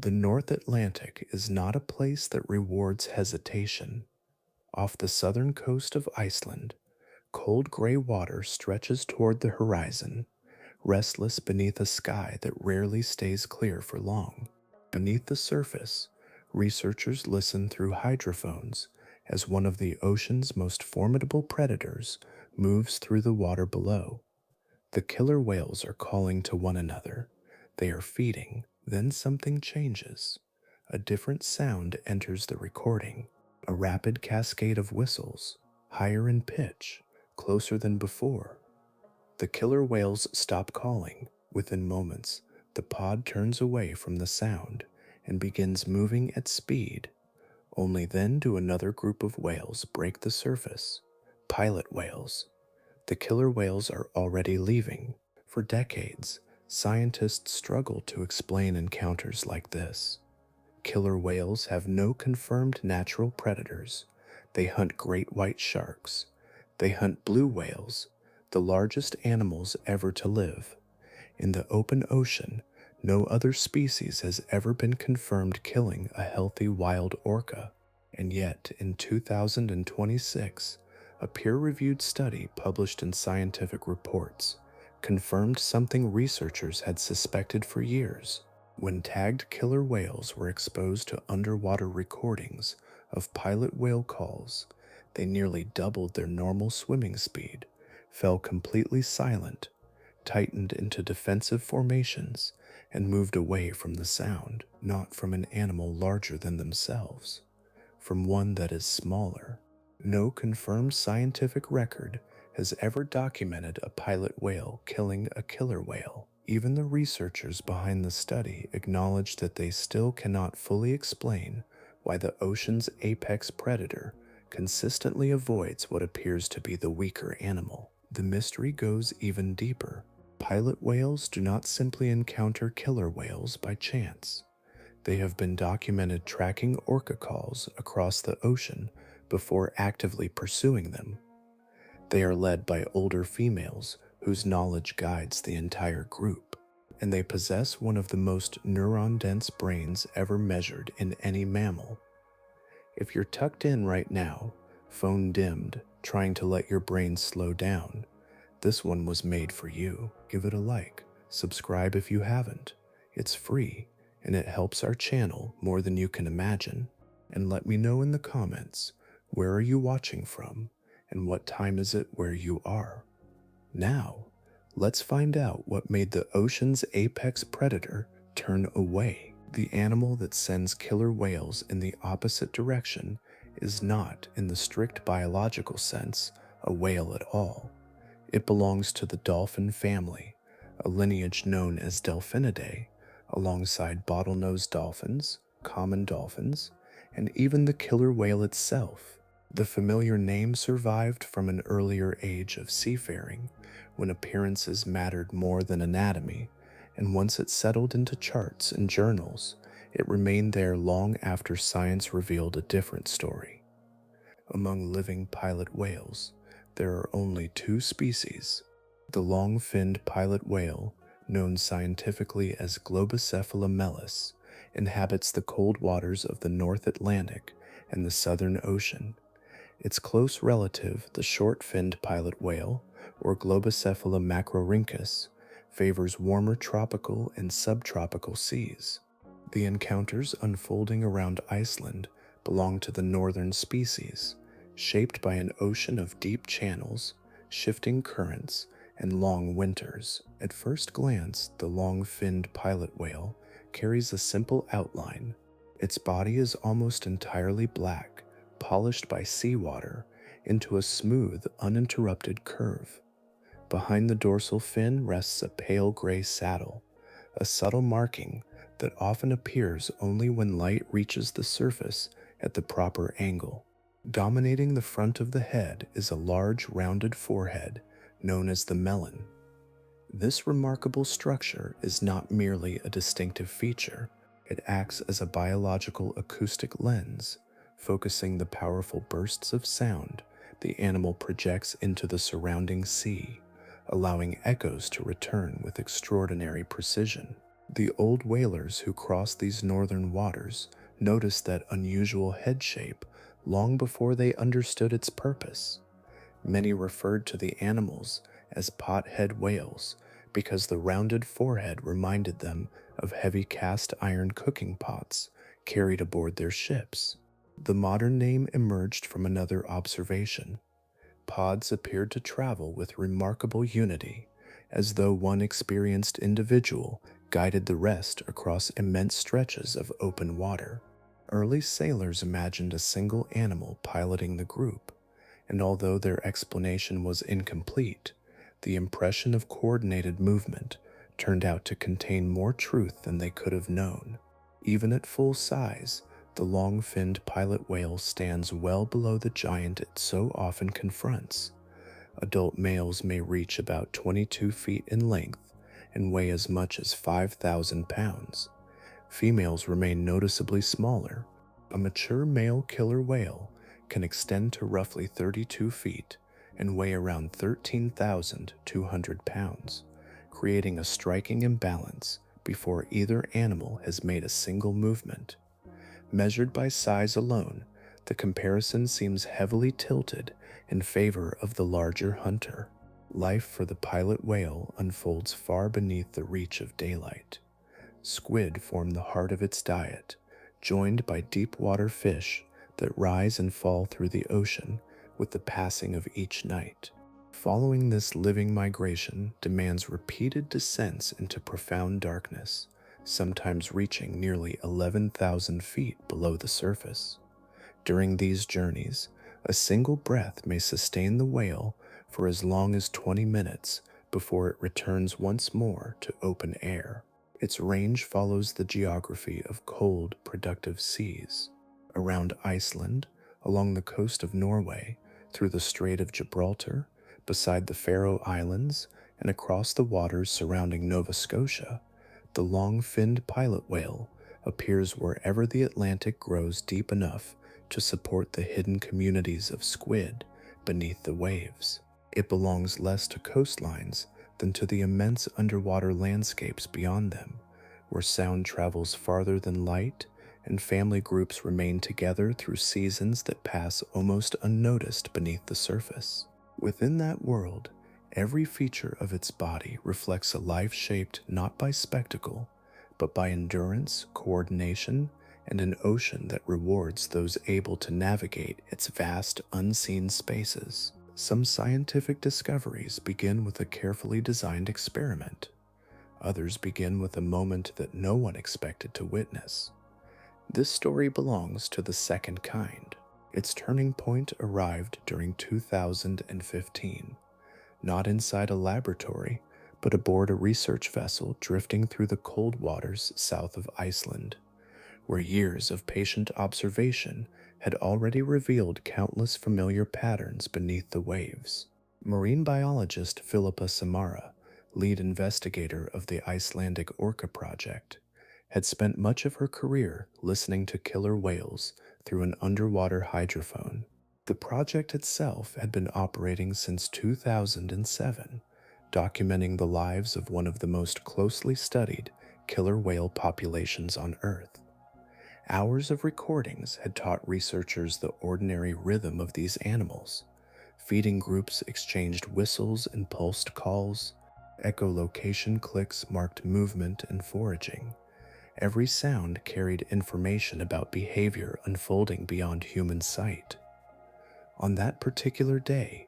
The North Atlantic is not a place that rewards hesitation. Off the southern coast of Iceland, cold gray water stretches toward the horizon, restless beneath a sky that rarely stays clear for long. Beneath the surface, researchers listen through hydrophones as one of the ocean's most formidable predators moves through the water below. The killer whales are calling to one another. They are feeding, then something changes. A different sound enters the recording, a rapid cascade of whistles, higher in pitch, closer than before. The killer whales stop calling. Within moments, the pod turns away from the sound and begins moving at speed. Only then do another group of whales break the surface. Pilot whales. The killer whales are already leaving. For decades, scientists struggle to explain encounters like this. Killer whales have no confirmed natural predators. They hunt great white sharks. They hunt blue whales, the largest animals ever to live. In the open ocean, no other species has ever been confirmed killing a healthy wild orca. And yet, in 2026, a peer-reviewed study published in Scientific Reports confirmed something researchers had suspected for years. When tagged killer whales were exposed to underwater recordings of pilot whale calls, they nearly doubled their normal swimming speed, fell completely silent, tightened into defensive formations, and moved away from the sound, not from an animal larger than themselves, from one that is smaller. No confirmed scientific record has ever documented a pilot whale killing a killer whale. Even the researchers behind the study acknowledge that they still cannot fully explain why the ocean's apex predator consistently avoids what appears to be the weaker animal. The mystery goes even deeper. Pilot whales do not simply encounter killer whales by chance. They have been documented tracking orca calls across the ocean before actively pursuing them. They are led by older females whose knowledge guides the entire group, and they possess one of the most neuron-dense brains ever measured in any mammal. If you're tucked in right now, phone dimmed, trying to let your brain slow down, this one was made for you. Give it a like, subscribe if you haven't. It's free, and it helps our channel more than you can imagine. And let me know in the comments, where are you watching from, and what time is it where you are? Now, let's find out what made the ocean's apex predator turn away. The animal that sends killer whales in the opposite direction is not, in the strict biological sense, a whale at all. It belongs to the dolphin family, a lineage known as Delphinidae, alongside bottlenose dolphins, common dolphins, and even the killer whale itself. The familiar name survived from an earlier age of seafaring, when appearances mattered more than anatomy, and once it settled into charts and journals, it remained there long after science revealed a different story. Among living pilot whales, there are only two species. The long-finned pilot whale, known scientifically as Globicephala mellis, inhabits the cold waters of the North Atlantic and the Southern Ocean. Its close relative, the short-finned pilot whale, or Globicephala macrorhynchus, favors warmer tropical and subtropical seas. The encounters unfolding around Iceland belong to the northern species, shaped by an ocean of deep channels, shifting currents, and long winters. At first glance, the long-finned pilot whale carries a simple outline. Its body is almost entirely black, polished by seawater into a smooth, uninterrupted curve. Behind the dorsal fin rests a pale gray saddle, a subtle marking that often appears only when light reaches the surface at the proper angle. Dominating the front of the head is a large, rounded forehead known as the melon. This remarkable structure is not merely a distinctive feature, it acts as a biological acoustic lens, focusing the powerful bursts of sound the animal projects into the surrounding sea, allowing echoes to return with extraordinary precision. The old whalers who crossed these northern waters noticed that unusual head shape long before they understood its purpose. Many referred to the animals as pothead whales because the rounded forehead reminded them of heavy cast iron cooking pots carried aboard their ships. The modern name emerged from another observation. Pods appeared to travel with remarkable unity, as though one experienced individual guided the rest across immense stretches of open water. Early sailors imagined a single animal piloting the group, and although their explanation was incomplete, the impression of coordinated movement turned out to contain more truth than they could have known. Even at full size, the long-finned pilot whale stands well below the giant it so often confronts. Adult males may reach about 22 feet in length and weigh as much as 5,000 pounds. Females remain noticeably smaller. A mature male killer whale can extend to roughly 32 feet and weigh around 13,200 pounds, creating a striking imbalance before either animal has made a single movement. Measured by size alone, the comparison seems heavily tilted in favor of the larger hunter. Life for the pilot whale unfolds far beneath the reach of daylight. Squid form the heart of its diet, joined by deep water fish that rise and fall through the ocean with the passing of each night. Following this living migration demands repeated descents into profound darkness, sometimes reaching nearly 11,000 feet below the surface. During these journeys, a single breath may sustain the whale for as long as 20 minutes before it returns once more to open air. Its range follows the geography of cold, productive seas. Around Iceland, along the coast of Norway, through the Strait of Gibraltar, beside the Faroe Islands, and across the waters surrounding Nova Scotia, the long-finned pilot whale appears wherever the Atlantic grows deep enough to support the hidden communities of squid beneath the waves. It belongs less to coastlines than to the immense underwater landscapes beyond them, where sound travels farther than light and family groups remain together through seasons that pass almost unnoticed beneath the surface. Within that world, every feature of its body reflects a life shaped not by spectacle, but by endurance, coordination, and an ocean that rewards those able to navigate its vast, unseen spaces. Some scientific discoveries begin with a carefully designed experiment. Others begin with a moment that no one expected to witness. This story belongs to the second kind. Its turning point arrived during 2015, not inside a laboratory, but aboard a research vessel drifting through the cold waters south of Iceland, where years of patient observation had already revealed countless familiar patterns beneath the waves. Marine biologist Philippa Samara, lead investigator of the Icelandic Orca project, had spent much of her career listening to killer whales through an underwater hydrophone. The project itself had been operating since 2007, documenting the lives of one of the most closely studied killer whale populations on Earth. Hours of recordings had taught researchers the ordinary rhythm of these animals. Feeding groups exchanged whistles and pulsed calls. Echolocation clicks marked movement and foraging. Every sound carried information about behavior unfolding beyond human sight. On that particular day,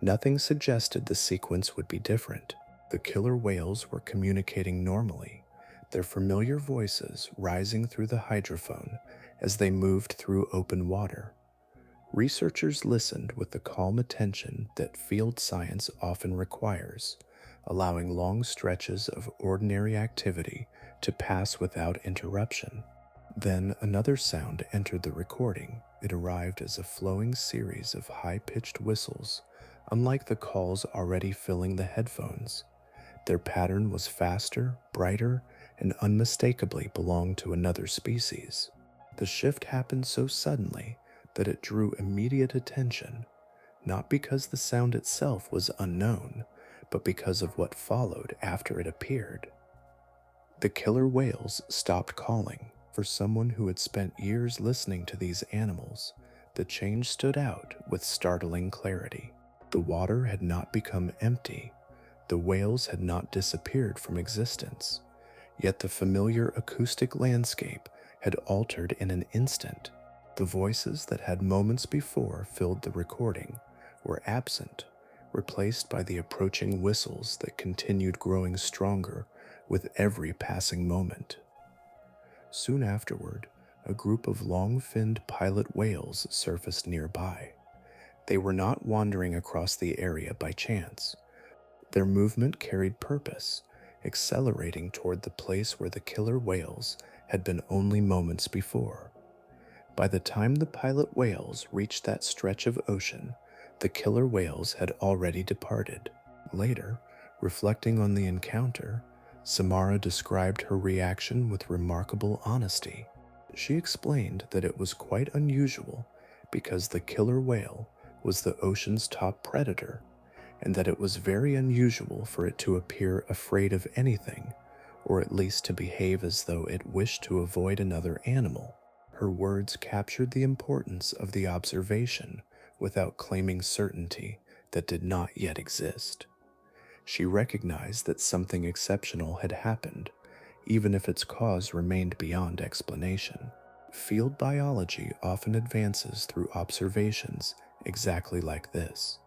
nothing suggested the sequence would be different. The killer whales were communicating normally, their familiar voices rising through the hydrophone as they moved through open water. Researchers listened with the calm attention that field science often requires, allowing long stretches of ordinary activity to pass without interruption. Then another sound entered the recording. It arrived as a flowing series of high-pitched whistles, unlike the calls already filling the headphones. Their pattern was faster, brighter, and unmistakably belonged to another species. The shift happened so suddenly that it drew immediate attention, not because the sound itself was unknown, but because of what followed after it appeared. The killer whales stopped calling. For someone who had spent years listening to these animals, the change stood out with startling clarity. The water had not become empty. The whales had not disappeared from existence. Yet the familiar acoustic landscape had altered in an instant. The voices that had moments before filled the recording were absent, replaced by the approaching whistles that continued growing stronger with every passing moment. Soon afterward, a group of long-finned pilot whales surfaced nearby. They were not wandering across the area by chance. Their movement carried purpose, accelerating toward the place where the killer whales had been only moments before. By the time the pilot whales reached that stretch of ocean, the killer whales had already departed. Later, reflecting on the encounter, Samara described her reaction with remarkable honesty. She explained that it was quite unusual because the killer whale was the ocean's top predator, and that it was very unusual for it to appear afraid of anything, or at least to behave as though it wished to avoid another animal. Her words captured the importance of the observation without claiming certainty that did not yet exist. She recognized that something exceptional had happened, even if its cause remained beyond explanation. Field biology often advances through observations exactly like this,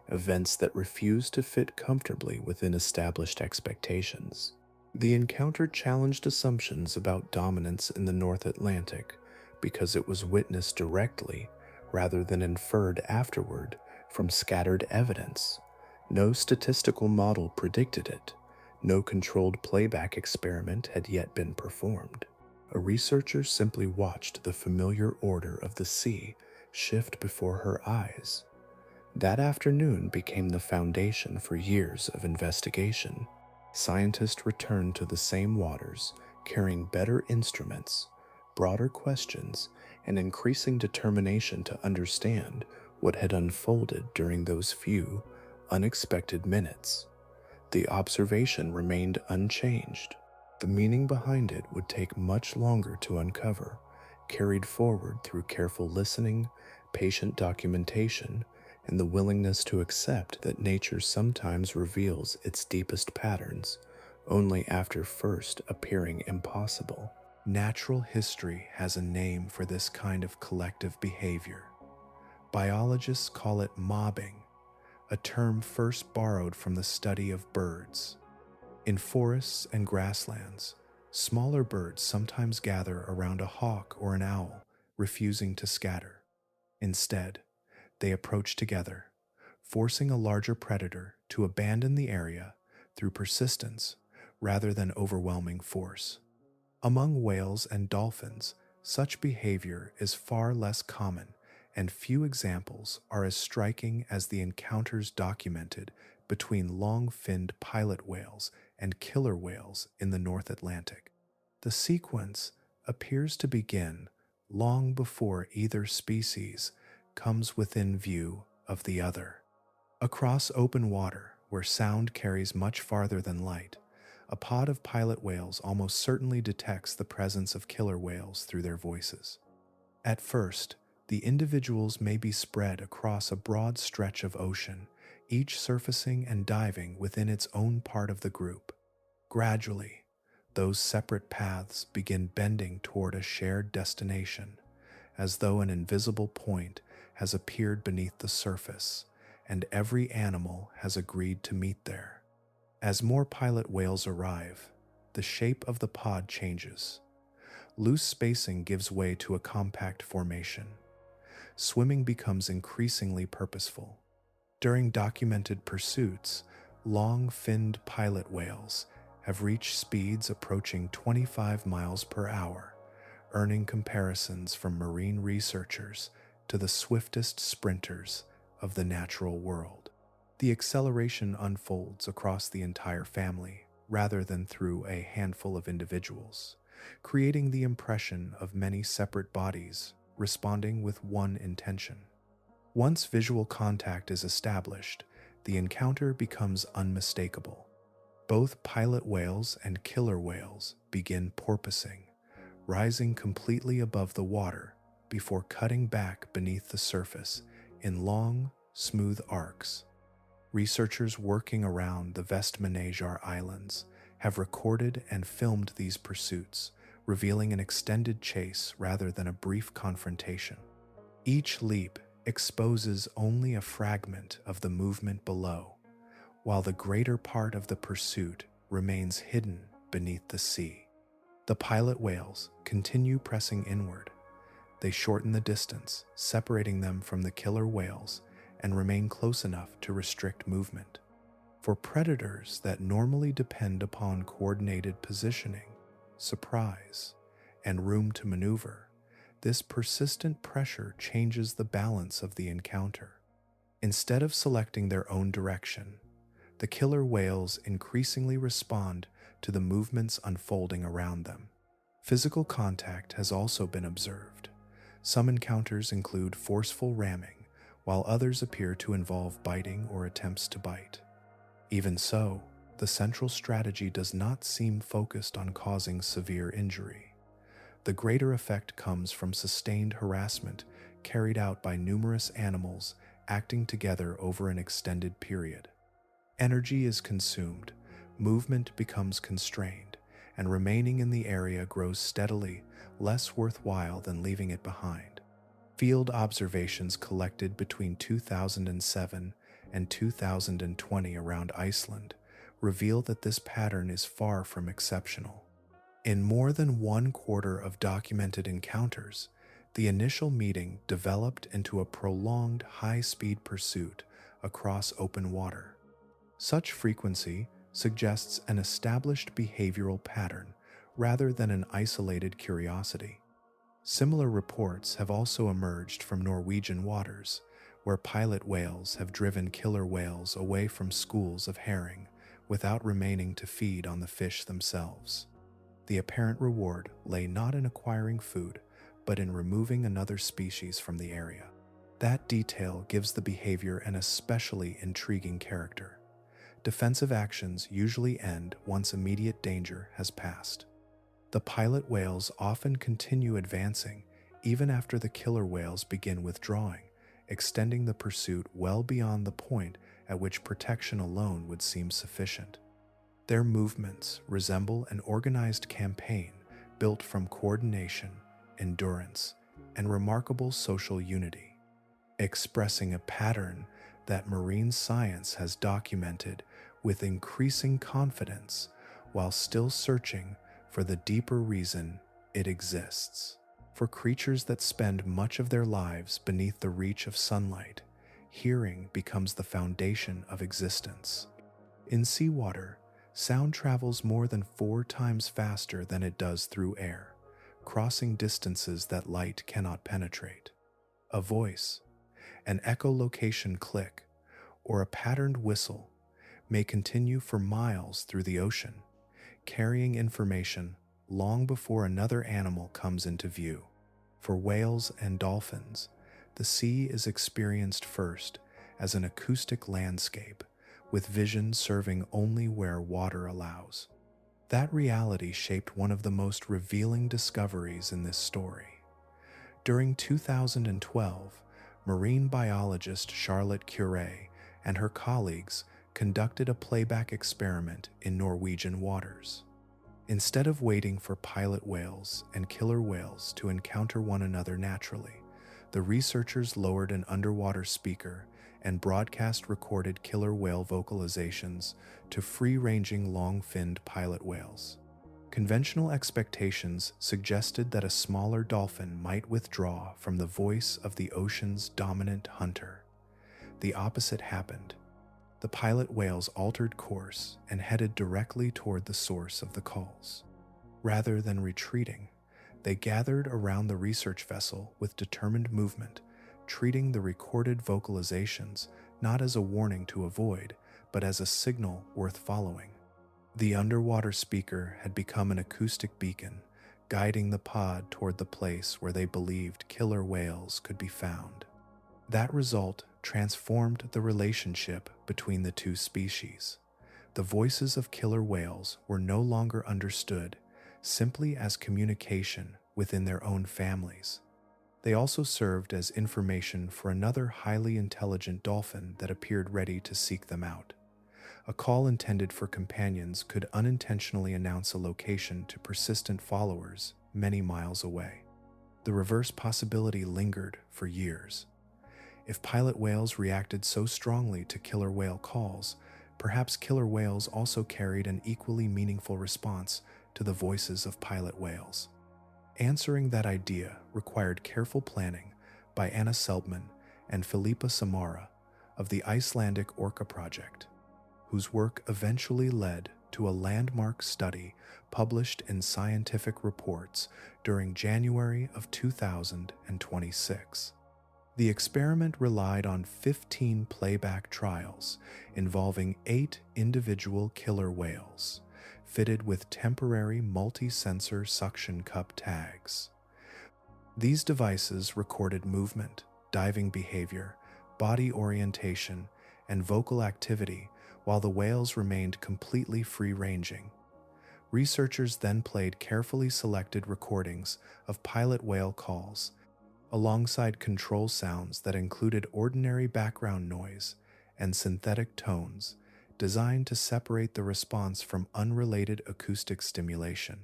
events that refuse to fit comfortably within established expectations. The encounter challenged assumptions about dominance in the North Atlantic because it was witnessed directly rather than inferred afterward from scattered evidence. No statistical model predicted it. No controlled playback experiment had yet been performed. A researcher simply watched the familiar order of the sea shift before her eyes. That afternoon became the foundation for years of investigation. Scientists returned to the same waters, carrying better instruments, broader questions, and increasing determination to understand what had unfolded during those few, unexpected minutes. The observation remained unchanged. The meaning behind it would take much longer to uncover, carried forward through careful listening, patient documentation, and the willingness to accept that nature sometimes reveals its deepest patterns only after first appearing impossible. Natural history has a name for this kind of collective behavior. Biologists call it mobbing, a term first borrowed from the study of birds. In forests and grasslands, smaller birds sometimes gather around a hawk or an owl, refusing to scatter. Instead, they approach together, forcing a larger predator to abandon the area through persistence rather than overwhelming force. Among whales and dolphins, such behavior is far less common, and few examples are as striking as the encounters documented between long-finned pilot whales and killer whales in the North Atlantic. The sequence appears to begin long before either species comes within view of the other. Across open water, where sound carries much farther than light, a pod of pilot whales almost certainly detects the presence of killer whales through their voices. At first, the individuals may be spread across a broad stretch of ocean, each surfacing and diving within its own part of the group. Gradually, those separate paths begin bending toward a shared destination, as though an invisible point has appeared beneath the surface, and every animal has agreed to meet there. As more pilot whales arrive, the shape of the pod changes. Loose spacing gives way to a compact formation. Swimming becomes increasingly purposeful. During documented pursuits, long-finned pilot whales have reached speeds approaching 25 miles per hour, earning comparisons from marine researchers to the swiftest sprinters of the natural world. The acceleration unfolds across the entire family rather than through a handful of individuals, creating the impression of many separate bodies responding with one intention. Once visual contact is established, the encounter becomes unmistakable. Both pilot whales and killer whales begin porpoising, rising completely above the water before cutting back beneath the surface in long, smooth arcs. Researchers working around the Vestmannaeyjar Islands have recorded and filmed these pursuits, revealing an extended chase rather than a brief confrontation. Each leap exposes only a fragment of the movement below, while the greater part of the pursuit remains hidden beneath the sea. The pilot whales continue pressing inward. They shorten the distance, separating them from the killer whales, and remain close enough to restrict movement. For predators that normally depend upon coordinated positioning, surprise, and room to maneuver, this persistent pressure changes the balance of the encounter. Instead of selecting their own direction, the killer whales increasingly respond to the movements unfolding around them. Physical contact has also been observed. Some encounters include forceful ramming, while others appear to involve biting or attempts to bite. Even so, the central strategy does not seem focused on causing severe injury. The greater effect comes from sustained harassment carried out by numerous animals acting together over an extended period. Energy is consumed, movement becomes constrained, and remaining in the area grows steadily less worthwhile than leaving it behind. Field observations collected between 2007 and 2020 around Iceland reveal that this pattern is far from exceptional. In more than 1/4 of documented encounters, the initial meeting developed into a prolonged high-speed pursuit across open water. Such frequency suggests an established behavioral pattern rather than an isolated curiosity. Similar reports have also emerged from Norwegian waters, where pilot whales have driven killer whales away from schools of herring without remaining to feed on the fish themselves. The apparent reward lay not in acquiring food, but in removing another species from the area. That detail gives the behavior an especially intriguing character. Defensive actions usually end once immediate danger has passed. The pilot whales often continue advancing even after the killer whales begin withdrawing, extending the pursuit well beyond the point at which protection alone would seem sufficient. Their movements resemble an organized campaign built from coordination, endurance, and remarkable social unity, expressing a pattern that marine science has documented with increasing confidence while still searching for the deeper reason it exists. For creatures that spend much of their lives beneath the reach of sunlight, hearing becomes the foundation of existence. In seawater, sound travels more than 4 times faster than it does through air, crossing distances that light cannot penetrate. A voice, an echolocation click, or a patterned whistle may continue for miles through the ocean, carrying information long before another animal comes into view. For whales and dolphins, the sea is experienced first as an acoustic landscape, with vision serving only where water allows. That reality shaped one of the most revealing discoveries in this story. During 2012, marine biologist Charlotte Curie and her colleagues conducted a playback experiment in Norwegian waters. Instead of waiting for pilot whales and killer whales to encounter one another naturally, the researchers lowered an underwater speaker and broadcast recorded killer whale vocalizations to free-ranging long-finned pilot whales. Conventional expectations suggested that a smaller dolphin might withdraw from the voice of the ocean's dominant hunter. The opposite happened. The pilot whales altered course and headed directly toward the source of the calls. Rather than retreating, they gathered around the research vessel with determined movement, treating the recorded vocalizations not as a warning to avoid, but as a signal worth following. The underwater speaker had become an acoustic beacon, guiding the pod toward the place where they believed killer whales could be found. That result transformed the relationship between the two species. The voices of killer whales were no longer understood simply as communication within their own families. They also served as information for another highly intelligent dolphin that appeared ready to seek them out. A call intended for companions could unintentionally announce a location to persistent followers many miles away. The reverse possibility lingered for years. If pilot whales reacted so strongly to killer whale calls, perhaps killer whales also carried an equally meaningful response to the voices of pilot whales. Answering that idea required careful planning by Anna Selbman and Philippa Samara of the Icelandic Orca Project, whose work eventually led to a landmark study published in Scientific Reports during January of 2026. The experiment relied on 15 playback trials involving 8 individual killer whales, fitted with temporary multi-sensor suction cup tags. These devices recorded movement, diving behavior, body orientation, and vocal activity while the whales remained completely free-ranging. Researchers then played carefully selected recordings of pilot whale calls alongside control sounds that included ordinary background noise and synthetic tones designed to separate the response from unrelated acoustic stimulation.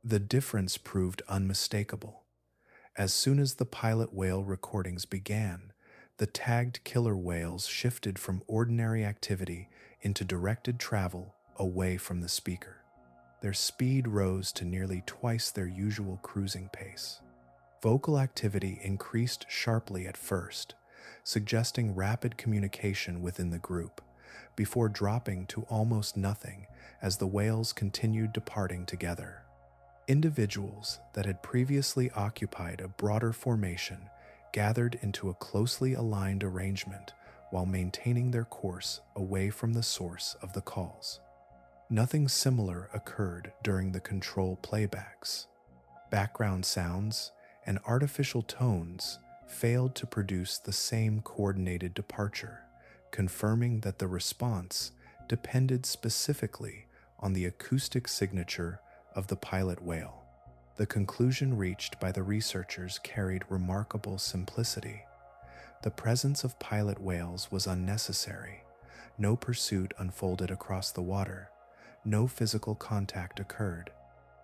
The difference proved unmistakable. As soon as the pilot whale recordings began, the tagged killer whales shifted from ordinary activity into directed travel away from the speaker. Their speed rose to nearly twice their usual cruising pace. Vocal activity increased sharply at first, suggesting rapid communication within the group, before dropping to almost nothing as the whales continued departing together. Individuals that had previously occupied a broader formation gathered into a closely aligned arrangement while maintaining their course away from the source of the calls. Nothing similar occurred during the control playbacks. Background sounds and artificial tones failed to produce the same coordinated departure, confirming that the response depended specifically on the acoustic signature of the pilot whale. The conclusion reached by the researchers carried remarkable simplicity. The presence of pilot whales was unnecessary. No pursuit unfolded across the water. No physical contact occurred.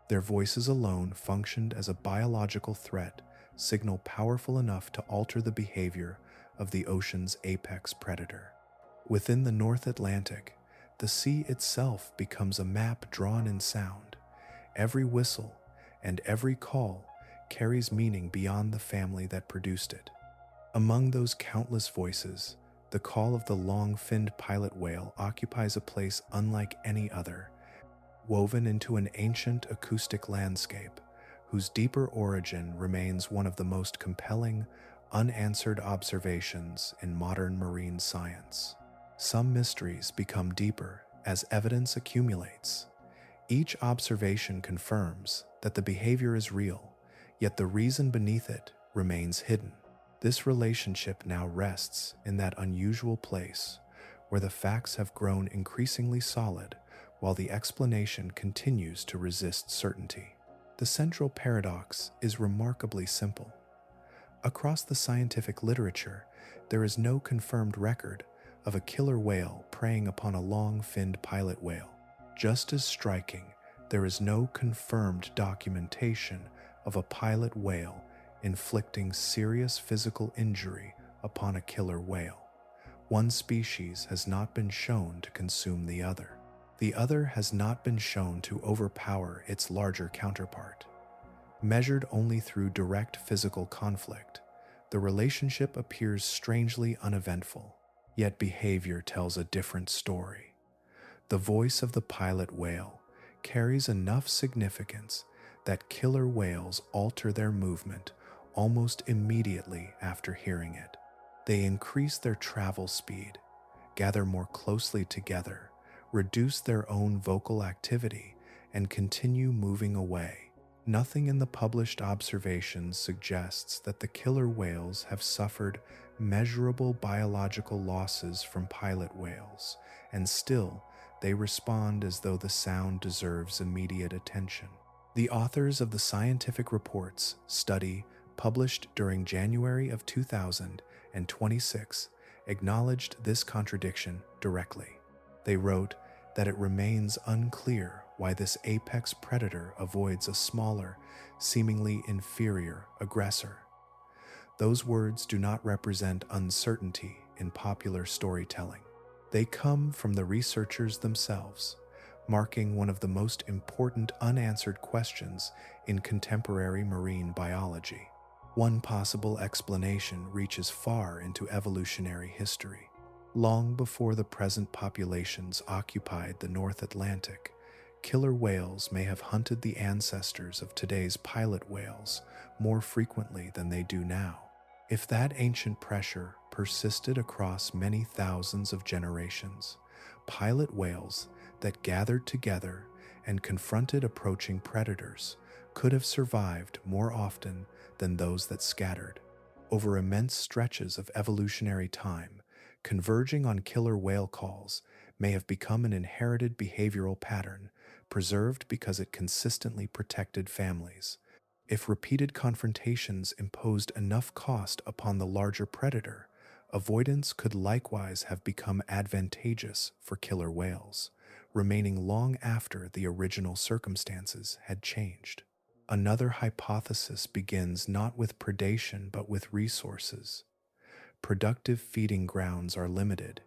Their voices alone functioned as a biological threat signal powerful enough to alter the behavior of the ocean's apex predator. Within the North Atlantic, the sea itself becomes a map drawn in sound. Every whistle and every call carries meaning beyond the family that produced it. Among those countless voices, the call of the long-finned pilot whale occupies a place unlike any other, woven into an ancient acoustic landscape whose deeper origin remains one of the most compelling, unanswered observations in modern marine science. Some mysteries become deeper as evidence accumulates. Each observation confirms that the behavior is real, yet the reason beneath it remains hidden. This relationship now rests in that unusual place where the facts have grown increasingly solid while the explanation continues to resist certainty. The central paradox is remarkably simple. Across the scientific literature, there is no confirmed record of a killer whale preying upon a long-finned pilot whale. Just as striking, there is no confirmed documentation of a pilot whale inflicting serious physical injury upon a killer whale. One species has not been shown to consume the other. The other has not been shown to overpower its larger counterpart. Measured only through direct physical conflict, the relationship appears strangely uneventful, yet behavior tells a different story. The voice of the pilot whale carries enough significance that killer whales alter their movement almost immediately after hearing it. They increase their travel speed, gather more closely together, reduce their own vocal activity, and continue moving away. Nothing in the published observations suggests that the killer whales have suffered measurable biological losses from pilot whales, and still, they respond as though the sound deserves immediate attention. The authors of the scientific reports study published during January of 2026 acknowledged this contradiction directly. They wrote that it remains unclear why this apex predator avoids a smaller, seemingly inferior aggressor. Those words do not represent uncertainty in popular storytelling. They come from the researchers themselves, marking one of the most important unanswered questions in contemporary marine biology. One possible explanation reaches far into evolutionary history. Long before the present populations occupied the North Atlantic, killer whales may have hunted the ancestors of today's pilot whales more frequently than they do now. If that ancient pressure persisted across many thousands of generations, pilot whales that gathered together and confronted approaching predators could have survived more often than those that scattered. Over immense stretches of evolutionary time, converging on killer whale calls may have become an inherited behavioral pattern, preserved because it consistently protected families. If repeated confrontations imposed enough cost upon the larger predator, avoidance could likewise have become advantageous for killer whales, remaining long after the original circumstances had changed. Another hypothesis begins not with predation but with resources. Productive feeding grounds are limited,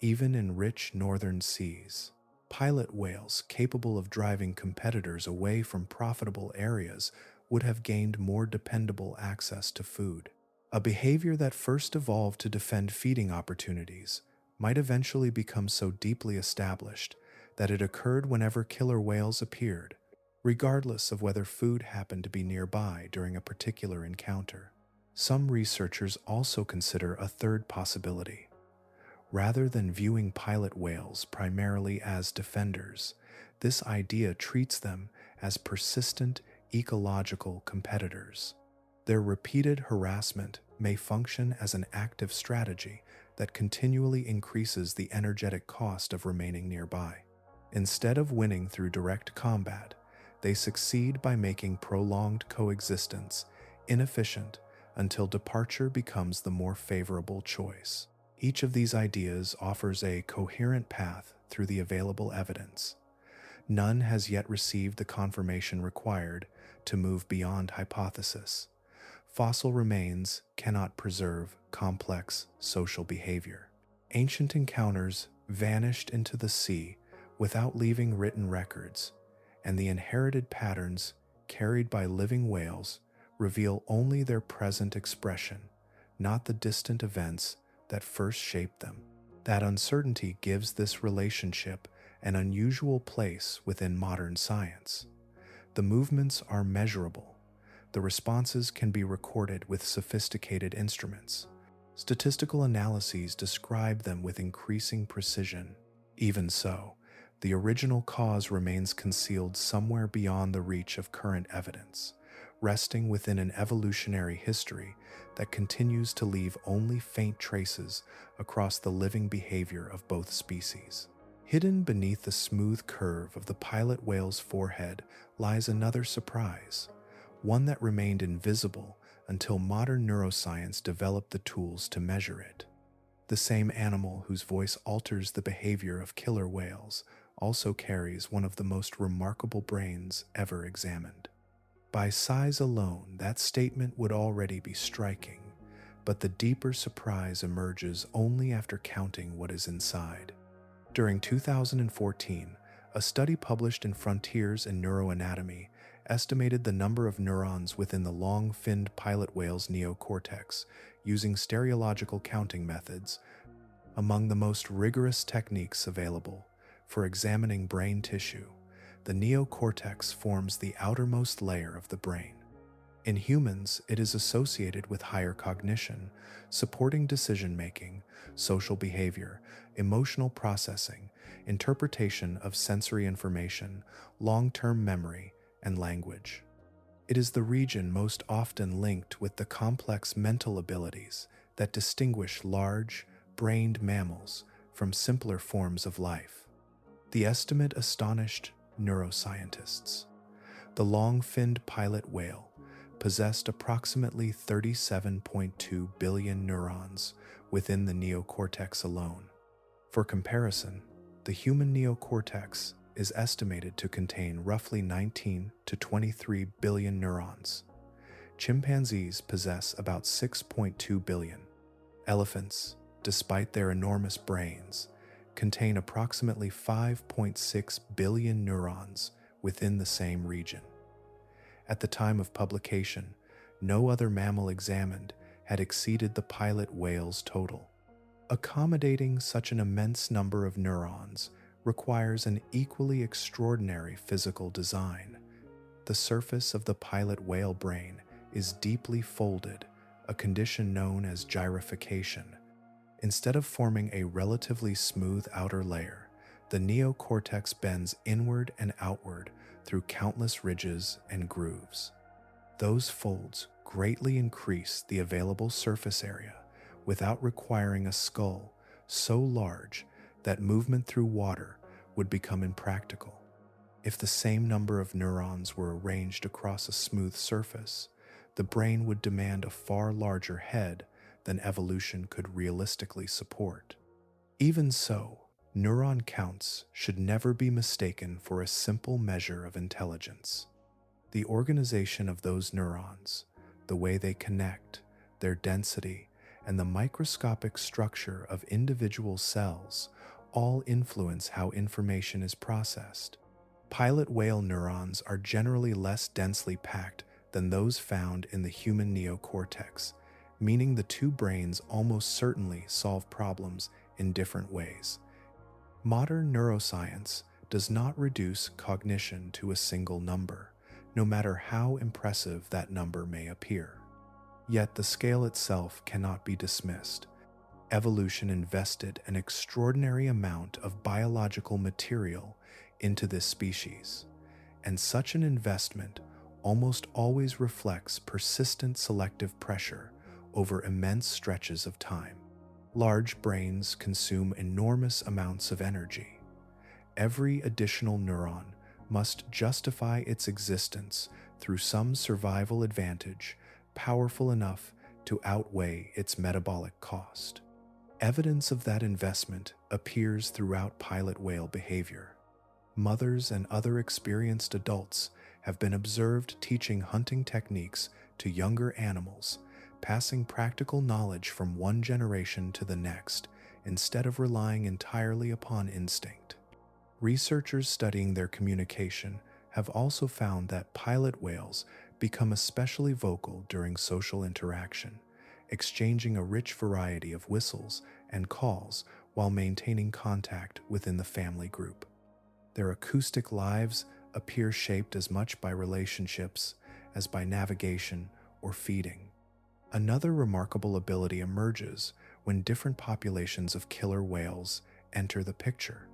even in rich northern seas. Pilot whales capable of driving competitors away from profitable areas would have gained more dependable access to food. A behavior that first evolved to defend feeding opportunities might eventually become so deeply established that it occurred whenever killer whales appeared, regardless of whether food happened to be nearby during a particular encounter. Some researchers also consider a third possibility. Rather than viewing pilot whales primarily as defenders, this idea treats them as persistent ecological competitors. Their repeated harassment may function as an active strategy that continually increases the energetic cost of remaining nearby. Instead of winning through direct combat, they succeed by making prolonged coexistence inefficient until departure becomes the more favorable choice. Each of these ideas offers a coherent path through the available evidence. None has yet received the confirmation required to move beyond hypothesis. Fossil remains cannot preserve complex social behavior. Ancient encounters vanished into the sea without leaving written records, and the inherited patterns carried by living whales reveal only their present expression, not the distant events that first shaped them. That uncertainty gives this relationship an unusual place within modern science. The movements are measurable. The responses can be recorded with sophisticated instruments. Statistical analyses describe them with increasing precision. Even so, the original cause remains concealed somewhere beyond the reach of current evidence, resting within an evolutionary history that continues to leave only faint traces across the living behavior of both species. Hidden beneath the smooth curve of the pilot whale's forehead lies another surprise, one that remained invisible until modern neuroscience developed the tools to measure it. The same animal whose voice alters the behavior of killer whales also carries one of the most remarkable brains ever examined. By size alone, that statement would already be striking, but the deeper surprise emerges only after counting what is inside. During 2014, a study published in Frontiers in Neuroanatomy estimated the number of neurons within the long-finned pilot whale's neocortex using stereological counting methods, among the most rigorous techniques available for examining brain tissue. The neocortex forms the outermost layer of the brain. In humans, it is associated with higher cognition, supporting decision-making, social behavior, emotional processing, interpretation of sensory information, long-term memory, and language. It is the region most often linked with the complex mental abilities that distinguish large, brained mammals from simpler forms of life. The estimate astonished neuroscientists. The long-finned pilot whale possessed approximately 37.2 billion neurons within the neocortex alone. For comparison, the human neocortex is estimated to contain roughly 19 to 23 billion neurons. Chimpanzees possess about 6.2 billion. Elephants, despite their enormous brains, contain approximately 5.6 billion neurons within the same region. At the time of publication, no other mammal examined had exceeded the pilot whale's total. Accommodating such an immense number of neurons requires an equally extraordinary physical design. The surface of the pilot whale brain is deeply folded, a condition known as gyrification. Instead of forming a relatively smooth outer layer, the neocortex bends inward and outward through countless ridges and grooves. Those folds greatly increase the available surface area without requiring a skull so large that movement through water would become impractical. If the same number of neurons were arranged across a smooth surface, the brain would demand a far larger head than evolution could realistically support. Even so, neuron counts should never be mistaken for a simple measure of intelligence. The organization of those neurons, the way they connect, their density, and the microscopic structure of individual cells all influence how information is processed. Pilot whale neurons are generally less densely packed than those found in the human neocortex, meaning the two brains almost certainly solve problems in different ways. Modern neuroscience does not reduce cognition to a single number, no matter how impressive that number may appear. Yet the scale itself cannot be dismissed. Evolution invested an extraordinary amount of biological material into this species, and such an investment almost always reflects persistent selective pressure over immense stretches of time. Large brains consume enormous amounts of energy. Every additional neuron must justify its existence through some survival advantage powerful enough to outweigh its metabolic cost. Evidence of that investment appears throughout pilot whale behavior. Mothers and other experienced adults have been observed teaching hunting techniques to younger animals, passing practical knowledge from one generation to the next instead of relying entirely upon instinct. Researchers studying their communication have also found that pilot whales become especially vocal during social interaction, exchanging a rich variety of whistles and calls while maintaining contact within the family group. Their acoustic lives appear shaped as much by relationships as by navigation or feeding. Another remarkable ability emerges when different populations of killer whales enter the picture.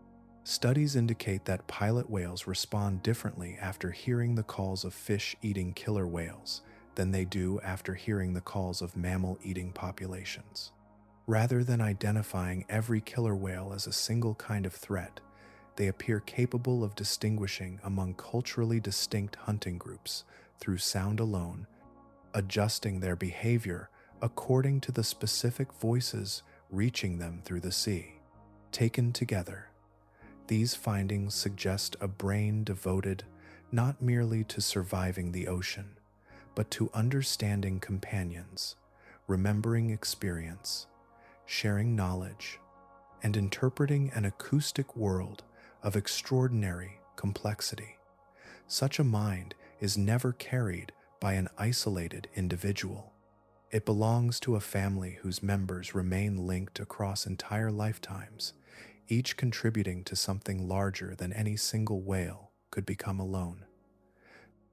Studies indicate that pilot whales respond differently after hearing the calls of fish-eating killer whales than they do after hearing the calls of mammal-eating populations. Rather than identifying every killer whale as a single kind of threat, they appear capable of distinguishing among culturally distinct hunting groups through sound alone, adjusting their behavior according to the specific voices reaching them through the sea. Taken together, these findings suggest a brain devoted not merely to surviving the ocean, but to understanding companions, remembering experience, sharing knowledge, and interpreting an acoustic world of extraordinary complexity. Such a mind is never carried by an isolated individual. It belongs to a family whose members remain linked across entire lifetimes, each contributing to something larger than any single whale could become alone.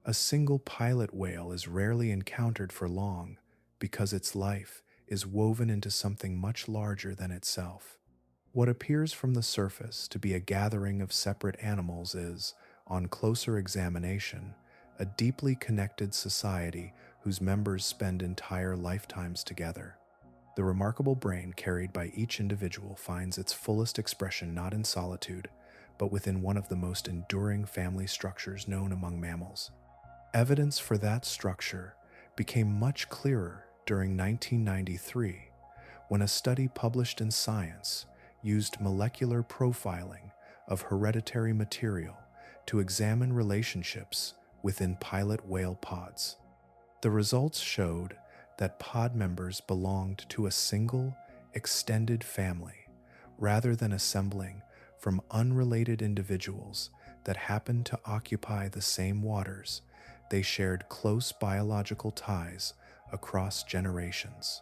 A single pilot whale is rarely encountered for long because its life is woven into something much larger than itself. What appears from the surface to be a gathering of separate animals is, on closer examination, a deeply connected society whose members spend entire lifetimes together. The remarkable brain carried by each individual finds its fullest expression not in solitude, but within one of the most enduring family structures known among mammals. Evidence for that structure became much clearer during 1993 when a study published in Science used molecular profiling of hereditary material to examine relationships within pilot whale pods. The results showed that pod members belonged to a single, extended family, rather than assembling from unrelated individuals that happened to occupy the same waters. They shared close biological ties across generations.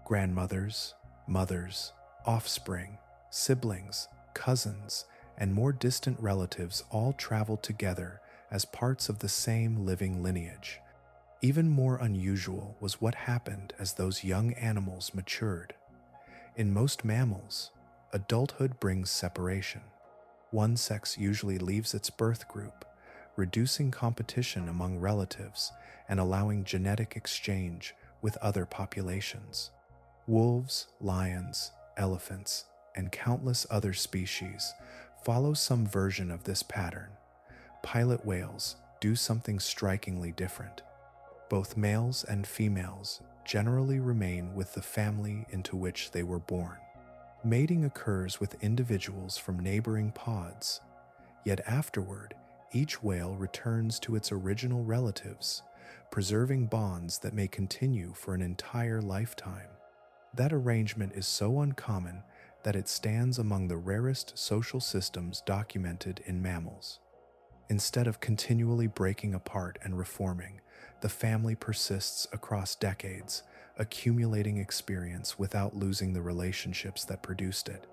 Grandmothers, mothers, offspring, siblings, cousins, and more distant relatives all traveled together as parts of the same living lineage. Even more unusual was what happened as those young animals matured. In most mammals, adulthood brings separation. One sex usually leaves its birth group, reducing competition among relatives and allowing genetic exchange with other populations. Wolves, lions, elephants, and countless other species follow some version of this pattern. Pilot whales do something strikingly different. Both males and females generally remain with the family into which they were born. Mating occurs with individuals from neighboring pods, yet afterward, each whale returns to its original relatives, preserving bonds that may continue for an entire lifetime. That arrangement is so uncommon that it stands among the rarest social systems documented in mammals. Instead of continually breaking apart and reforming, the family persists across decades, accumulating experience without losing the relationships that produced it.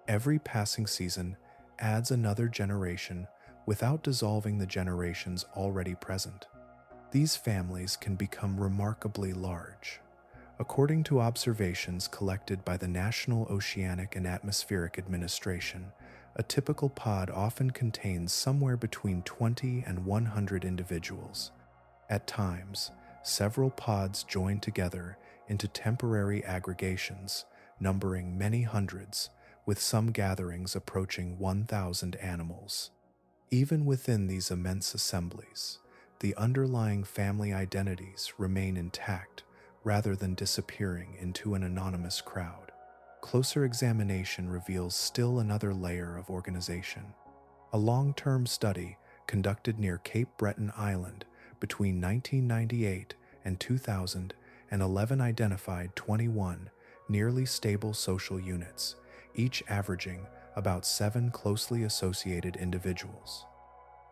Every passing season adds another generation without dissolving the generations already present. These families can become remarkably large. According to observations collected by the National Oceanic and Atmospheric Administration, a typical pod often contains somewhere between 20 and 100 individuals. At times, several pods join together into temporary aggregations, numbering many hundreds, with some gatherings approaching 1,000 animals. Even within these immense assemblies, the underlying family identities remain intact rather than disappearing into an anonymous crowd. Closer examination reveals still another layer of organization. A long-term study conducted near Cape Breton Island between 1998 and 2011 identified 21 nearly stable social units, each averaging about 7 closely associated individuals.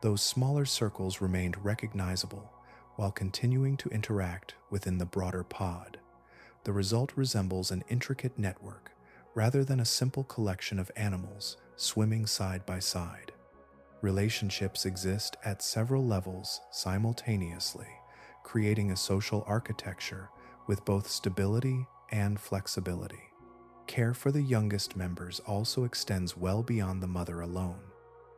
Those smaller circles remained recognizable while continuing to interact within the broader pod. The result resembles an intricate network rather than a simple collection of animals swimming side by side. Relationships exist at several levels simultaneously, creating a social architecture with both stability and flexibility. Care for the youngest members also extends well beyond the mother alone.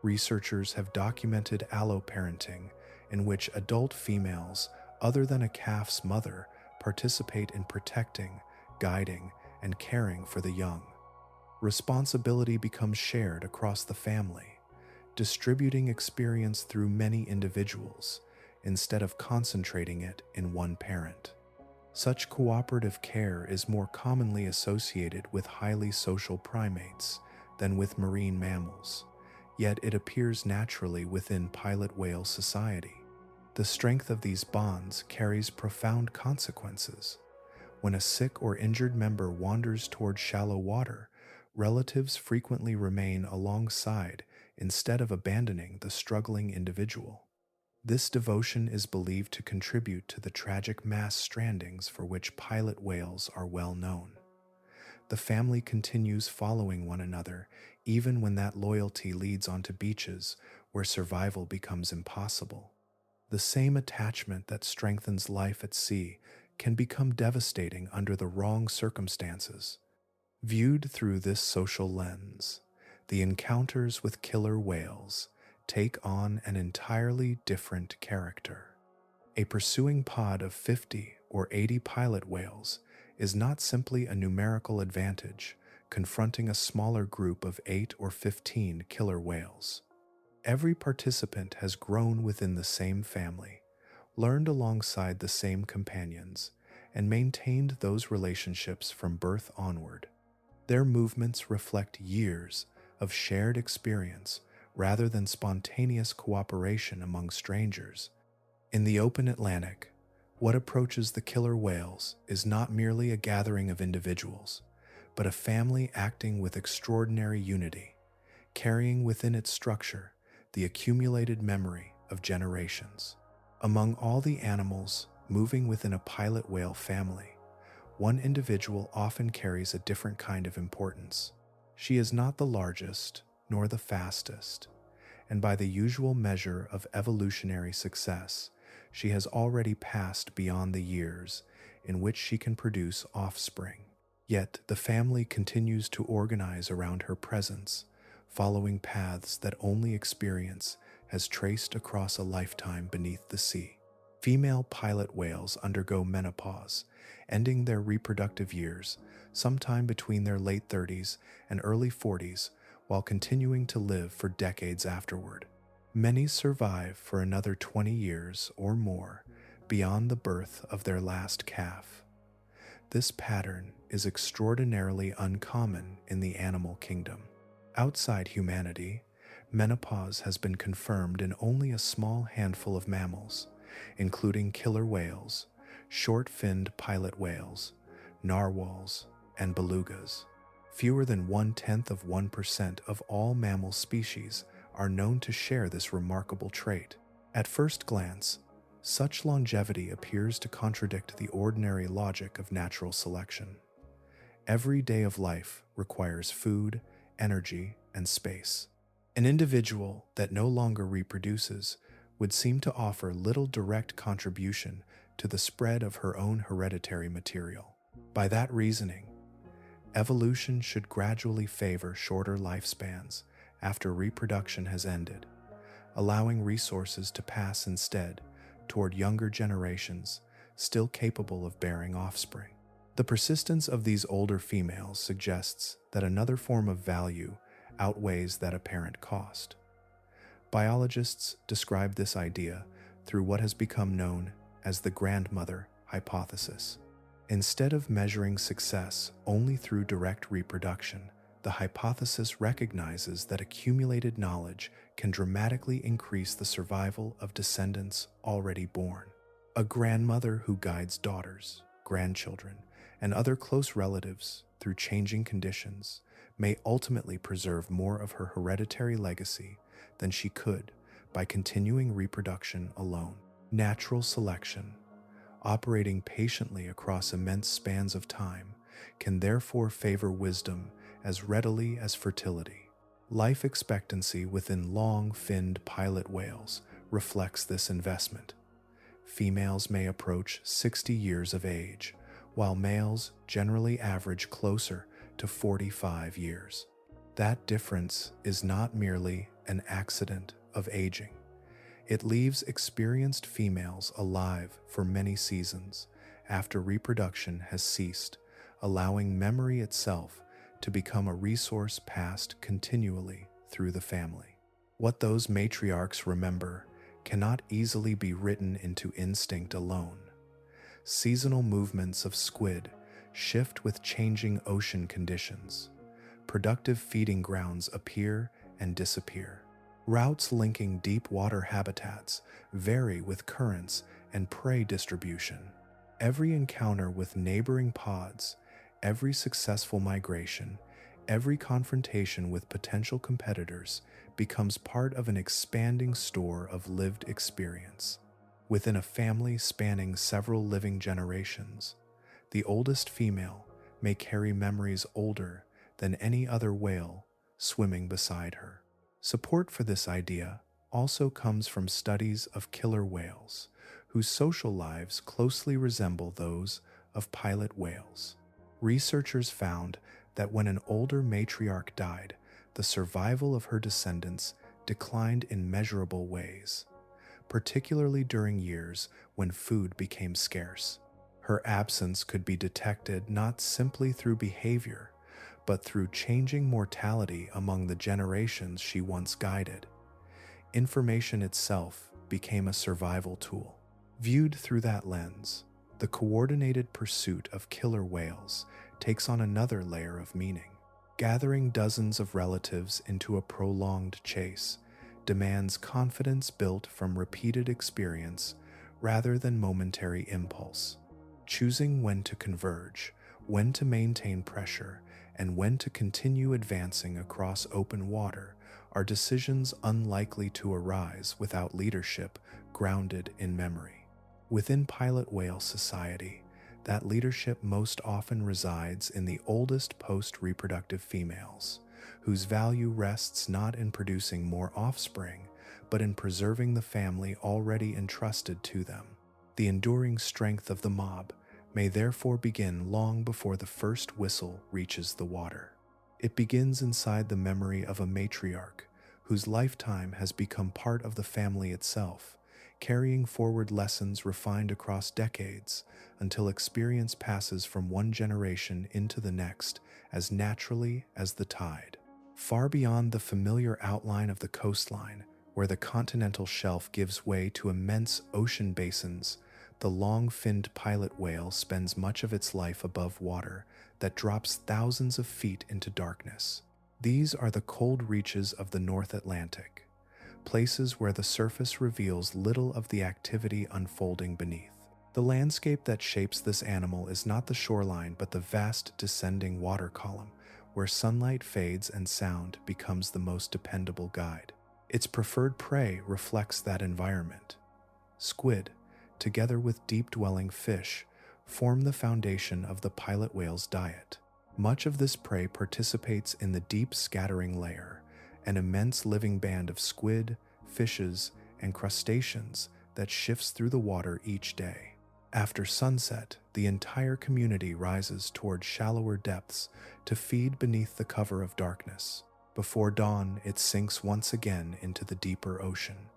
Researchers have documented alloparenting, in which adult females, other than a calf's mother, participate in protecting, guiding, and caring for the young. Responsibility becomes shared across the family, distributing experience through many individuals instead of concentrating it in one parent. Such cooperative care is more commonly associated with highly social primates than with marine mammals, yet it appears naturally within pilot whale society. The strength of these bonds carries profound consequences. When a sick or injured member wanders toward shallow water, relatives frequently remain alongside instead of abandoning the struggling individual. This devotion is believed to contribute to the tragic mass strandings for which pilot whales are well known. The family continues following one another even when that loyalty leads onto beaches where survival becomes impossible. The same attachment that strengthens life at sea can become devastating under the wrong circumstances. Viewed through this social lens, the encounters with killer whales take on an entirely different character. A pursuing pod of 50 or 80 pilot whales is not simply a numerical advantage confronting a smaller group of 8 or 15 killer whales. Every participant has grown within the same family, learned alongside the same companions, and maintained those relationships from birth onward. Their movements reflect years of shared experience rather than spontaneous cooperation among strangers. In the open Atlantic, what approaches the killer whales is not merely a gathering of individuals, but a family acting with extraordinary unity, carrying within its structure the accumulated memory of generations. Among all the animals moving within a pilot whale family, one individual often carries a different kind of importance. She is not the largest nor the fastest, and by the usual measure of evolutionary success, she has already passed beyond the years in which she can produce offspring. Yet the family continues to organize around her presence, following paths that only experience has traced across a lifetime beneath the sea. Female pilot whales undergo menopause, ending their reproductive years sometime between their late 30s and early 40s, while continuing to live for decades afterward. Many survive for another 20 years or more beyond the birth of their last calf. This pattern is extraordinarily uncommon in the animal kingdom. Outside humanity, menopause has been confirmed in only a small handful of mammals, including killer whales, short-finned pilot whales, narwhals, and belugas. Fewer than 0.1% of all mammal species are known to share this remarkable trait. At first glance, such longevity appears to contradict the ordinary logic of natural selection. Every day of life requires food, energy, and space. An individual that no longer reproduces would seem to offer little direct contribution to the spread of her own hereditary material. By that reasoning, evolution should gradually favor shorter lifespans after reproduction has ended, allowing resources to pass instead toward younger generations still capable of bearing offspring. The persistence of these older females suggests that another form of value outweighs that apparent cost. Biologists describe this idea through what has become known as the grandmother hypothesis. Instead of measuring success only through direct reproduction, the hypothesis recognizes that accumulated knowledge can dramatically increase the survival of descendants already born. A grandmother who guides daughters, grandchildren, and other close relatives through changing conditions may ultimately preserve more of her hereditary legacy than she could by continuing reproduction alone. Natural selection, operating patiently across immense spans of time, can therefore favor wisdom as readily as fertility. Life expectancy within long-finned pilot whales reflects this investment. Females may approach 60 years of age, while males generally average closer to 45 years. That difference is not merely an accident of aging. It leaves experienced females alive for many seasons after reproduction has ceased, allowing memory itself to become a resource passed continually through the family. What those matriarchs remember cannot easily be written into instinct alone. Seasonal movements of squid shift with changing ocean conditions. Productive feeding grounds appear and disappear. Routes linking deep water habitats vary with currents and prey distribution. Every encounter with neighboring pods, every successful migration, every confrontation with potential competitors becomes part of an expanding store of lived experience. Within a family spanning several living generations, the oldest female may carry memories older than any other whale swimming beside her. Support for this idea also comes from studies of killer whales, whose social lives closely resemble those of pilot whales. Researchers found that when an older matriarch died, the survival of her descendants declined in measurable ways, particularly during years when food became scarce. Her absence could be detected not simply through behavior, but through changing mortality among the generations she once guided. Information itself became a survival tool. Viewed through that lens, the coordinated pursuit of killer whales takes on another layer of meaning. Gathering dozens of relatives into a prolonged chase demands confidence built from repeated experience rather than momentary impulse. Choosing when to converge, when to maintain pressure, and when to continue advancing across open water are decisions unlikely to arise without leadership grounded in memory. Within pilot whale society, that leadership most often resides in the oldest post-reproductive females, whose value rests not in producing more offspring, but in preserving the family already entrusted to them. The enduring strength of the mob may therefore begin long before the first whistle reaches the water. It begins inside the memory of a matriarch whose lifetime has become part of the family itself, carrying forward lessons refined across decades until experience passes from one generation into the next as naturally as the tide. Far beyond the familiar outline of the coastline, where the continental shelf gives way to immense ocean basins, the long-finned pilot whale spends much of its life above water that drops thousands of feet into darkness. These are the cold reaches of the North Atlantic, places where the surface reveals little of the activity unfolding beneath. The landscape that shapes this animal is not the shoreline but the vast descending water column, where sunlight fades and sound becomes the most dependable guide. Its preferred prey reflects that environment. Squid, together with deep-dwelling fish, form the foundation of the pilot whale's diet. Much of this prey participates in the deep scattering layer, an immense living band of squid, fishes, and crustaceans that shifts through the water each day. After sunset, the entire community rises toward shallower depths to feed beneath the cover of darkness. Before dawn, it sinks once again into the deeper ocean,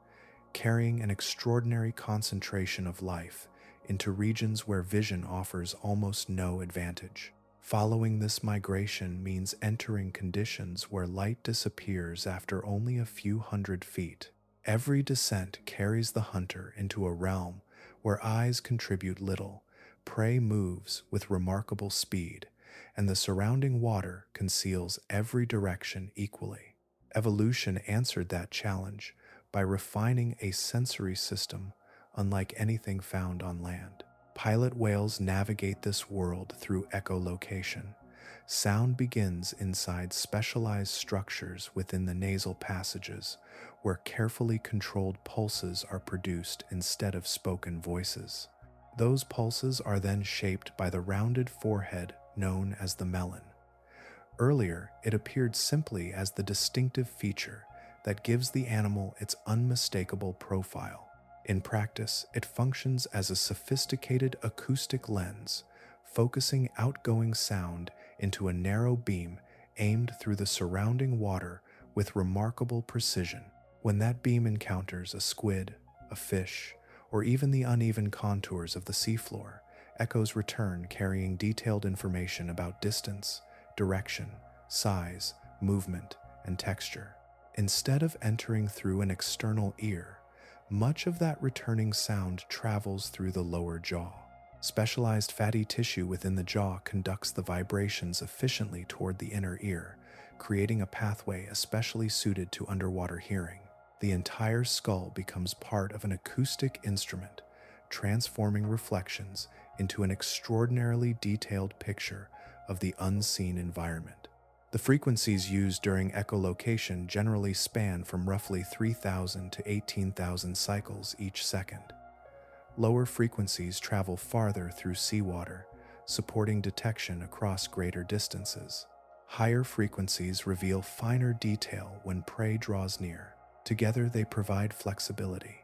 carrying an extraordinary concentration of life into regions where vision offers almost no advantage. Following this migration means entering conditions where light disappears after only a few hundred feet. Every descent carries the hunter into a realm where eyes contribute little, prey moves with remarkable speed, and the surrounding water conceals every direction equally. Evolution answered that challenge by refining a sensory system unlike anything found on land. Pilot whales navigate this world through echolocation. Sound begins inside specialized structures within the nasal passages, where carefully controlled pulses are produced instead of spoken voices. Those pulses are then shaped by the rounded forehead known as the melon. Earlier, it appeared simply as the distinctive feature that gives the animal its unmistakable profile. In practice, it functions as a sophisticated acoustic lens, focusing outgoing sound into a narrow beam aimed through the surrounding water with remarkable precision. When that beam encounters a squid, a fish, or even the uneven contours of the seafloor, echoes return carrying detailed information about distance, direction, size, movement, and texture. Instead of entering through an external ear, much of that returning sound travels through the lower jaw. Specialized fatty tissue within the jaw conducts the vibrations efficiently toward the inner ear, creating a pathway especially suited to underwater hearing. The entire skull becomes part of an acoustic instrument, transforming reflections into an extraordinarily detailed picture of the unseen environment. The frequencies used during echolocation generally span from roughly 3,000 to 18,000 cycles each second. Lower frequencies travel farther through seawater, supporting detection across greater distances. Higher frequencies reveal finer detail when prey draws near. Together they provide flexibility,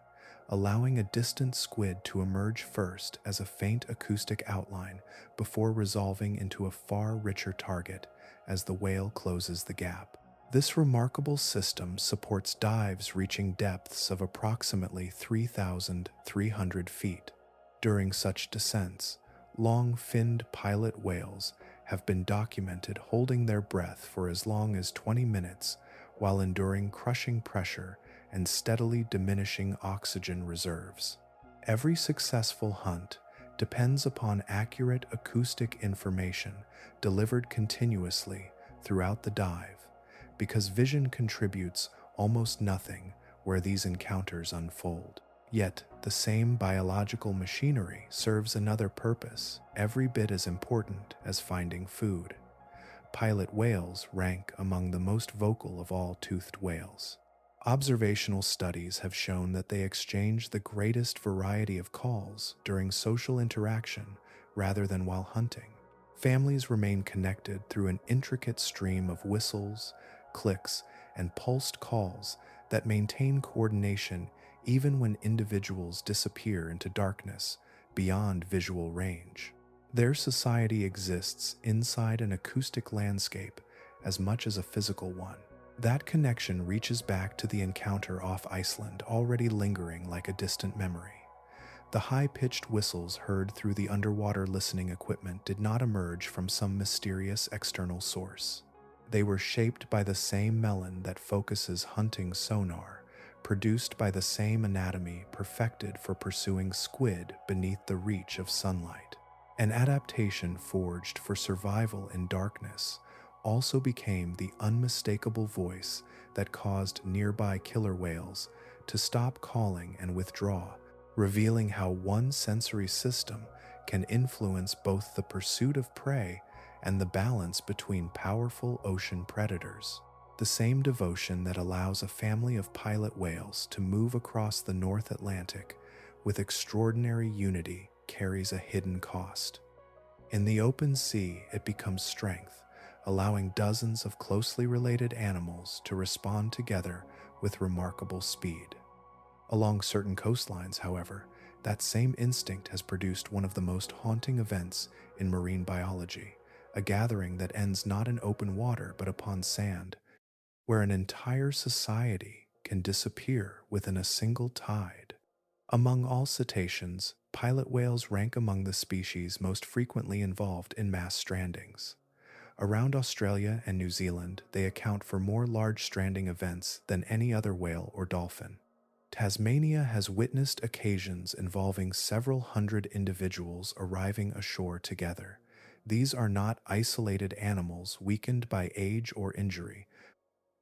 allowing a distant squid to emerge first as a faint acoustic outline before resolving into a far richer target as the whale closes the gap. This remarkable system supports dives reaching depths of approximately 3,300 feet. During such descents, long-finned pilot whales have been documented holding their breath for as long as 20 minutes while enduring crushing pressure and steadily diminishing oxygen reserves. Every successful hunt depends upon accurate acoustic information delivered continuously throughout the dive, because vision contributes almost nothing where these encounters unfold. Yet, the same biological machinery serves another purpose, every bit as important as finding food. Pilot whales rank among the most vocal of all toothed whales. Observational studies have shown that they exchange the greatest variety of calls during social interaction rather than while hunting. Families remain connected through an intricate stream of whistles, clicks, and pulsed calls that maintain coordination even when individuals disappear into darkness beyond visual range. Their society exists inside an acoustic landscape as much as a physical one. That connection reaches back to the encounter off Iceland, already lingering like a distant memory. The high-pitched whistles heard through the underwater listening equipment did not emerge from some mysterious external source. They were shaped by the same melon that focuses hunting sonar, produced by the same anatomy perfected for pursuing squid beneath the reach of sunlight. An adaptation forged for survival in darkness also became the unmistakable voice that caused nearby killer whales to stop calling and withdraw, revealing how one sensory system can influence both the pursuit of prey and the balance between powerful ocean predators. The same devotion that allows a family of pilot whales to move across the North Atlantic with extraordinary unity carries a hidden cost. In the open sea, it becomes strength, allowing dozens of closely related animals to respond together with remarkable speed. Along certain coastlines, however, that same instinct has produced one of the most haunting events in marine biology, a gathering that ends not in open water but upon sand, where an entire society can disappear within a single tide. Among all cetaceans, pilot whales rank among the species most frequently involved in mass strandings. Around Australia and New Zealand, they account for more large stranding events than any other whale or dolphin. Tasmania has witnessed occasions involving several hundred individuals arriving ashore together. These are not isolated animals weakened by age or injury.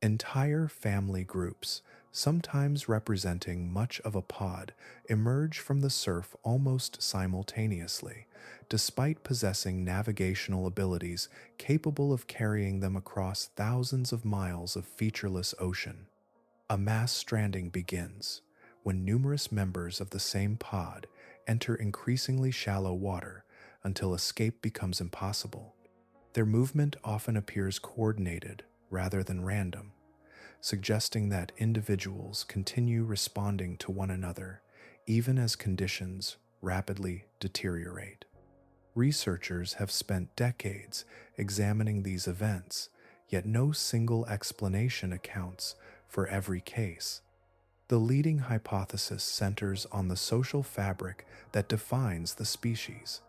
Entire family groups, sometimes representing much of a pod, emerge from the surf almost simultaneously, despite possessing navigational abilities capable of carrying them across thousands of miles of featureless ocean. A mass stranding begins when numerous members of the same pod enter increasingly shallow water until escape becomes impossible. Their movement often appears coordinated rather than random, suggesting that individuals continue responding to one another even as conditions rapidly deteriorate. Researchers have spent decades examining these events, yet no single explanation accounts for every case. The leading hypothesis centers on the social fabric that defines the species.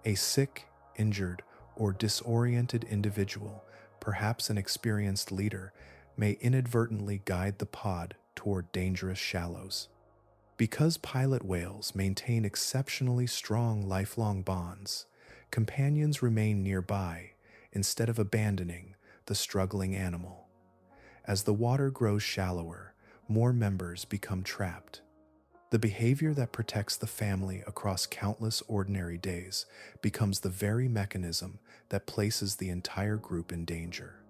A sick, injured, or disoriented individual, perhaps an experienced leader, may inadvertently guide the pod toward dangerous shallows. Because pilot whales maintain exceptionally strong lifelong bonds, companions remain nearby instead of abandoning the struggling animal. As the water grows shallower, more members become trapped. The behavior that protects the family across countless ordinary days becomes the very mechanism that places the entire group in danger.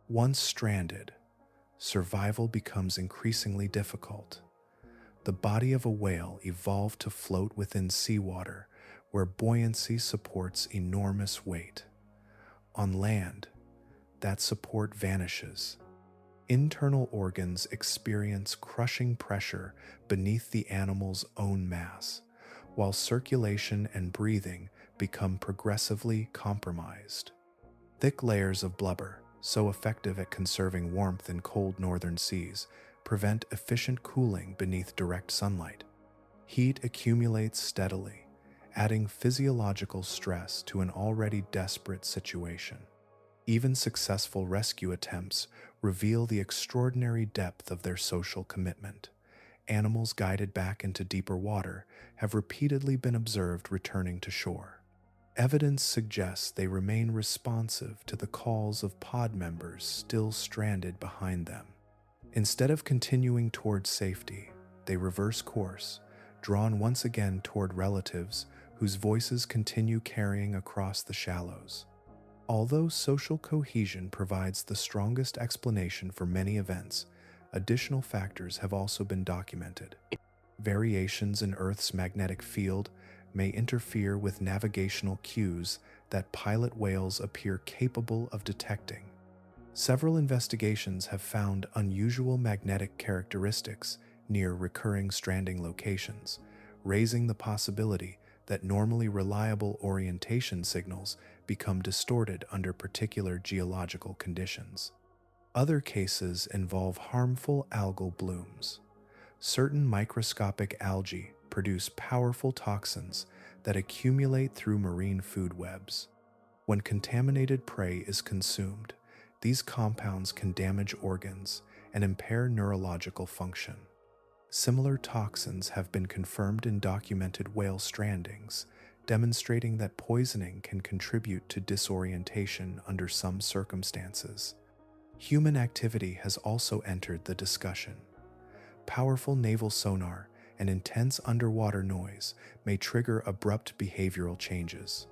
Once stranded, survival becomes increasingly difficult. The body of a whale evolved to float within seawater, where buoyancy supports enormous weight. On land, that support vanishes. Internal organs experience crushing pressure beneath the animal's own mass, while circulation and breathing become progressively compromised. Thick layers of blubber, so effective at conserving warmth in cold northern seas, prevent efficient cooling beneath direct sunlight. Heat accumulates steadily, adding physiological stress to an already desperate situation. Even successful rescue attempts reveal the extraordinary depth of their social commitment. Animals guided back into deeper water have repeatedly been observed returning to shore. Evidence suggests they remain responsive to the calls of pod members still stranded behind them. Instead of continuing towards safety, they reverse course, drawn once again toward relatives whose voices continue carrying across the shallows. Although social cohesion provides the strongest explanation for many events, additional factors have also been documented. Variations in Earth's magnetic field may interfere with navigational cues that pilot whales appear capable of detecting. Several investigations have found unusual magnetic characteristics near recurring stranding locations, raising the possibility that normally reliable orientation signals become distorted under particular geological conditions. Other cases involve harmful algal blooms. Certain microscopic algae produce powerful toxins that accumulate through marine food webs. When contaminated prey is consumed, these compounds can damage organs and impair neurological function. Similar toxins have been confirmed in documented whale strandings, demonstrating that poisoning can contribute to disorientation under some circumstances. Human activity has also entered the discussion. Powerful naval sonar and intense underwater noise may trigger abrupt behavioral changes.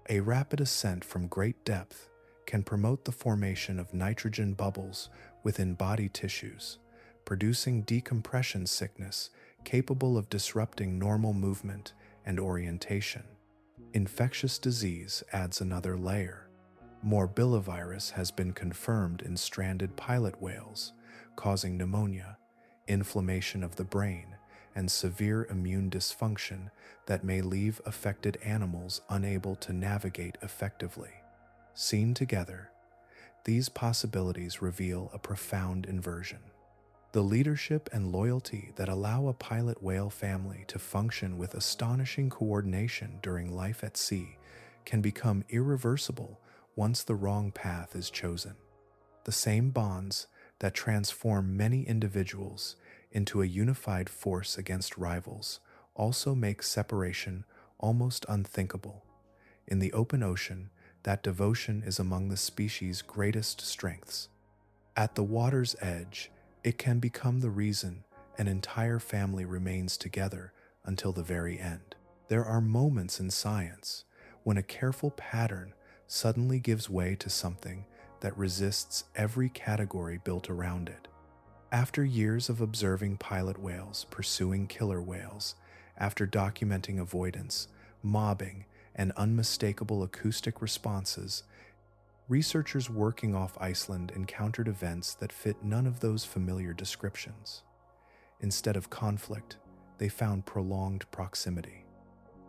A rapid ascent from great depth can promote the formation of nitrogen bubbles within body tissues, producing decompression sickness capable of disrupting normal movement and orientation. Infectious disease adds another layer. Morbillivirus has been confirmed in stranded pilot whales, causing pneumonia, inflammation of the brain, and severe immune dysfunction that may leave affected animals unable to navigate effectively. Seen together, these possibilities reveal a profound inversion. The leadership and loyalty that allow a pilot whale family to function with astonishing coordination during life at sea can become irreversible once the wrong path is chosen. The same bonds that transform many individuals into a unified force against rivals also make separation almost unthinkable. In the open ocean, that devotion is among the species' greatest strengths. At the water's edge, it can become the reason an entire family remains together until the very end. There are moments in science when a careful pattern suddenly gives way to something that resists every category built around it. After years of observing pilot whales pursuing killer whales, after documenting avoidance, mobbing, and unmistakable acoustic responses, researchers working off Iceland encountered events that fit none of those familiar descriptions. Instead of conflict, they found prolonged proximity.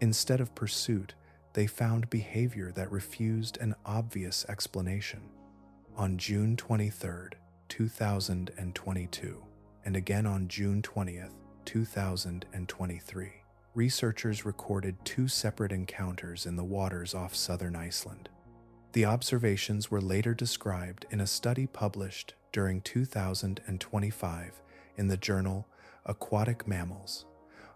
Instead of pursuit, they found behavior that refused an obvious explanation. On June 23, 2022, and again on June 20th, 2023, researchers recorded two separate encounters in the waters off southern Iceland. The observations were later described in a study published during 2025 in the journal Aquatic Mammals.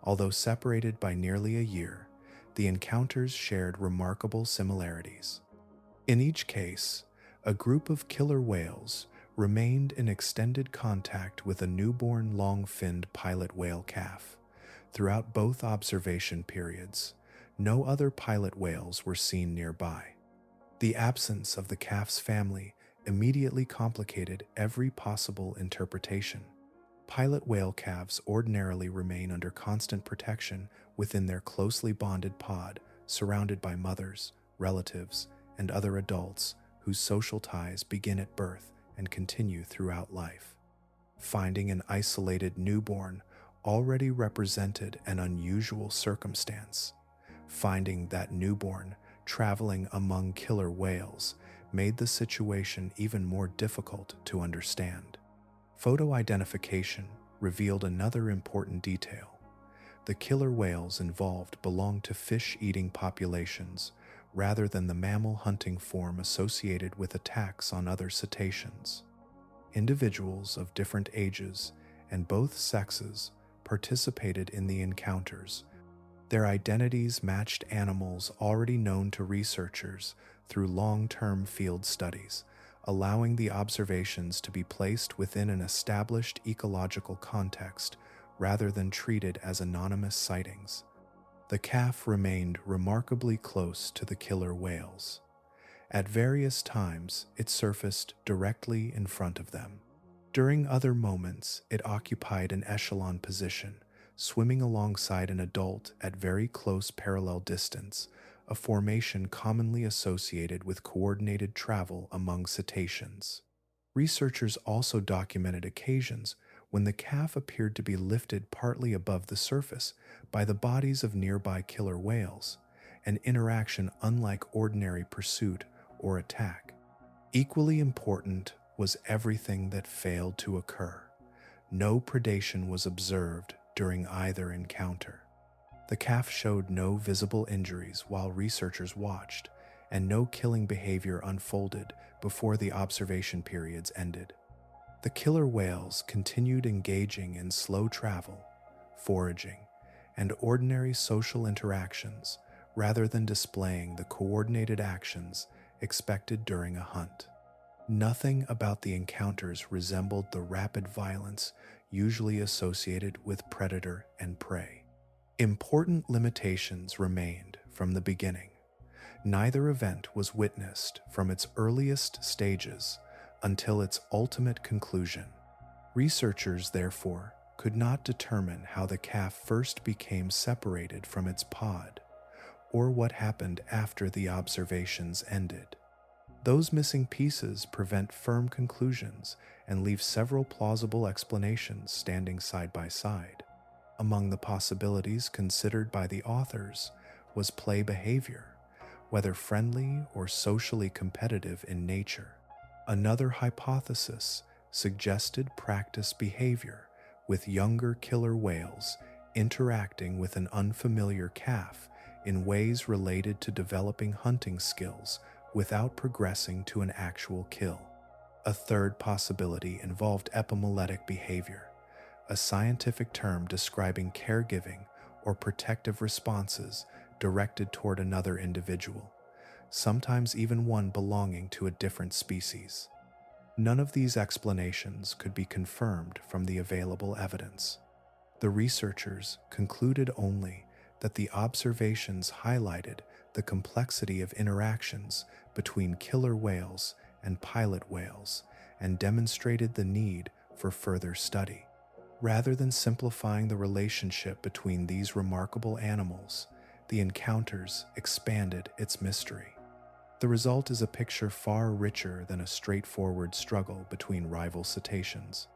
Although separated by nearly a year, the encounters shared remarkable similarities. In each case, a group of killer whales remained in extended contact with a newborn long-finned pilot whale calf. Throughout both observation periods, no other pilot whales were seen nearby. The absence of the calf's family immediately complicated every possible interpretation. Pilot whale calves ordinarily remain under constant protection within their closely bonded pod, surrounded by mothers, relatives, and other adults whose social ties begin at birth and continue throughout life. Finding an isolated newborn already represented an unusual circumstance. Finding that newborn traveling among killer whales made the situation even more difficult to understand. Photo identification revealed another important detail. The killer whales involved belong to fish-eating populations rather than the mammal-hunting form associated with attacks on other cetaceans. Individuals of different ages and both sexes participated in the encounters. Their identities matched animals already known to researchers through long-term field studies, allowing the observations to be placed within an established ecological context rather than treated as anonymous sightings. The calf remained remarkably close to the killer whales. At various times, it surfaced directly in front of them. During other moments, it occupied an echelon position, swimming alongside an adult at very close parallel distance, a formation commonly associated with coordinated travel among cetaceans. Researchers also documented occasions when the calf appeared to be lifted partly above the surface by the bodies of nearby killer whales, an interaction unlike ordinary pursuit or attack. Equally important was everything that failed to occur. No predation was observed during either encounter. The calf showed no visible injuries while researchers watched, and no killing behavior unfolded before the observation periods ended. The killer whales continued engaging in slow travel, foraging, and ordinary social interactions rather than displaying the coordinated actions expected during a hunt. Nothing about the encounters resembled the rapid violence usually associated with predator and prey. Important limitations remained from the beginning. Neither event was witnessed from its earliest stages until its ultimate conclusion. Researchers, therefore, could not determine how the calf first became separated from its pod, or what happened after the observations ended. Those missing pieces prevent firm conclusions and leave several plausible explanations standing side by side. Among the possibilities considered by the authors was play behavior, whether friendly or socially competitive in nature. Another hypothesis suggested practice behavior, with younger killer whales interacting with an unfamiliar calf in ways related to developing hunting skills without progressing to an actual kill. A third possibility involved epimuletic behavior, a scientific term describing caregiving or protective responses directed toward another individual, sometimes even one belonging to a different species. None of these explanations could be confirmed from the available evidence. The researchers concluded only that the observations highlighted the complexity of interactions between killer whales and pilot whales and demonstrated the need for further study. Rather than simplifying the relationship between these remarkable animals, the encounters expanded its mystery. The result is a picture far richer than a straightforward struggle between rival cetaceans.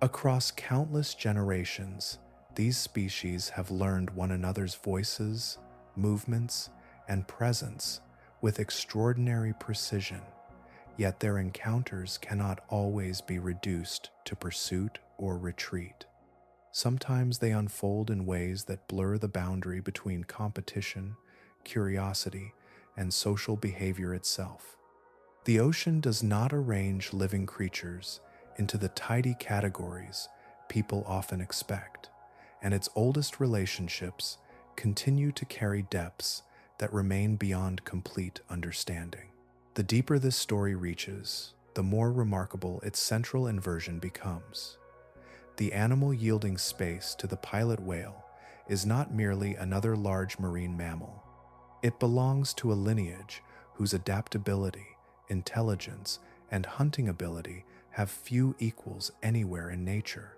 Across countless generations, these species have learned one another's voices, movements, and presence with extraordinary precision, yet their encounters cannot always be reduced to pursuit or retreat. Sometimes they unfold in ways that blur the boundary between competition, curiosity, and social behavior itself. The ocean does not arrange living creatures into the tidy categories people often expect, and its oldest relationships continue to carry depths that remain beyond complete understanding. The deeper this story reaches, the more remarkable its central inversion becomes. The animal yielding space to the pilot whale is not merely another large marine mammal. It belongs to a lineage whose adaptability, intelligence, and hunting ability have few equals anywhere in nature.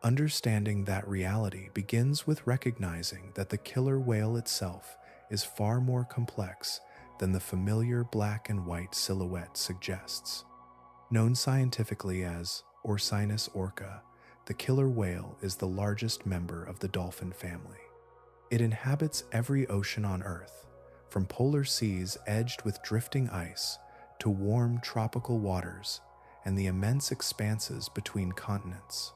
Understanding that reality begins with recognizing that the killer whale itself is far more complex than the familiar black and white silhouette suggests. Known scientifically as Orcinus orca, the killer whale is the largest member of the dolphin family. It inhabits every ocean on Earth, from polar seas edged with drifting ice to warm tropical waters and the immense expanses between continents.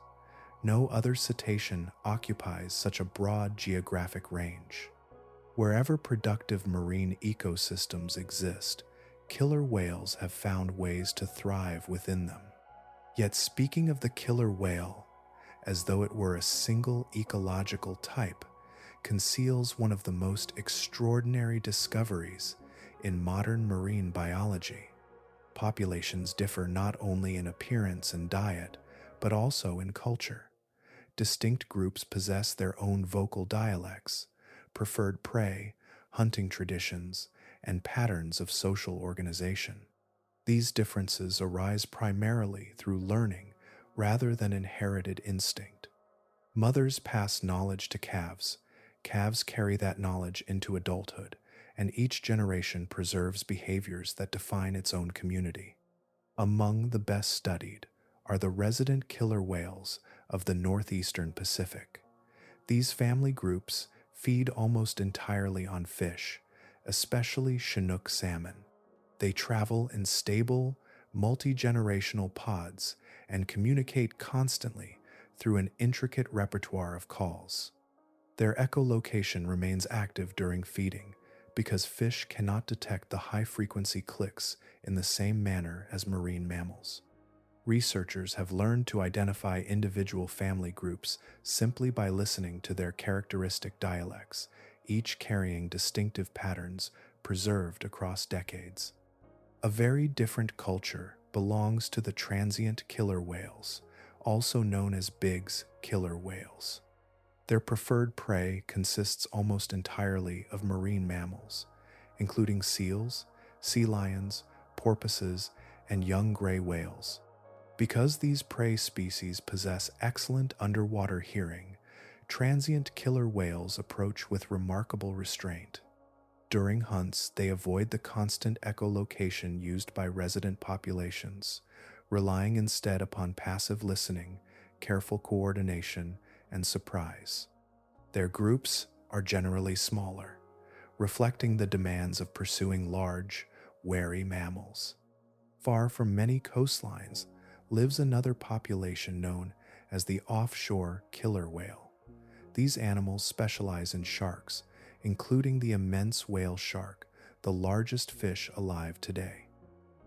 No other cetacean occupies such a broad geographic range. Wherever productive marine ecosystems exist, killer whales have found ways to thrive within them. Yet speaking of the killer whale, as though it were a single ecological type, conceals one of the most extraordinary discoveries in modern marine biology. Populations differ not only in appearance and diet, but also in culture. Distinct groups possess their own vocal dialects, preferred prey, hunting traditions, and patterns of social organization. These differences arise primarily through learning rather than inherited instinct. Mothers pass knowledge to calves, calves carry that knowledge into adulthood, and each generation preserves behaviors that define its own community. Among the best studied are the resident killer whales of the northeastern Pacific. These family groups feed almost entirely on fish, especially Chinook salmon. They travel in stable, multi-generational pods and communicate constantly through an intricate repertoire of calls. Their echolocation remains active during feeding because fish cannot detect the high-frequency clicks in the same manner as marine mammals. Researchers have learned to identify individual family groups simply by listening to their characteristic dialects, each carrying distinctive patterns preserved across decades. A very different culture belongs to the transient killer whales, also known as Bigg's killer whales. Their preferred prey consists almost entirely of marine mammals, including seals, sea lions, porpoises, and young gray whales. Because these prey species possess excellent underwater hearing, transient killer whales approach with remarkable restraint. During hunts, they avoid the constant echolocation used by resident populations, relying instead upon passive listening, careful coordination, and surprise. Their groups are generally smaller, reflecting the demands of pursuing large, wary mammals. Far from many coastlines lives another population known as the offshore killer whale. These animals specialize in sharks, including the immense whale shark, the largest fish alive today.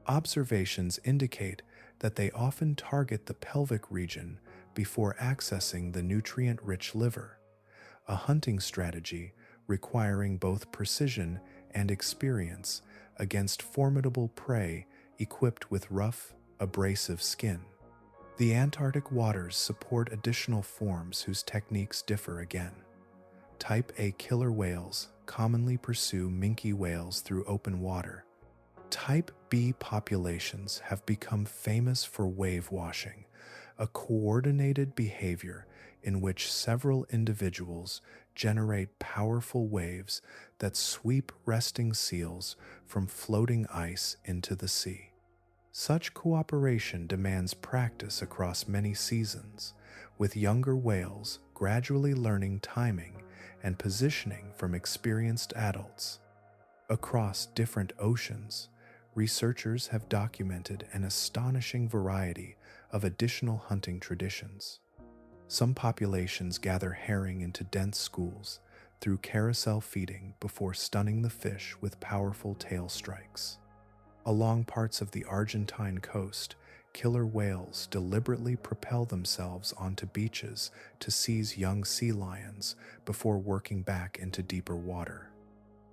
Observations indicate that they often target the pelvic region before accessing the nutrient-rich liver, a hunting strategy requiring both precision and experience against formidable prey equipped with rough, abrasive skin. The Antarctic waters support additional forms whose techniques differ again. Type A killer whales commonly pursue minke whales through open water. Type B populations have become famous for wave washing, a coordinated behavior in which several individuals generate powerful waves that sweep resting seals from floating ice into the sea. Such cooperation demands practice across many seasons, with younger whales gradually learning timing and positioning from experienced adults. Across different oceans, researchers have documented an astonishing variety of additional hunting traditions. Some populations gather herring into dense schools through carousel feeding before stunning the fish with powerful tail strikes. Along parts of the Argentine coast, killer whales deliberately propel themselves onto beaches to seize young sea lions before working back into deeper water.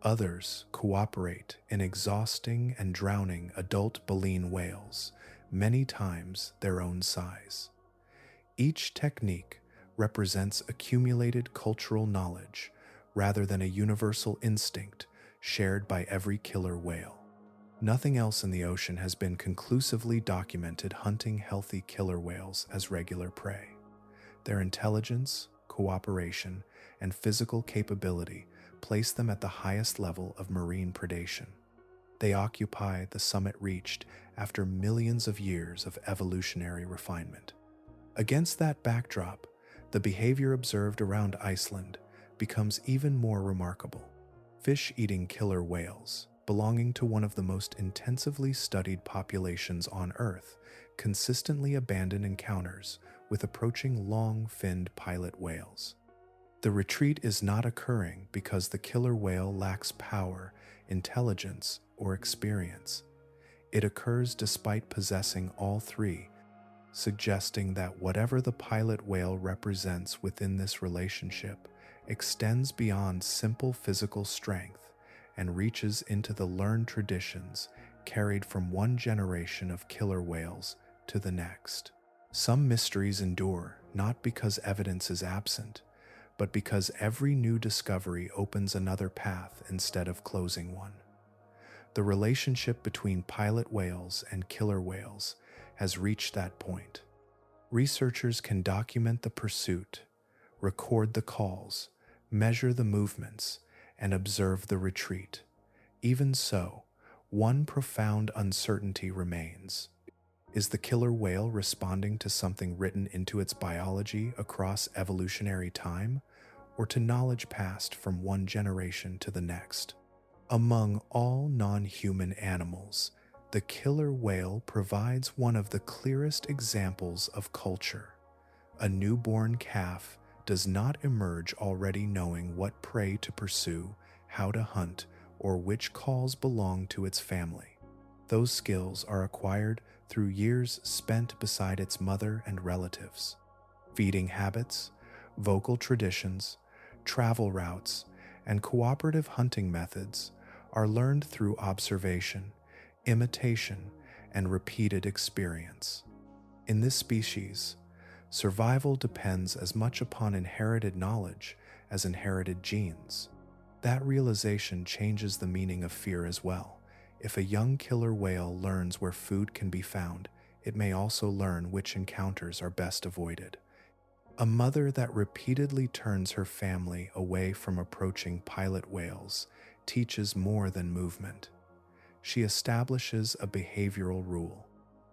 Others cooperate in exhausting and drowning adult baleen whales, many times their own size. Each technique represents accumulated cultural knowledge rather than a universal instinct shared by every killer whale. Nothing else in the ocean has been conclusively documented hunting healthy killer whales as regular prey. Their intelligence, cooperation, and physical capability place them at the highest level of marine predation. They occupy the summit reached after millions of years of evolutionary refinement. Against that backdrop, the behavior observed around Iceland becomes even more remarkable. Fish-eating killer whales, belonging to one of the most intensively studied populations on Earth, consistently abandon encounters with approaching long-finned pilot whales. The retreat is not occurring because the killer whale lacks power, intelligence, or experience. It occurs despite possessing all three, suggesting that whatever the pilot whale represents within this relationship extends beyond simple physical strength and reaches into the learned traditions carried from one generation of killer whales to the next. Some mysteries endure not because evidence is absent, but because every new discovery opens another path instead of closing one. The relationship between pilot whales and killer whales has reached that point. Researchers can document the pursuit, record the calls, measure the movements, and observe the retreat. Even so, one profound uncertainty remains. Is the killer whale responding to something written into its biology across evolutionary time, or to knowledge passed from one generation to the next? Among all non-human animals, the killer whale provides one of the clearest examples of culture. A newborn calf does not emerge already knowing what prey to pursue, how to hunt, or which calls belong to its family. Those skills are acquired through years spent beside its mother and relatives. Feeding habits, vocal traditions, travel routes, and cooperative hunting methods are learned through observation, imitation, and repeated experience. In this species, survival depends as much upon inherited knowledge as inherited genes. That realization changes the meaning of fear as well. If a young killer whale learns where food can be found, it may also learn which encounters are best avoided. A mother that repeatedly turns her family away from approaching pilot whales teaches more than movement. She establishes a behavioral rule.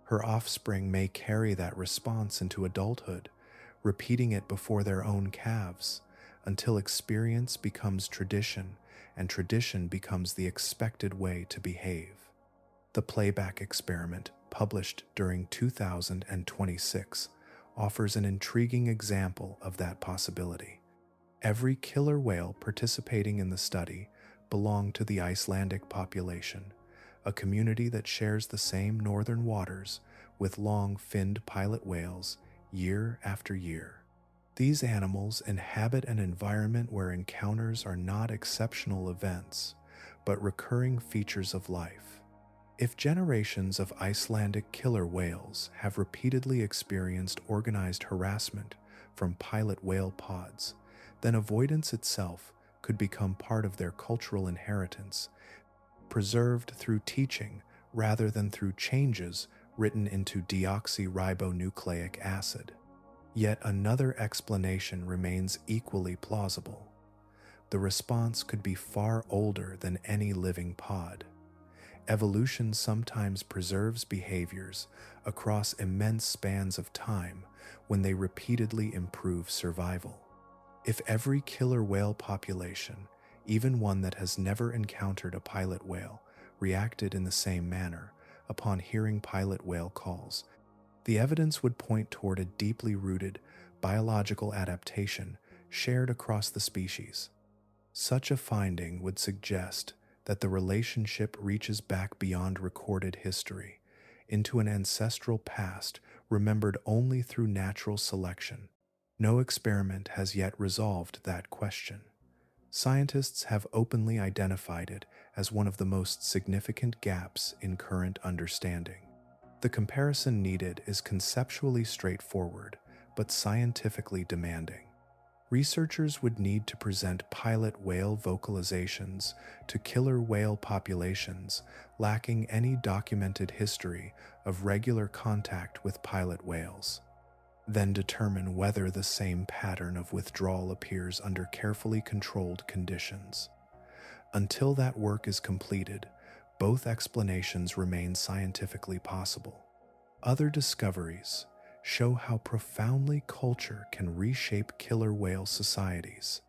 Her offspring may carry that response into adulthood, repeating it before their own calves, until experience becomes tradition and tradition becomes the expected way to behave. The playback experiment, published during 2026, offers an intriguing example of that possibility. Every killer whale participating in the study belonged to the Icelandic population, a community that shares the same northern waters with long-finned pilot whales year after year. These animals inhabit an environment where encounters are not exceptional events, but recurring features of life. If generations of Icelandic killer whales have repeatedly experienced organized harassment from pilot whale pods, then avoidance itself could become part of their cultural inheritance, preserved through teaching rather than through changes written into deoxyribonucleic acid. Yet another explanation remains equally plausible. The response could be far older than any living pod. Evolution sometimes preserves behaviors across immense spans of time when they repeatedly improve survival. If every killer whale population, even one that has never encountered a pilot whale, reacted in the same manner upon hearing pilot whale calls, the evidence would point toward a deeply rooted biological adaptation shared across the species. Such a finding would suggest that the relationship reaches back beyond recorded history, into an ancestral past remembered only through natural selection. No experiment has yet resolved that question. Scientists have openly identified it as one of the most significant gaps in current understanding. The comparison needed is conceptually straightforward, but scientifically demanding. Researchers would need to present pilot whale vocalizations to killer whale populations lacking any documented history of regular contact with pilot whales, then determine whether the same pattern of withdrawal appears under carefully controlled conditions. Until that work is completed, both explanations remain scientifically possible. Other discoveries show how profoundly culture can reshape killer whale societies.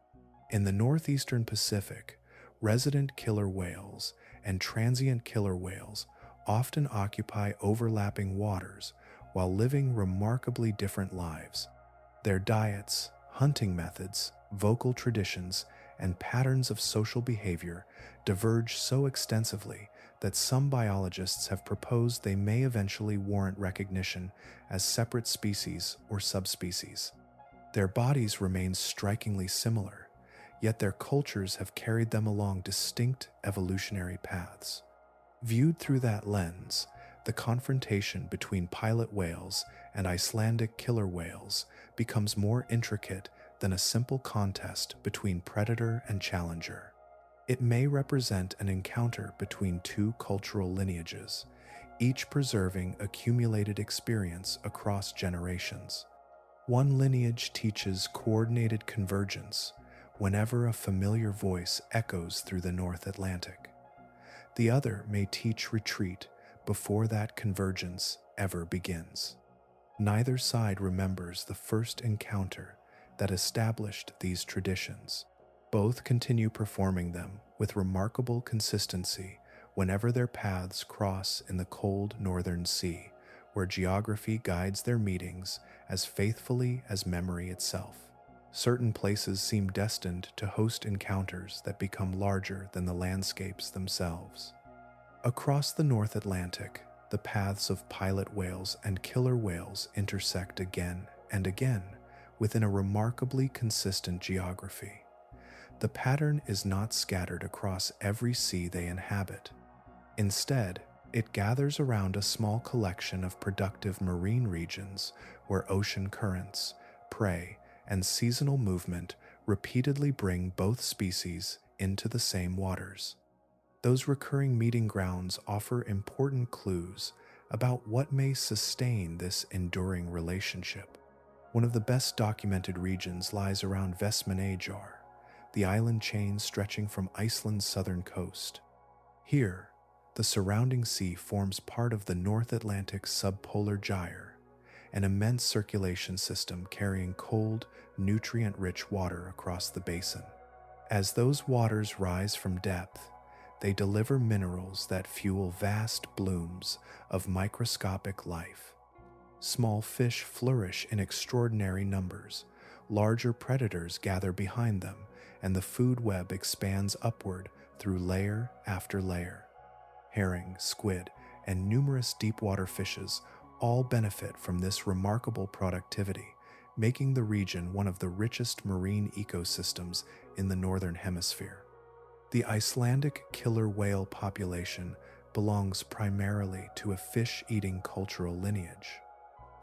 In the northeastern Pacific, resident killer whales and transient killer whales often occupy overlapping waters while living remarkably different lives. Their diets, hunting methods, vocal traditions, and patterns of social behavior diverge so extensively that some biologists have proposed they may eventually warrant recognition as separate species or subspecies. Their bodies remain strikingly similar, yet their cultures have carried them along distinct evolutionary paths. Viewed through that lens, the confrontation between pilot whales and Icelandic killer whales becomes more intricate than a simple contest between predator and challenger. It may represent an encounter between two cultural lineages, each preserving accumulated experience across generations. One lineage teaches coordinated convergence whenever a familiar voice echoes through the North Atlantic. The other may teach retreat before that convergence ever begins. Neither side remembers the first encounter that established these traditions. Both continue performing them with remarkable consistency whenever their paths cross in the cold northern sea, where geography guides their meetings as faithfully as memory itself. Certain places seem destined to host encounters that become larger than the landscapes themselves. Across the North Atlantic, the paths of pilot whales and killer whales intersect again and again within a remarkably consistent geography. The pattern is not scattered across every sea they inhabit. Instead, it gathers around a small collection of productive marine regions where ocean currents, prey, and seasonal movement repeatedly bring both species into the same waters. Those recurring meeting grounds offer important clues about what may sustain this enduring relationship. One of the best documented regions lies around Vestmannaeyjar, the island chain stretching from Iceland's southern coast. Here, the surrounding sea forms part of the North Atlantic subpolar gyre, an immense circulation system carrying cold, nutrient-rich water across the basin. As those waters rise from depth, they deliver minerals that fuel vast blooms of microscopic life. Small fish flourish in extraordinary numbers, larger predators gather behind them, and the food web expands upward through layer after layer. Herring, squid, and numerous deep-water fishes all benefit from this remarkable productivity, making the region one of the richest marine ecosystems in the Northern Hemisphere. The Icelandic killer whale population belongs primarily to a fish-eating cultural lineage.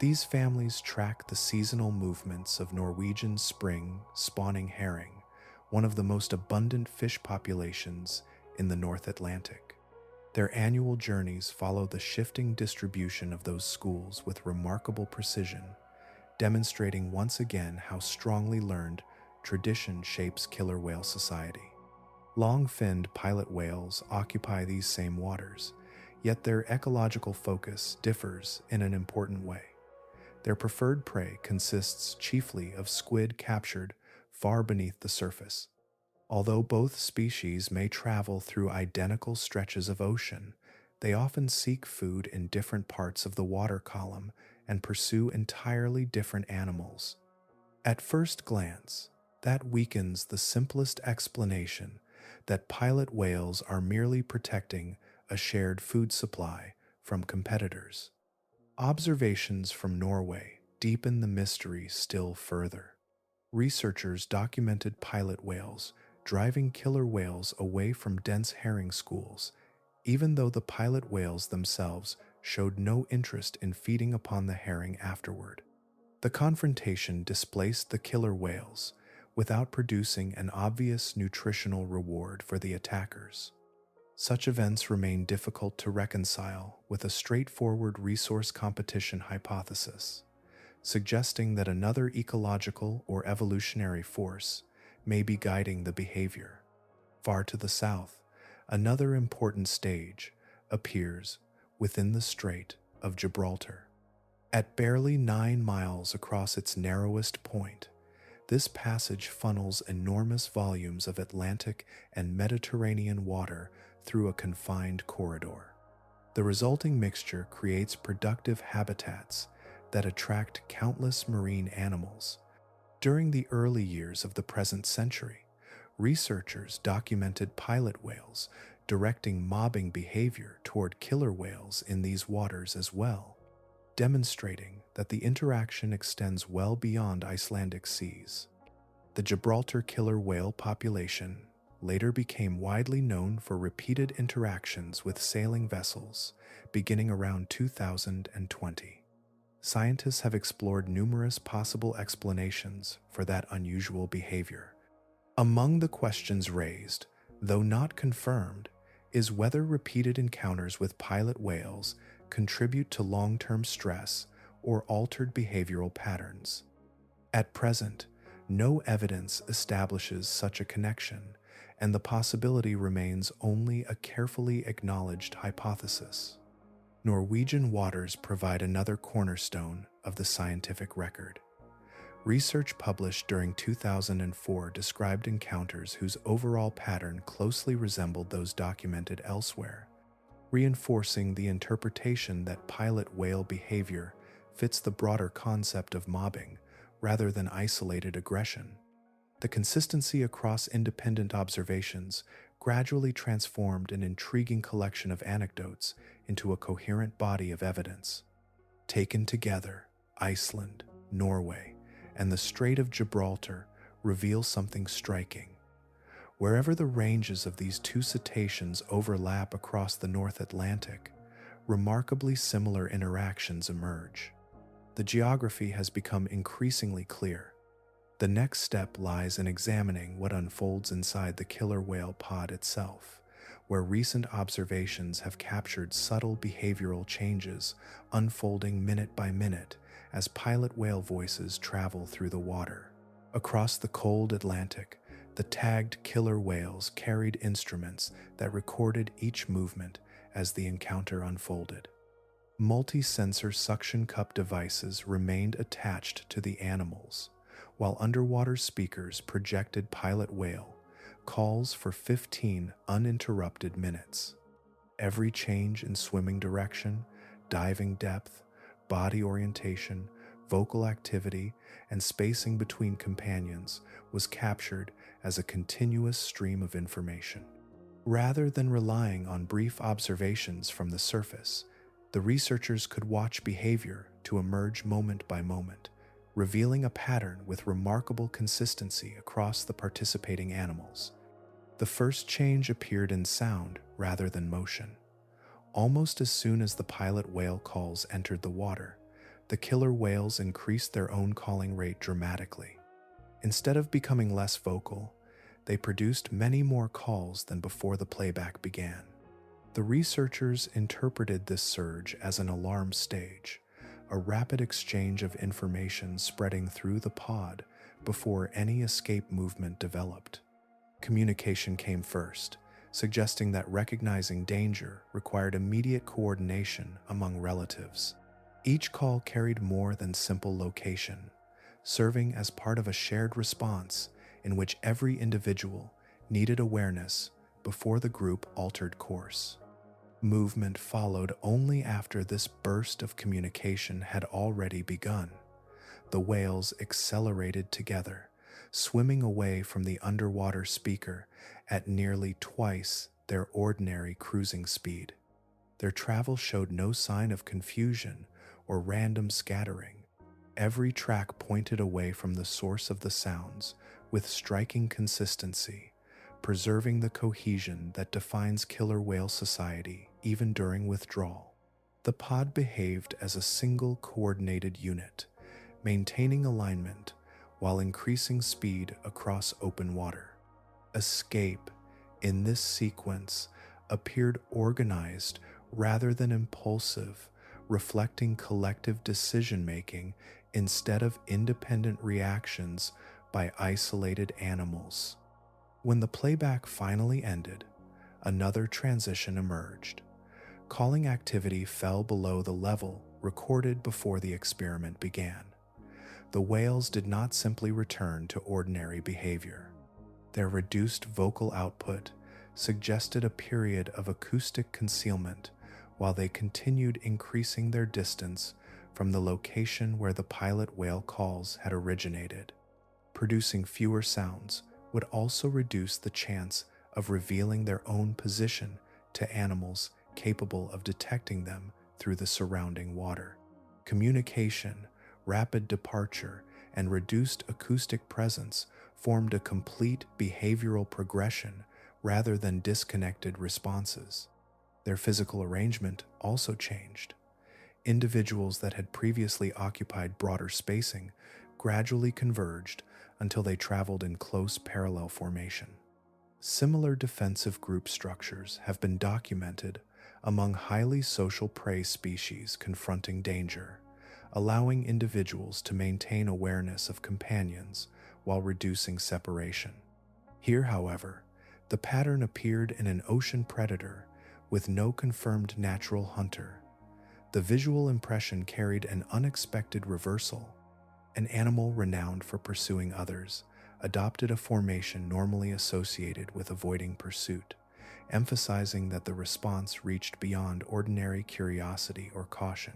These families track the seasonal movements of Norwegian spring spawning herring, one of the most abundant fish populations in the North Atlantic. Their annual journeys follow the shifting distribution of those schools with remarkable precision, demonstrating once again how strongly learned tradition shapes killer whale society. Long-finned pilot whales occupy these same waters, yet their ecological focus differs in an important way. Their preferred prey consists chiefly of squid captured far beneath the surface. Although both species may travel through identical stretches of ocean, they often seek food in different parts of the water column and pursue entirely different animals. At first glance, that weakens the simplest explanation that pilot whales are merely protecting a shared food supply from competitors. Observations from Norway deepen the mystery still further. Researchers documented pilot whales driving killer whales away from dense herring schools, even though the pilot whales themselves showed no interest in feeding upon the herring afterward. The confrontation displaced the killer whales without producing an obvious nutritional reward for the attackers. Such events remain difficult to reconcile with a straightforward resource competition hypothesis, suggesting that another ecological or evolutionary force may be guiding the behavior. Far to the south, another important stage appears within the Strait of Gibraltar. At barely 9 miles across its narrowest point, this passage funnels enormous volumes of Atlantic and Mediterranean water through a confined corridor. The resulting mixture creates productive habitats that attract countless marine animals. During the early years of the present century, researchers documented pilot whales directing mobbing behavior toward killer whales in these waters as well, demonstrating that the interaction extends well beyond Icelandic seas. The Gibraltar killer whale population later became widely known for repeated interactions with sailing vessels beginning around 2020. Scientists have explored numerous possible explanations for that unusual behavior. Among the questions raised, though not confirmed, is whether repeated encounters with pilot whales contribute to long-term stress or altered behavioral patterns. At present, no evidence establishes such a connection, and the possibility remains only a carefully acknowledged hypothesis. Norwegian waters provide another cornerstone of the scientific record. Research published during 2004 described encounters whose overall pattern closely resembled those documented elsewhere, reinforcing the interpretation that pilot whale behavior fits the broader concept of mobbing rather than isolated aggression. The consistency across independent observations gradually transformed an intriguing collection of anecdotes into a coherent body of evidence. Taken together, Iceland, Norway, and the Strait of Gibraltar reveal something striking. Wherever the ranges of these two cetaceans overlap across the North Atlantic, remarkably similar interactions emerge. The geography has become increasingly clear. The next step lies in examining what unfolds inside the killer whale pod itself, where recent observations have captured subtle behavioral changes unfolding minute by minute as pilot whale voices travel through the water. Across the cold Atlantic, the tagged killer whales carried instruments that recorded each movement as the encounter unfolded. Multi-sensor suction cup devices remained attached to the animals, while underwater speakers projected pilot whale calls for 15 uninterrupted minutes. Every change in swimming direction, diving depth, body orientation, vocal activity, and spacing between companions was captured as a continuous stream of information. Rather than relying on brief observations from the surface, the researchers could watch behavior to emerge moment by moment, revealing a pattern with remarkable consistency across the participating animals. The first change appeared in sound rather than motion. Almost as soon as the pilot whale calls entered the water, the killer whales increased their own calling rate dramatically. Instead of becoming less vocal, they produced many more calls than before the playback began. The researchers interpreted this surge as an alarm stage, a rapid exchange of information spreading through the pod before any escape movement developed. Communication came first, suggesting that recognizing danger required immediate coordination among relatives. Each call carried more than simple location, serving as part of a shared response in which every individual needed awareness before the group altered course. Movement followed only after this burst of communication had already begun. The whales accelerated together, swimming away from the underwater speaker at nearly twice their ordinary cruising speed. Their travel showed no sign of confusion or random scattering. Every track pointed away from the source of the sounds with striking consistency, preserving the cohesion that defines killer whale society even during withdrawal. The pod behaved as a single coordinated unit, maintaining alignment while increasing speed across open water. Escape, in this sequence, appeared organized rather than impulsive, reflecting collective decision-making instead of independent reactions by isolated animals. When the playback finally ended, another transition emerged. Calling activity fell below the level recorded before the experiment began. The whales did not simply return to ordinary behavior. Their reduced vocal output suggested a period of acoustic concealment while they continued increasing their distance from the location where the pilot whale calls had originated. Producing fewer sounds would also reduce the chance of revealing their own position to animals capable of detecting them through the surrounding water. Communication, rapid departure, and reduced acoustic presence formed a complete behavioral progression rather than disconnected responses. Their physical arrangement also changed. Individuals that had previously occupied broader spacing gradually converged until they traveled in close parallel formation. Similar defensive group structures have been documented among highly social prey species confronting danger, allowing individuals to maintain awareness of companions while reducing separation. Here, however, the pattern appeared in an ocean predator with no confirmed natural hunter. The visual impression carried an unexpected reversal. An animal renowned for pursuing others adopted a formation normally associated with avoiding pursuit, emphasizing that the response reached beyond ordinary curiosity or caution.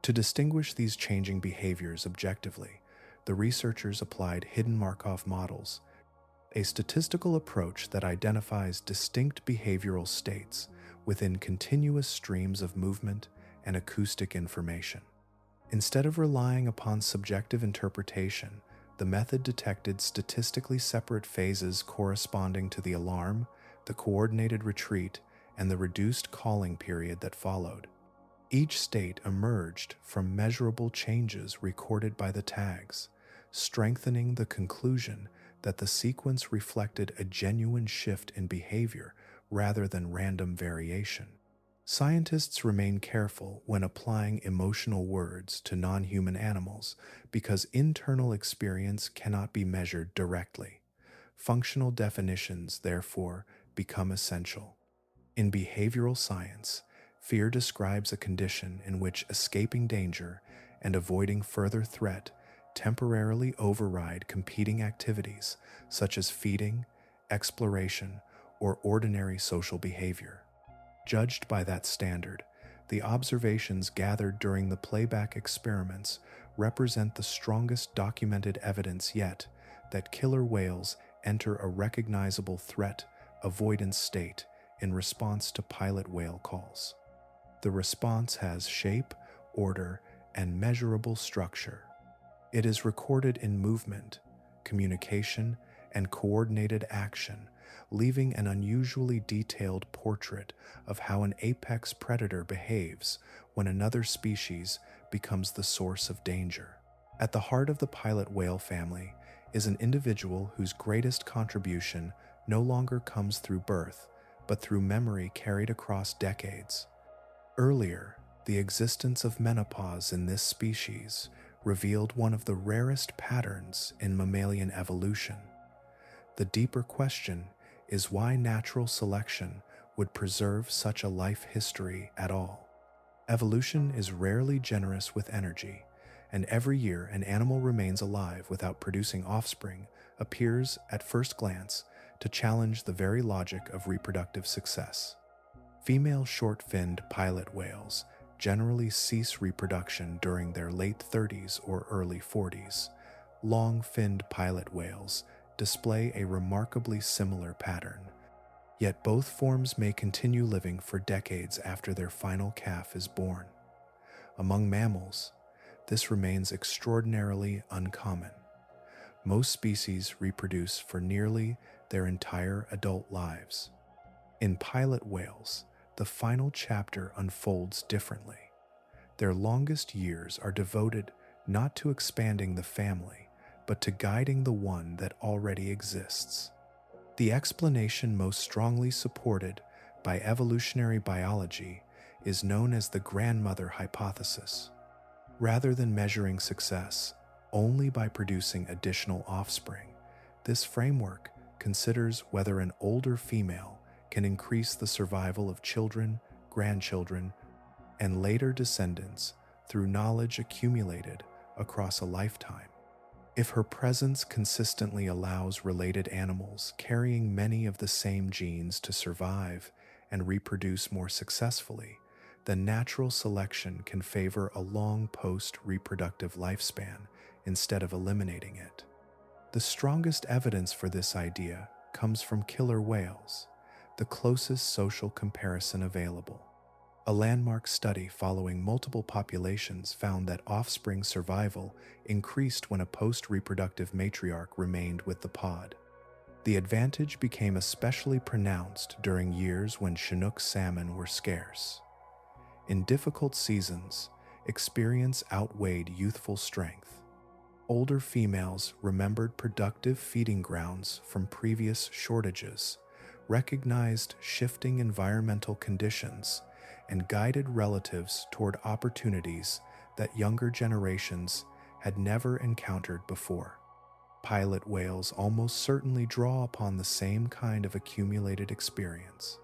To distinguish these changing behaviors objectively, the researchers applied hidden Markov models, a statistical approach that identifies distinct behavioral states within continuous streams of movement and acoustic information. Instead of relying upon subjective interpretation, the method detected statistically separate phases corresponding to the alarm, the coordinated retreat, and the reduced calling period that followed. Each state emerged from measurable changes recorded by the tags, strengthening the conclusion that the sequence reflected a genuine shift in behavior rather than random variation. Scientists remain careful when applying emotional words to non-human animals because internal experience cannot be measured directly. Functional definitions, therefore, become essential. In behavioral science, fear describes a condition in which escaping danger and avoiding further threat temporarily override competing activities such as feeding, exploration, or ordinary social behavior. Judged by that standard, the observations gathered during the playback experiments represent the strongest documented evidence yet that killer whales enter a recognizable threat avoidance state in response to pilot whale calls. The response has shape, order, and measurable structure. It is recorded in movement, communication, and coordinated action, leaving an unusually detailed portrait of how an apex predator behaves when another species becomes the source of danger. At the heart of the pilot whale family is an individual whose greatest contribution no longer comes through birth, but through memory carried across decades. Earlier, the existence of menopause in this species revealed one of the rarest patterns in mammalian evolution. The deeper question is why natural selection would preserve such a life history at all. Evolution is rarely generous with energy, and every year an animal remains alive without producing offspring appears, at first glance, to challenge the very logic of reproductive success. Female short-finned pilot whales generally cease reproduction during their late 30s or early 40s. Long-finned pilot whales display a remarkably similar pattern, yet both forms may continue living for decades after their final calf is born. Among mammals, this remains extraordinarily uncommon. Most species reproduce for nearly their entire adult lives. In pilot whales, the final chapter unfolds differently. Their longest years are devoted not to expanding the family, but to guiding the one that already exists. The explanation most strongly supported by evolutionary biology is known as the grandmother hypothesis. Rather than measuring success only by producing additional offspring, this framework considers whether an older female can increase the survival of children, grandchildren, and later descendants through knowledge accumulated across a lifetime. If her presence consistently allows related animals carrying many of the same genes to survive and reproduce more successfully, then natural selection can favor a long post-reproductive lifespan instead of eliminating it. The strongest evidence for this idea comes from killer whales, the closest social comparison available. A landmark study following multiple populations found that offspring survival increased when a post-reproductive matriarch remained with the pod. The advantage became especially pronounced during years when Chinook salmon were scarce. In difficult seasons, experience outweighed youthful strength. Older females remembered productive feeding grounds from previous shortages, recognized shifting environmental conditions, and guided relatives toward opportunities that younger generations had never encountered before. Pilot whales almost certainly draw upon the same kind of accumulated experience.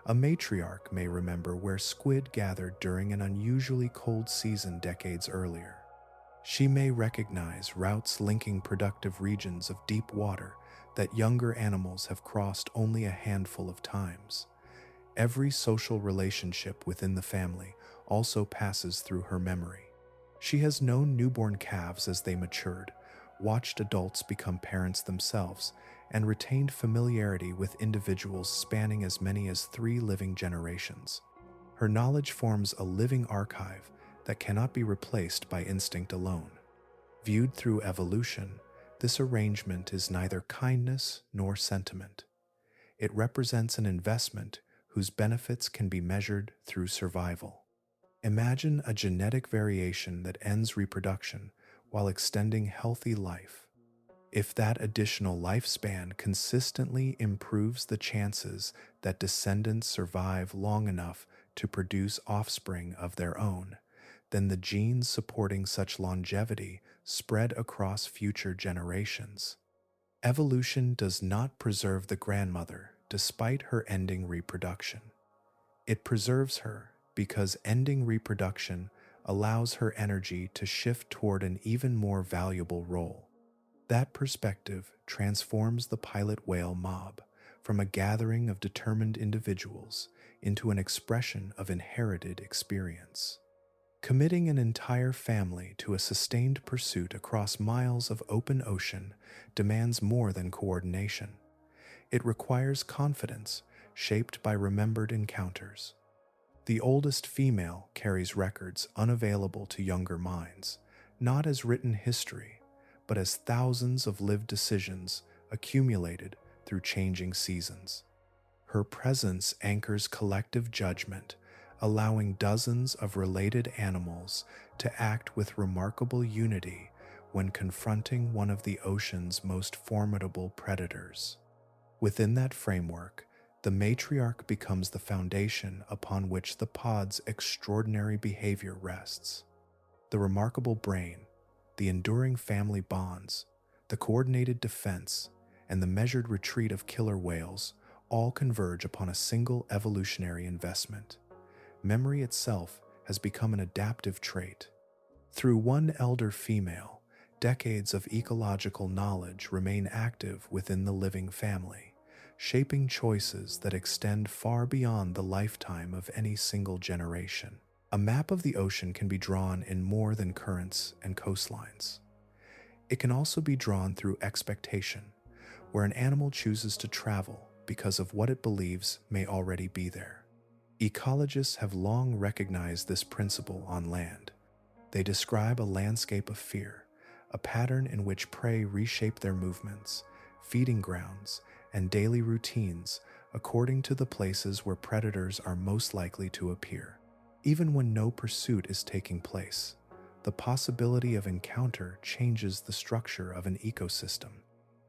A matriarch may remember where squid gathered during an unusually cold season decades earlier. She may recognize routes linking productive regions of deep water that younger animals have crossed only a handful of times. Every social relationship within the family also passes through her memory. She has known newborn calves as they matured, watched adults become parents themselves, and retained familiarity with individuals spanning as many as 3 living generations. Her knowledge forms a living archive that cannot be replaced by instinct alone. Viewed through evolution, this arrangement is neither kindness nor sentiment. It represents an investment whose benefits can be measured through survival. Imagine a genetic variation that ends reproduction while extending healthy life. If that additional lifespan consistently improves the chances that descendants survive long enough to produce offspring of their own, then the genes supporting such longevity spread across future generations. Evolution does not preserve the grandmother despite her ending reproduction. It preserves her because ending reproduction allows her energy to shift toward an even more valuable role. That perspective transforms the pilot whale mob from a gathering of determined individuals into an expression of inherited experience. Committing an entire family to a sustained pursuit across miles of open ocean demands more than coordination. It requires confidence shaped by remembered encounters. The oldest female carries records unavailable to younger minds, not as written history, but as thousands of lived decisions accumulated through changing seasons. Her presence anchors collective judgment, allowing dozens of related animals to act with remarkable unity when confronting one of the ocean's most formidable predators. Within that framework, the matriarch becomes the foundation upon which the pod's extraordinary behavior rests. The remarkable brain, the enduring family bonds, the coordinated defense, and the measured retreat of killer whales all converge upon a single evolutionary investment. Memory itself has become an adaptive trait. Through one elder female, decades of ecological knowledge remain active within the living family, shaping choices that extend far beyond the lifetime of any single generation. A map of the ocean can be drawn in more than currents and coastlines. It can also be drawn through expectation, where an animal chooses to travel because of what it believes may already be there. Ecologists have long recognized this principle on land. They describe a landscape of fear, a pattern in which prey reshape their movements, feeding grounds, and daily routines according to the places where predators are most likely to appear. Even when no pursuit is taking place, the possibility of encounter changes the structure of an ecosystem.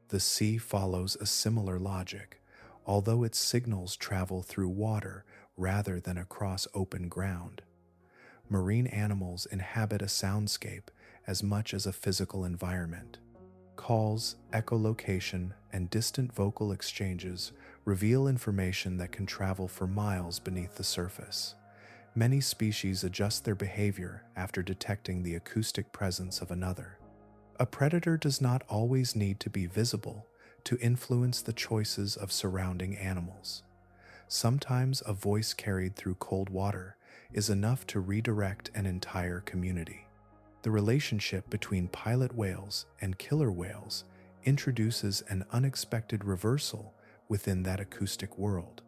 The sea follows a similar logic, although its signals travel through water rather than across open ground. Marine animals inhabit a soundscape as much as a physical environment. Calls, echolocation, and distant vocal exchanges reveal information that can travel for miles beneath the surface. Many species adjust their behavior after detecting the acoustic presence of another. A predator does not always need to be visible to influence the choices of surrounding animals. Sometimes a voice carried through cold water is enough to redirect an entire community. The relationship between pilot whales and killer whales introduces an unexpected reversal within that acoustic world.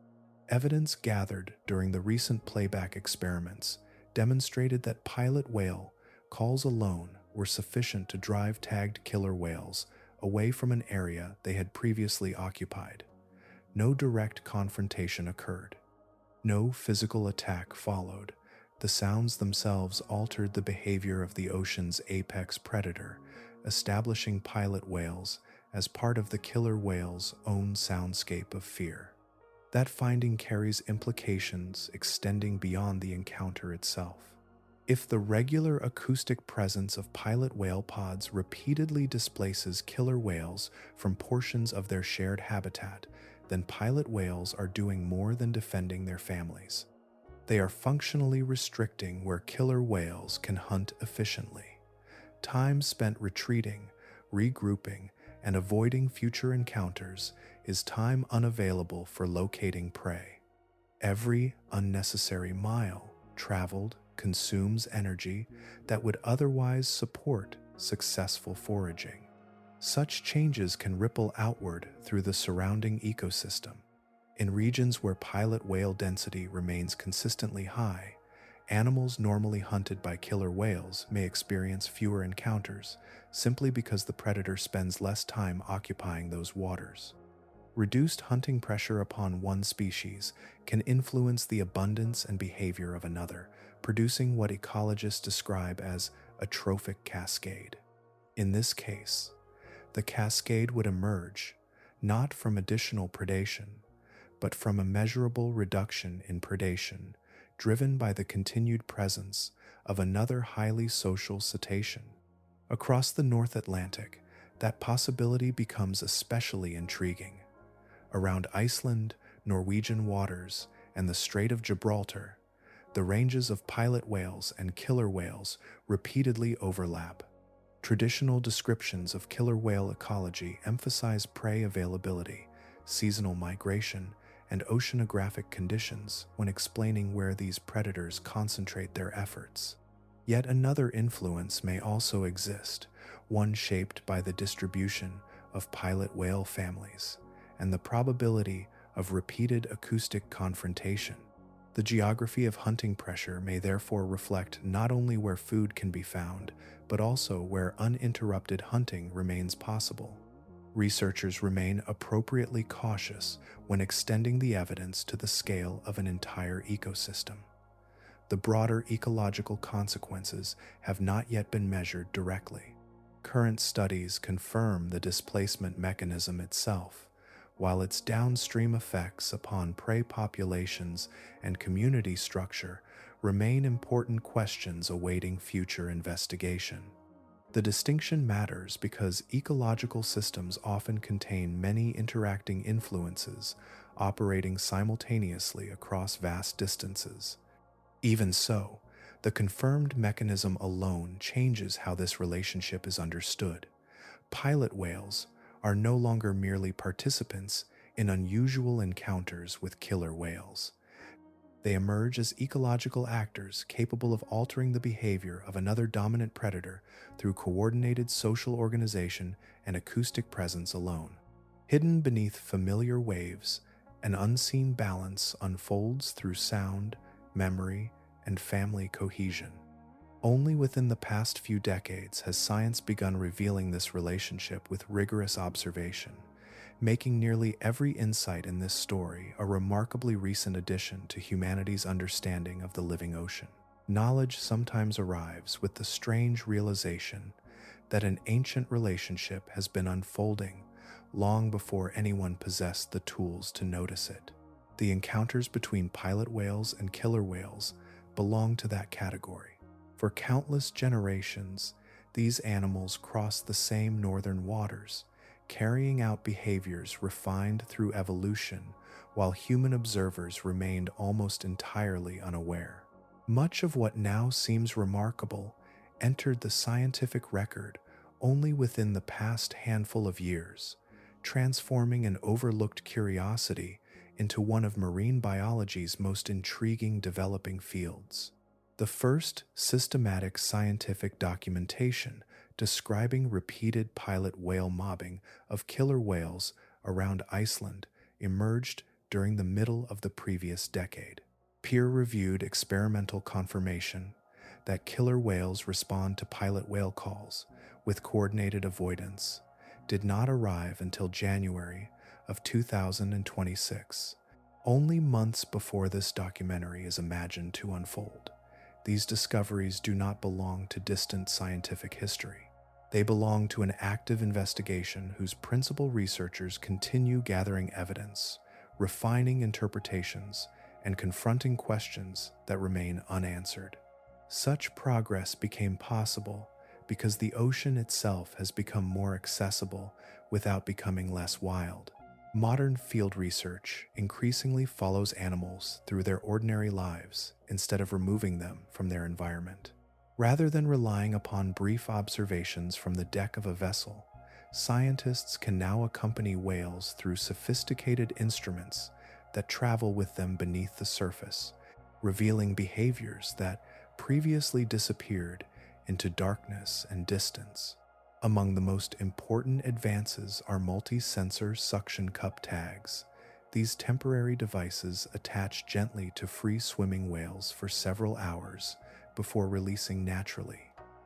Evidence gathered during the recent playback experiments demonstrated that pilot whale calls alone were sufficient to drive tagged killer whales away from an area they had previously occupied. No direct confrontation occurred. No physical attack followed. The sounds themselves altered the behavior of the ocean's apex predator, establishing pilot whales as part of the killer whale's own soundscape of fear. That finding carries implications extending beyond the encounter itself. If the regular acoustic presence of pilot whale pods repeatedly displaces killer whales from portions of their shared habitat, then pilot whales are doing more than defending their families. They are functionally restricting where killer whales can hunt efficiently. Time spent retreating, regrouping, and avoiding future encounters is time unavailable for locating prey. Every unnecessary mile traveled consumes energy that would otherwise support successful foraging. Such changes can ripple outward through the surrounding ecosystem. In regions where pilot whale density remains consistently high, animals normally hunted by killer whales may experience fewer encounters simply because the predator spends less time occupying those waters. Reduced hunting pressure upon one species can influence the abundance and behavior of another, producing what ecologists describe as a trophic cascade. In this case, the cascade would emerge not from additional predation, but from a measurable reduction in predation driven by the continued presence of another highly social cetacean. Across the North Atlantic, that possibility becomes especially intriguing. Around Iceland, Norwegian waters, and the Strait of Gibraltar, the ranges of pilot whales and killer whales repeatedly overlap. Traditional descriptions of killer whale ecology emphasize prey availability, seasonal migration, and oceanographic conditions when explaining where these predators concentrate their efforts. Yet another influence may also exist, one shaped by the distribution of pilot whale families and the probability of repeated acoustic confrontation. The geography of hunting pressure may therefore reflect not only where food can be found, but also where uninterrupted hunting remains possible. Researchers remain appropriately cautious when extending the evidence to the scale of an entire ecosystem. The broader ecological consequences have not yet been measured directly. Current studies confirm the displacement mechanism itself, while its downstream effects upon prey populations and community structure remain important questions awaiting future investigation. The distinction matters because ecological systems often contain many interacting influences operating simultaneously across vast distances. Even so, the confirmed mechanism alone changes how this relationship is understood. Pilot whales are no longer merely participants in unusual encounters with killer whales. They emerge as ecological actors capable of altering the behavior of another dominant predator through coordinated social organization and acoustic presence alone. Hidden beneath familiar waves, an unseen balance unfolds through sound, memory, and family cohesion. Only within the past few decades has science begun revealing this relationship with rigorous observation, making nearly every insight in this story a remarkably recent addition to humanity's understanding of the living ocean. Knowledge sometimes arrives with the strange realization that an ancient relationship has been unfolding long before anyone possessed the tools to notice it. The encounters between pilot whales and killer whales belong to that category. For countless generations, these animals crossed the same northern waters, carrying out behaviors refined through evolution, while human observers remained almost entirely unaware. Much of what now seems remarkable entered the scientific record only within the past handful of years, transforming an overlooked curiosity into one of marine biology's most intriguing developing fields. The first systematic scientific documentation describing repeated pilot whale mobbing of killer whales around Iceland emerged during the middle of the previous decade. Peer-reviewed experimental confirmation that killer whales respond to pilot whale calls with coordinated avoidance did not arrive until January of 2026, only months before this documentary is imagined to unfold. These discoveries do not belong to distant scientific history. They belong to an active investigation whose principal researchers continue gathering evidence, refining interpretations, and confronting questions that remain unanswered. Such progress became possible because the ocean itself has become more accessible without becoming less wild. Modern field research increasingly follows animals through their ordinary lives instead of removing them from their environment. Rather than relying upon brief observations from the deck of a vessel, scientists can now accompany whales through sophisticated instruments that travel with them beneath the surface, revealing behaviors that previously disappeared into darkness and distance. Among the most important advances are multi-sensor suction cup tags. These temporary devices attach gently to free-swimming whales for several hours before releasing naturally.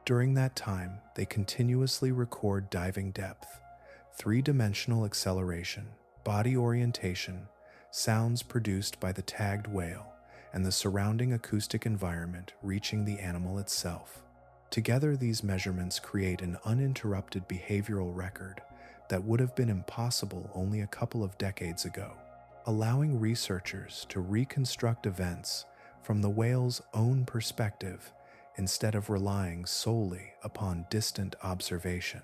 During that time, they continuously record diving depth, three-dimensional acceleration, body orientation, sounds produced by the tagged whale, and the surrounding acoustic environment reaching the animal itself. Together, these measurements create an uninterrupted behavioral record that would have been impossible only a couple of decades ago, allowing researchers to reconstruct events from the whale's own perspective instead of relying solely upon distant observation.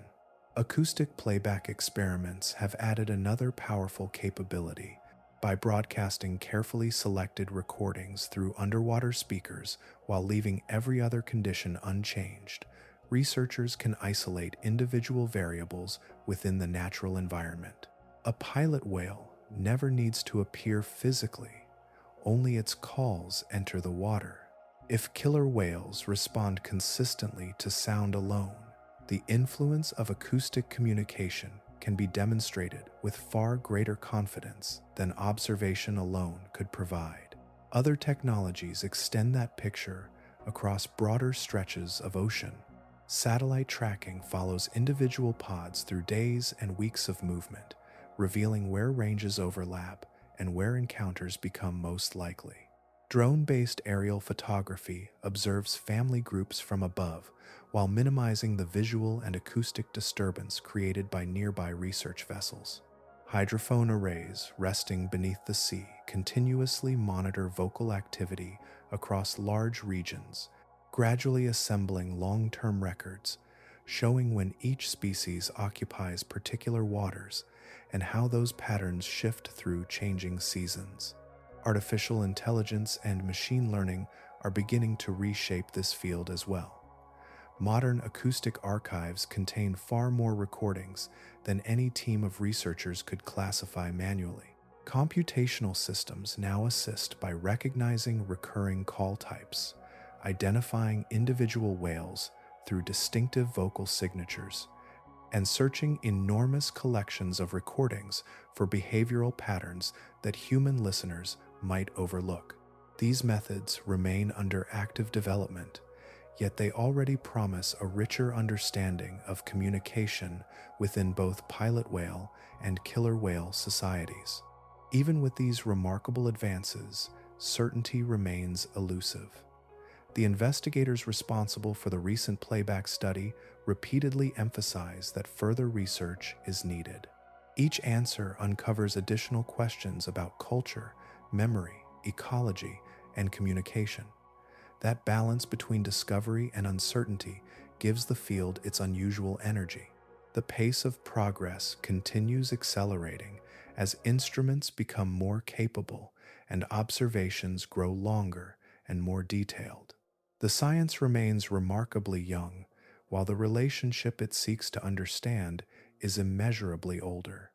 Acoustic playback experiments have added another powerful capability. By broadcasting carefully selected recordings through underwater speakers while leaving every other condition unchanged, researchers can isolate individual variables within the natural environment. A pilot whale never needs to appear physically, only its calls enter the water. If killer whales respond consistently to sound alone, the influence of acoustic communication can be demonstrated with far greater confidence than observation alone could provide. Other technologies extend that picture across broader stretches of ocean. Satellite tracking follows individual pods through days and weeks of movement, revealing where ranges overlap and where encounters become most likely. Drone-based aerial photography observes family groups from above while minimizing the visual and acoustic disturbance created by nearby research vessels. Hydrophone arrays resting beneath the sea continuously monitor vocal activity across large regions, gradually assembling long-term records showing when each species occupies particular waters and how those patterns shift through changing seasons. Artificial intelligence and machine learning are beginning to reshape this field as well. Modern acoustic archives contain far more recordings than any team of researchers could classify manually. Computational systems now assist by recognizing recurring call types, identifying individual whales through distinctive vocal signatures, and searching enormous collections of recordings for behavioral patterns that human listeners might overlook. These methods remain under active development, yet they already promise a richer understanding of communication within both pilot whale and killer whale societies. Even with these remarkable advances, certainty remains elusive. The investigators responsible for the recent playback study repeatedly emphasize that further research is needed. Each answer uncovers additional questions about culture, memory, ecology, and communication. That balance between discovery and uncertainty gives the field its unusual energy. The pace of progress continues accelerating as instruments become more capable and observations grow longer and more detailed. The science remains remarkably young, while the relationship it seeks to understand is immeasurably older.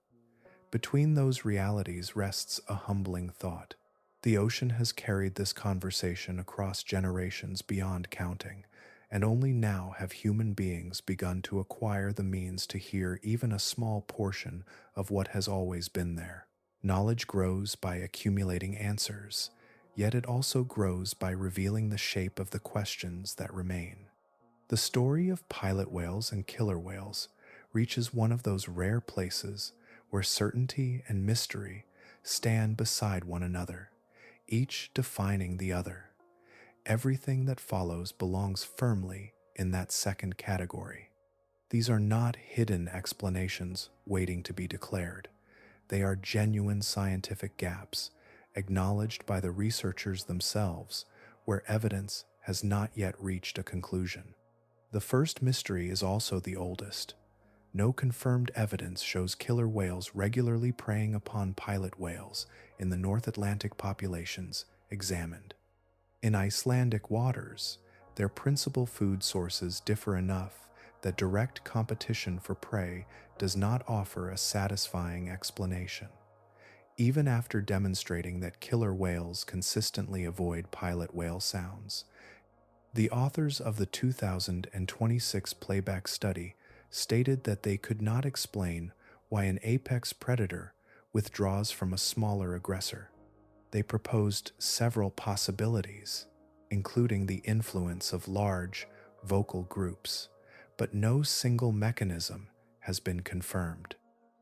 Between those realities rests a humbling thought. The ocean has carried this conversation across generations beyond counting, and only now have human beings begun to acquire the means to hear even a small portion of what has always been there. Knowledge grows by accumulating answers, yet it also grows by revealing the shape of the questions that remain. The story of pilot whales and killer whales reaches one of those rare places where certainty and mystery stand beside one another, each defining the other. Everything that follows belongs firmly in that second category. These are not hidden explanations waiting to be declared. They are genuine scientific gaps, acknowledged by the researchers themselves, where evidence has not yet reached a conclusion. The first mystery is also the oldest. No confirmed evidence shows killer whales regularly preying upon pilot whales in the North Atlantic populations examined. In Icelandic waters, their principal food sources differ enough that direct competition for prey does not offer a satisfying explanation. Even after demonstrating that killer whales consistently avoid pilot whale sounds, the authors of the 2026 playback study stated that they could not explain why an apex predator withdraws from a smaller aggressor. They proposed several possibilities, including the influence of large vocal groups, but no single mechanism has been confirmed.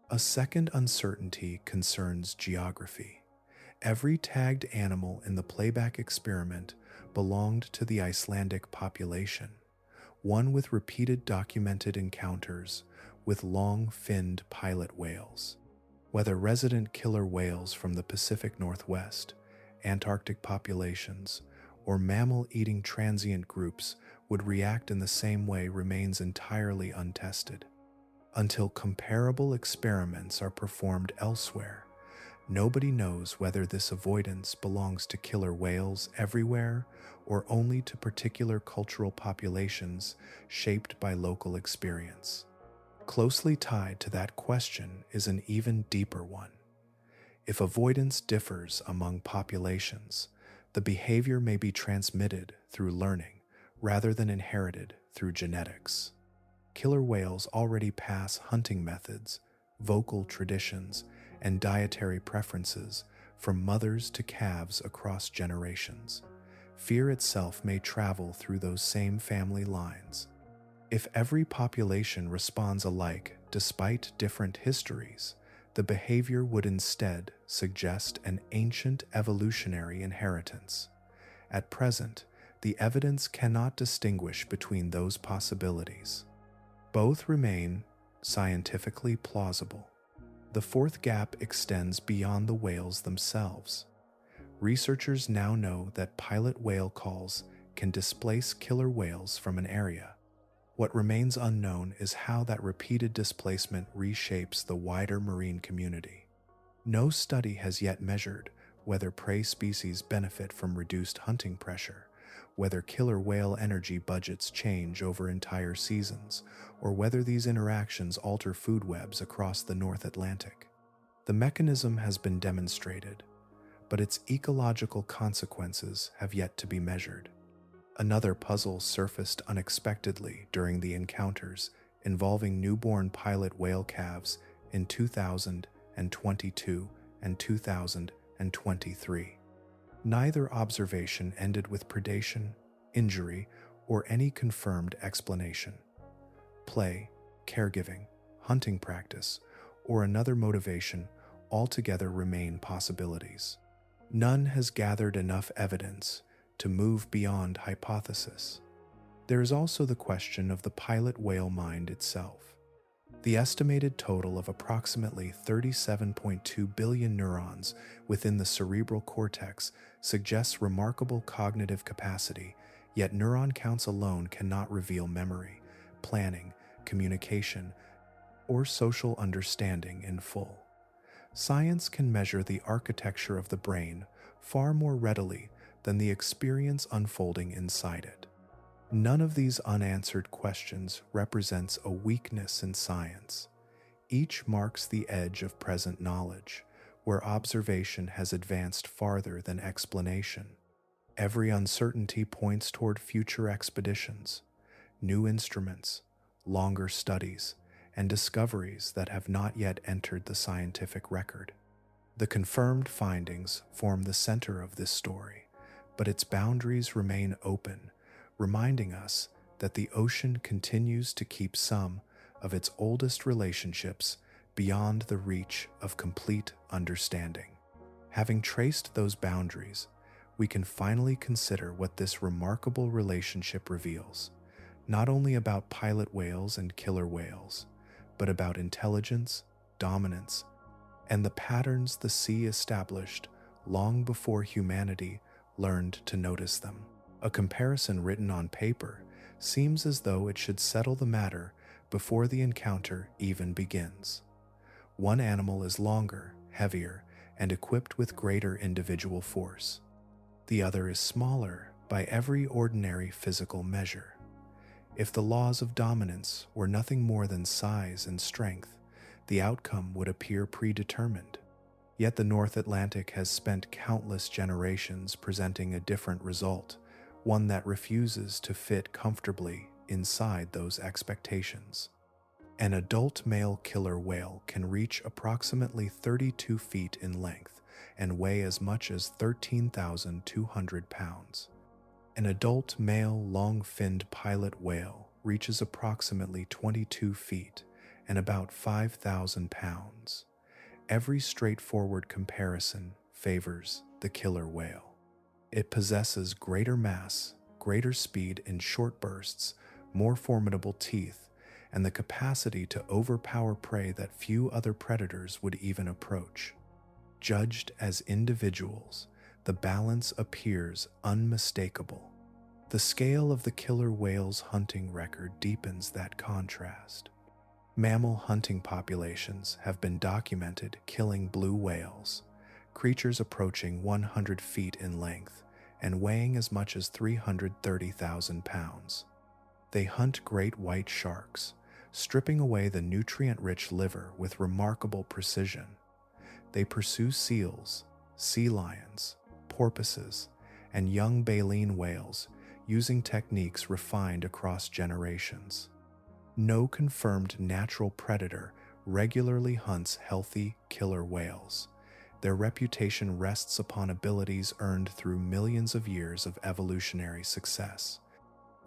A second uncertainty concerns geography. Every tagged animal in the playback experiment belonged to the Icelandic population, one with repeated documented encounters with long-finned pilot whales. Whether resident killer whales from the Pacific Northwest, Antarctic populations, or mammal-eating transient groups would react in the same way remains entirely untested. Until comparable experiments are performed elsewhere, nobody knows whether this avoidance belongs to killer whales everywhere or only to particular cultural populations shaped by local experience. Closely tied to that question is an even deeper one. If avoidance differs among populations, the behavior may be transmitted through learning rather than inherited through genetics. Killer whales already pass hunting methods, vocal traditions, and dietary preferences from mothers to calves across generations. Fear itself may travel through those same family lines. If every population responds alike despite different histories, the behavior would instead suggest an ancient evolutionary inheritance. At present, the evidence cannot distinguish between those possibilities. Both remain scientifically plausible. The fourth gap extends beyond the whales themselves. Researchers now know that pilot whale calls can displace killer whales from an area. What remains unknown is how that repeated displacement reshapes the wider marine community. No study has yet measured whether prey species benefit from reduced hunting pressure, whether killer whale energy budgets change over entire seasons, or whether these interactions alter food webs across the North Atlantic. The mechanism has been demonstrated, but its ecological consequences have yet to be measured. Another puzzle surfaced unexpectedly during the encounters involving newborn pilot whale calves in 2022 and 2023. Neither observation ended with predation, injury, or any confirmed explanation. Play, caregiving, hunting practice, or another motivation altogether remain possibilities. None has gathered enough evidence to move beyond hypothesis. There is also the question of the pilot whale mind itself. The estimated total of approximately 37.2 billion neurons within the cerebral cortex suggests remarkable cognitive capacity, yet neuron counts alone cannot reveal memory, planning, communication, or social understanding in full. Science can measure the architecture of the brain far more readily than the experience unfolding inside it. None of these unanswered questions represents a weakness in science. Each marks the edge of present knowledge, where observation has advanced farther than explanation. Every uncertainty points toward future expeditions, new instruments, longer studies, and discoveries that have not yet entered the scientific record. The confirmed findings form the center of this story, but its boundaries remain open, reminding us that the ocean continues to keep some of its oldest relationships beyond the reach of complete understanding. Having traced those boundaries, we can finally consider what this remarkable relationship reveals, not only about pilot whales and killer whales, but about intelligence, dominance, and the patterns the sea established long before humanity learned to notice them. A comparison written on paper seems as though it should settle the matter before the encounter even begins. One animal is longer, heavier, and equipped with greater individual force. The other is smaller by every ordinary physical measure. If the laws of dominance were nothing more than size and strength, the outcome would appear predetermined. Yet the North Atlantic has spent countless generations presenting a different result, one that refuses to fit comfortably inside those expectations. An adult male killer whale can reach approximately 32 feet in length and weigh as much as 13,200 pounds. An adult male long-finned pilot whale reaches approximately 22 feet and about 5,000 pounds. Every straightforward comparison favors the killer whale. It possesses greater mass, greater speed in short bursts, more formidable teeth, and the capacity to overpower prey that few other predators would even approach. Judged as individuals, the balance appears unmistakable. The scale of the killer whale's hunting record deepens that contrast. Mammal hunting populations have been documented killing blue whales, creatures approaching 100 feet in length and weighing as much as 330,000 pounds. They hunt great white sharks, stripping away the nutrient-rich liver with remarkable precision. They pursue seals, sea lions, porpoises, and young baleen whales using techniques refined across generations. No confirmed natural predator regularly hunts healthy killer whales. Their reputation rests upon abilities earned through millions of years of evolutionary success.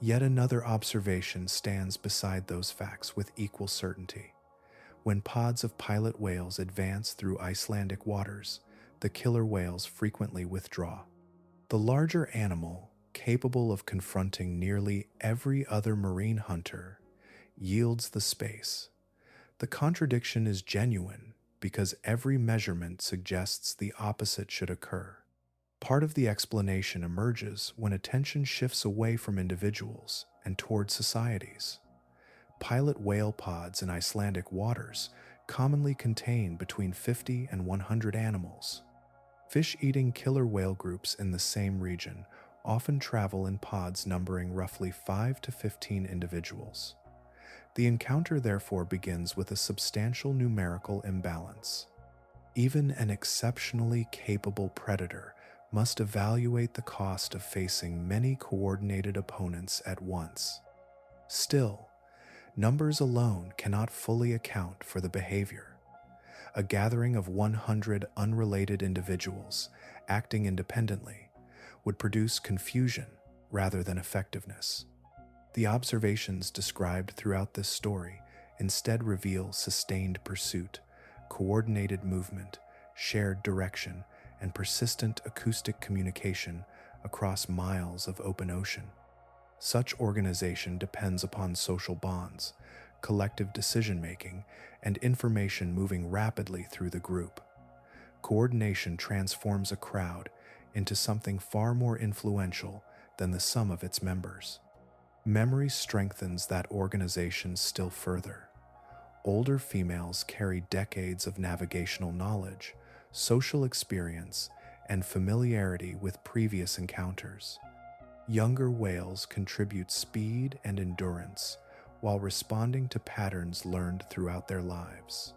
Yet another observation stands beside those facts with equal certainty. When pods of pilot whales advance through Icelandic waters, the killer whales frequently withdraw. The larger animal, capable of confronting nearly every other marine hunter, yields the space. The contradiction is genuine because every measurement suggests the opposite should occur. Part of the explanation emerges when attention shifts away from individuals and toward societies. Pilot whale pods in Icelandic waters commonly contain between 50 and 100 animals. Fish-eating killer whale groups in the same region often travel in pods numbering roughly 5 to 15 individuals. The encounter therefore begins with a substantial numerical imbalance. Even an exceptionally capable predator must evaluate the cost of facing many coordinated opponents at once. Still, numbers alone cannot fully account for the behavior. A gathering of 100 unrelated individuals acting independently would produce confusion rather than effectiveness. The observations described throughout this story instead reveal sustained pursuit, coordinated movement, shared direction, and persistent acoustic communication across miles of open ocean. Such organization depends upon social bonds, collective decision-making, and information moving rapidly through the group. Coordination transforms a crowd into something far more influential than the sum of its members. Memory strengthens that organization still further. Older females carry decades of navigational knowledge, social experience, and familiarity with previous encounters. Younger whales contribute speed and endurance while responding to patterns learned throughout their lives.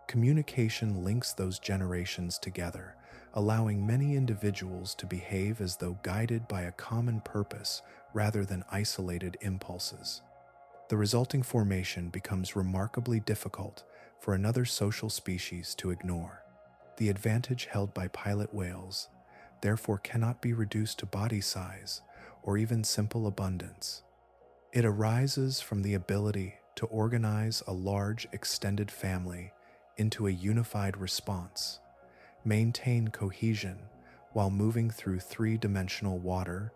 Communication links those generations together, allowing many individuals to behave as though guided by a common purpose rather than isolated impulses. The resulting formation becomes remarkably difficult for another social species to ignore. The advantage held by pilot whales, therefore, cannot be reduced to body size or even simple abundance. It arises from the ability to organize a large extended family into a unified response, maintain cohesion while moving through three-dimensional water,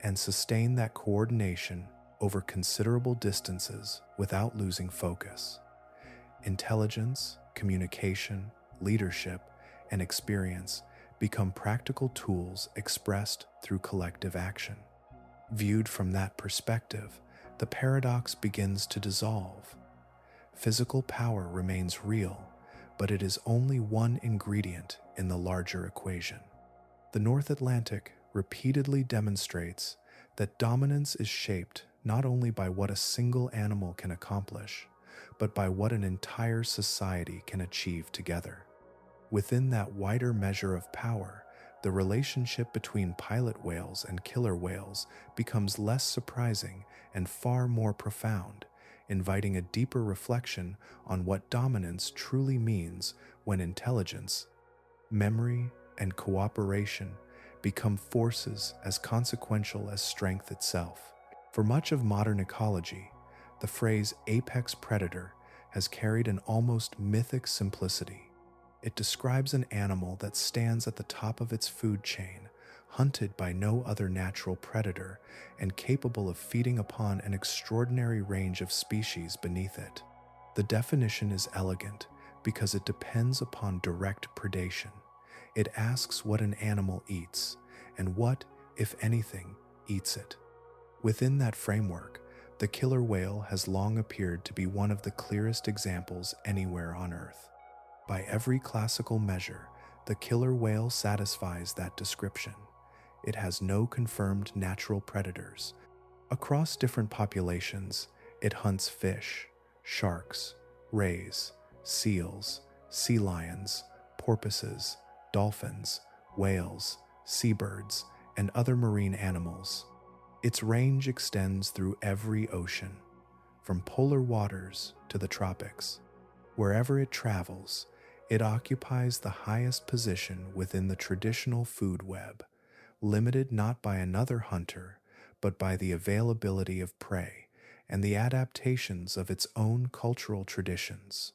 and sustain that coordination over considerable distances without losing focus. Intelligence, communication, leadership, and experience become practical tools expressed through collective action. Viewed from that perspective, the paradox begins to dissolve. Physical power remains real, but it is only one ingredient in the larger equation. The North Atlantic repeatedly demonstrates that dominance is shaped not only by what a single animal can accomplish, but by what an entire society can achieve together. Within that wider measure of power, the relationship between pilot whales and killer whales becomes less surprising and far more profound, inviting a deeper reflection on what dominance truly means when intelligence, memory, and cooperation become forces as consequential as strength itself. For much of modern ecology, the phrase apex predator has carried an almost mythic simplicity. It describes an animal that stands at the top of its food chain, hunted by no other natural predator, and capable of feeding upon an extraordinary range of species beneath it. The definition is elegant because it depends upon direct predation. It asks what an animal eats, and what, if anything, eats it. Within that framework, the killer whale has long appeared to be one of the clearest examples anywhere on Earth. By every classical measure, the killer whale satisfies that description. It has no confirmed natural predators. Across different populations, it hunts fish, sharks, rays, seals, sea lions, porpoises, dolphins, whales, seabirds, and other marine animals. Its range extends through every ocean, from polar waters to the tropics. Wherever it travels, it occupies the highest position within the traditional food web, limited not by another hunter, but by the availability of prey and the adaptations of its own cultural traditions.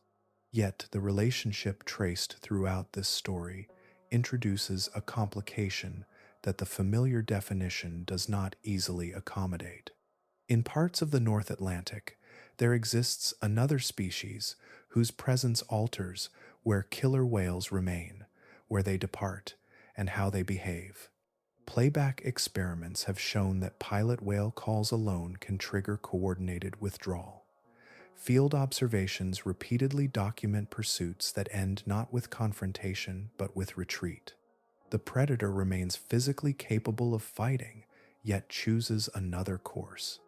Yet the relationship traced throughout this story introduces a complication that the familiar definition does not easily accommodate. In parts of the North Atlantic, there exists another species whose presence alters where killer whales remain, where they depart, and how they behave. Playback experiments have shown that pilot whale calls alone can trigger coordinated withdrawal. Field observations repeatedly document pursuits that end not with confrontation but with retreat. The predator remains physically capable of fighting, yet chooses another course.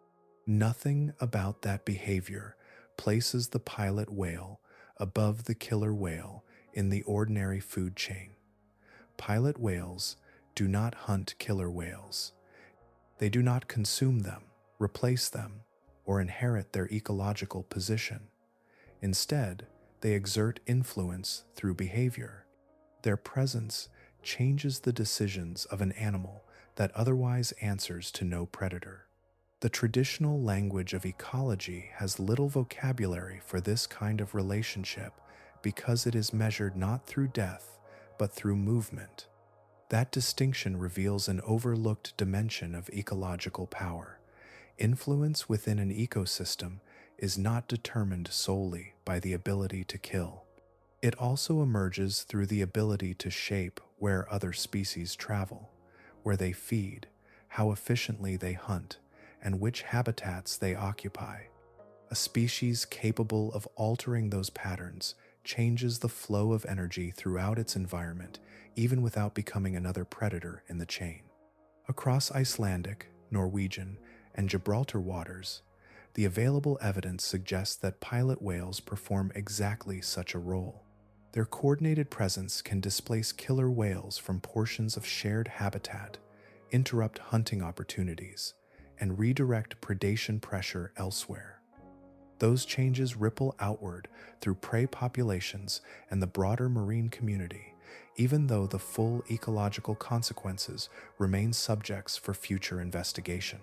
Nothing about that behavior places the pilot whale above the killer whale in the ordinary food chain. Pilot whales do not hunt killer whales. They do not consume them, replace them, or inherit their ecological position. Instead, they exert influence through behavior. Their presence changes the decisions of an animal that otherwise answers to no predator. The traditional language of ecology has little vocabulary for this kind of relationship because it is measured not through death, but through movement. That distinction reveals an overlooked dimension of ecological power. Influence within an ecosystem is not determined solely by the ability to kill. It also emerges through the ability to shape where other species travel, where they feed, how efficiently they hunt, and which habitats they occupy. A species capable of altering those patterns changes the flow of energy throughout its environment, even without becoming another predator in the chain. Across Icelandic, Norwegian, and Gibraltar waters, the available evidence suggests that pilot whales perform exactly such a role. Their coordinated presence can displace killer whales from portions of shared habitat, interrupt hunting opportunities, and redirect predation pressure elsewhere. Those changes ripple outward through prey populations and the broader marine community, even though the full ecological consequences remain subjects for future investigation.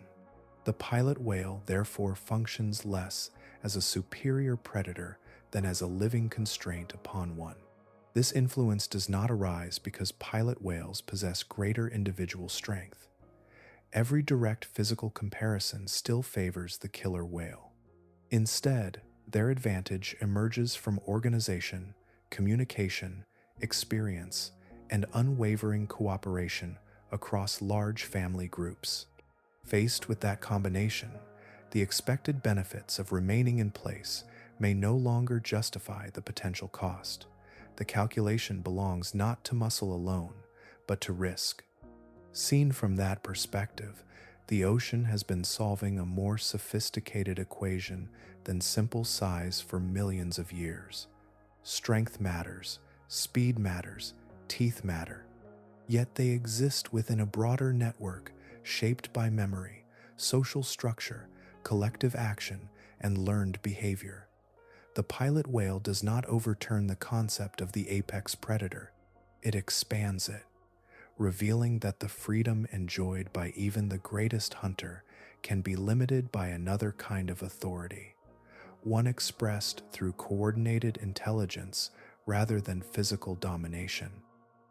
The pilot whale therefore functions less as a superior predator than as a living constraint upon one. This influence does not arise because pilot whales possess greater individual strength. Every direct physical comparison still favors the killer whale. Instead, their advantage emerges from organization, communication, experience, and unwavering cooperation across large family groups. Faced with that combination, the expected benefits of remaining in place may no longer justify the potential cost. The calculation belongs not to muscle alone, but to risk. Seen from that perspective, the ocean has been solving a more sophisticated equation than simple size for millions of years. Strength matters, speed matters, teeth matter. Yet they exist within a broader network shaped by memory, social structure, collective action, and learned behavior. The pilot whale does not overturn the concept of the apex predator. It expands it, revealing that the freedom enjoyed by even the greatest hunter can be limited by another kind of authority, one expressed through coordinated intelligence rather than physical domination.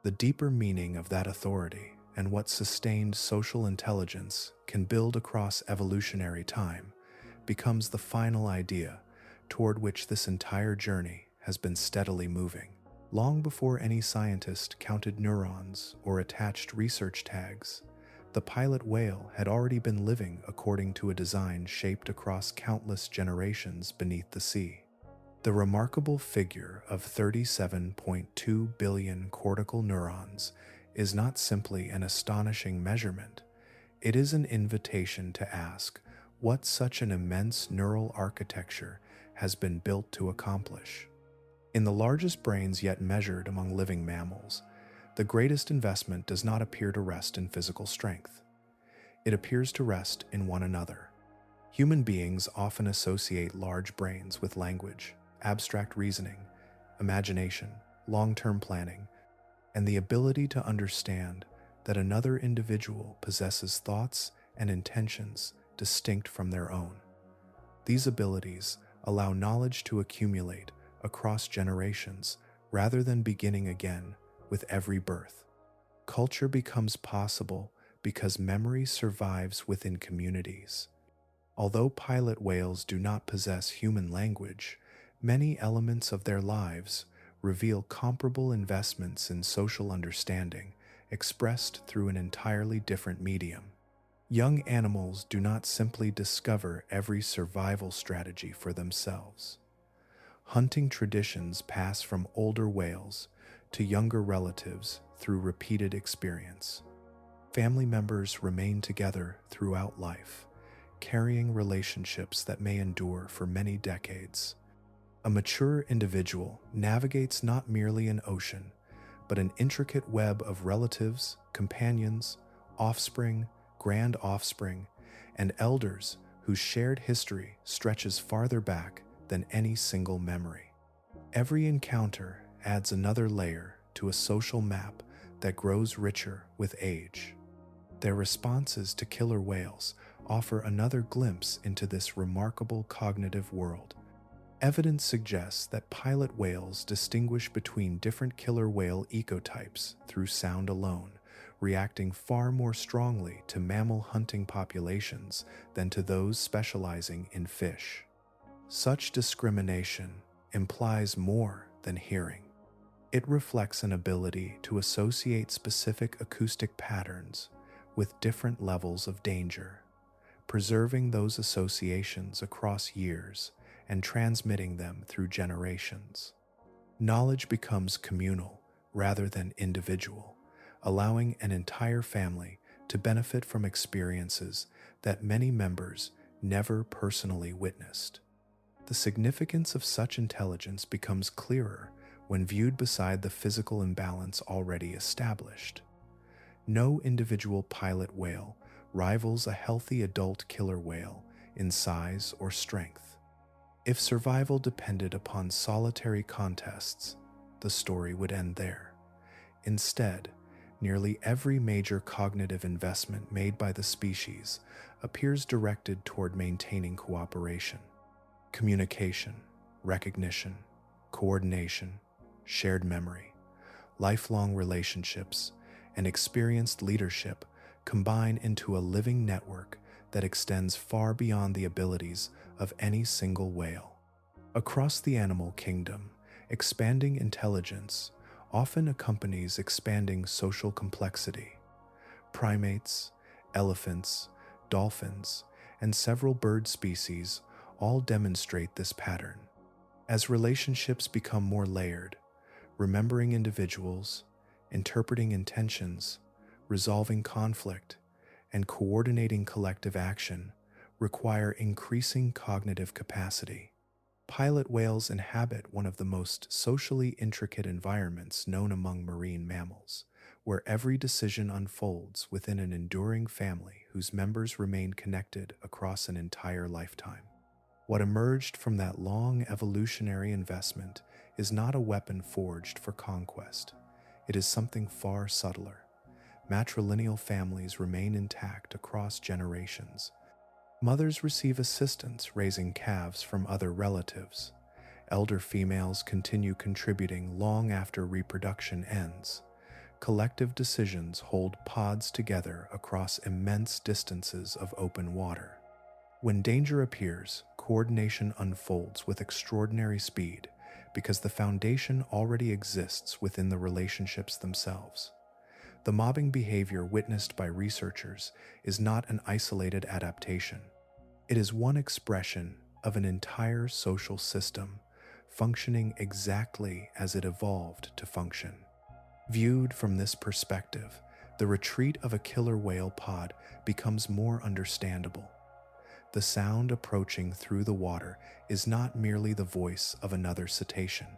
The deeper meaning of that authority and what sustained social intelligence can build across evolutionary time becomes the final idea toward which this entire journey has been steadily moving. Long before any scientist counted neurons or attached research tags, the pilot whale had already been living according to a design shaped across countless generations beneath the sea. The remarkable figure of 37.2 billion cortical neurons is not simply an astonishing measurement. It is an invitation to ask what such an immense neural architecture has been built to accomplish. In the largest brains yet measured among living mammals, the greatest investment does not appear to rest in physical strength. It appears to rest in one another. Human beings often associate large brains with language, abstract reasoning, imagination, long-term planning, and the ability to understand that another individual possesses thoughts and intentions distinct from their own. These abilities allow knowledge to accumulate across generations rather than beginning again with every birth. Culture becomes possible because memory survives within communities. Although pilot whales do not possess human language, many elements of their lives reveal comparable investments in social understanding expressed through an entirely different medium. Young animals do not simply discover every survival strategy for themselves. Hunting traditions pass from older whales to younger relatives through repeated experience. Family members remain together throughout life, carrying relationships that may endure for many decades. A mature individual navigates not merely an ocean, but an intricate web of relatives, companions, offspring, grand offspring, and elders whose shared history stretches farther back than any single memory. Every encounter adds another layer to a social map that grows richer with age. Their responses to killer whales offer another glimpse into this remarkable cognitive world. Evidence suggests that pilot whales distinguish between different killer whale ecotypes through sound alone, reacting far more strongly to mammal hunting populations than to those specializing in fish. Such discrimination implies more than hearing. It reflects an ability to associate specific acoustic patterns with different levels of danger, preserving those associations across years and transmitting them through generations. Knowledge becomes communal rather than individual, allowing an entire family to benefit from experiences that many members never personally witnessed. The significance of such intelligence becomes clearer when viewed beside the physical imbalance already established. No individual pilot whale rivals a healthy adult killer whale in size or strength. If survival depended upon solitary contests, the story would end there. Instead, nearly every major cognitive investment made by the species appears directed toward maintaining cooperation. Communication, recognition, coordination, shared memory, lifelong relationships, and experienced leadership combine into a living network that extends far beyond the abilities of any single whale. Across the animal kingdom, expanding intelligence often accompanies expanding social complexity. Primates, elephants, dolphins, and several bird species all demonstrate this pattern. As relationships become more layered, remembering individuals, interpreting intentions, resolving conflict, and coordinating collective action require increasing cognitive capacity. Pilot whales inhabit one of the most socially intricate environments known among marine mammals, where every decision unfolds within an enduring family whose members remain connected across an entire lifetime. What emerged from that long evolutionary investment is not a weapon forged for conquest. It is something far subtler. Matrilineal families remain intact across generations. Mothers receive assistance raising calves from other relatives. Elder females continue contributing long after reproduction ends. Collective decisions hold pods together across immense distances of open water. When danger appears, coordination unfolds with extraordinary speed because the foundation already exists within the relationships themselves. The mobbing behavior witnessed by researchers is not an isolated adaptation. It is one expression of an entire social system functioning exactly as it evolved to function. Viewed from this perspective, the retreat of a killer whale pod becomes more understandable. The sound approaching through the water is not merely the voice of another cetacean.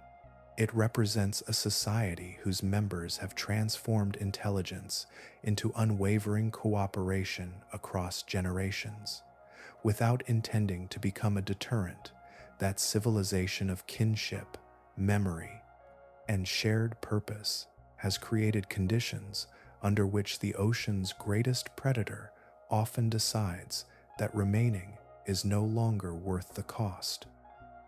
It represents a society whose members have transformed intelligence into unwavering cooperation across generations. Without intending to become a deterrent, that civilization of kinship, memory, and shared purpose has created conditions under which the ocean's greatest predator often decides that remaining is no longer worth the cost.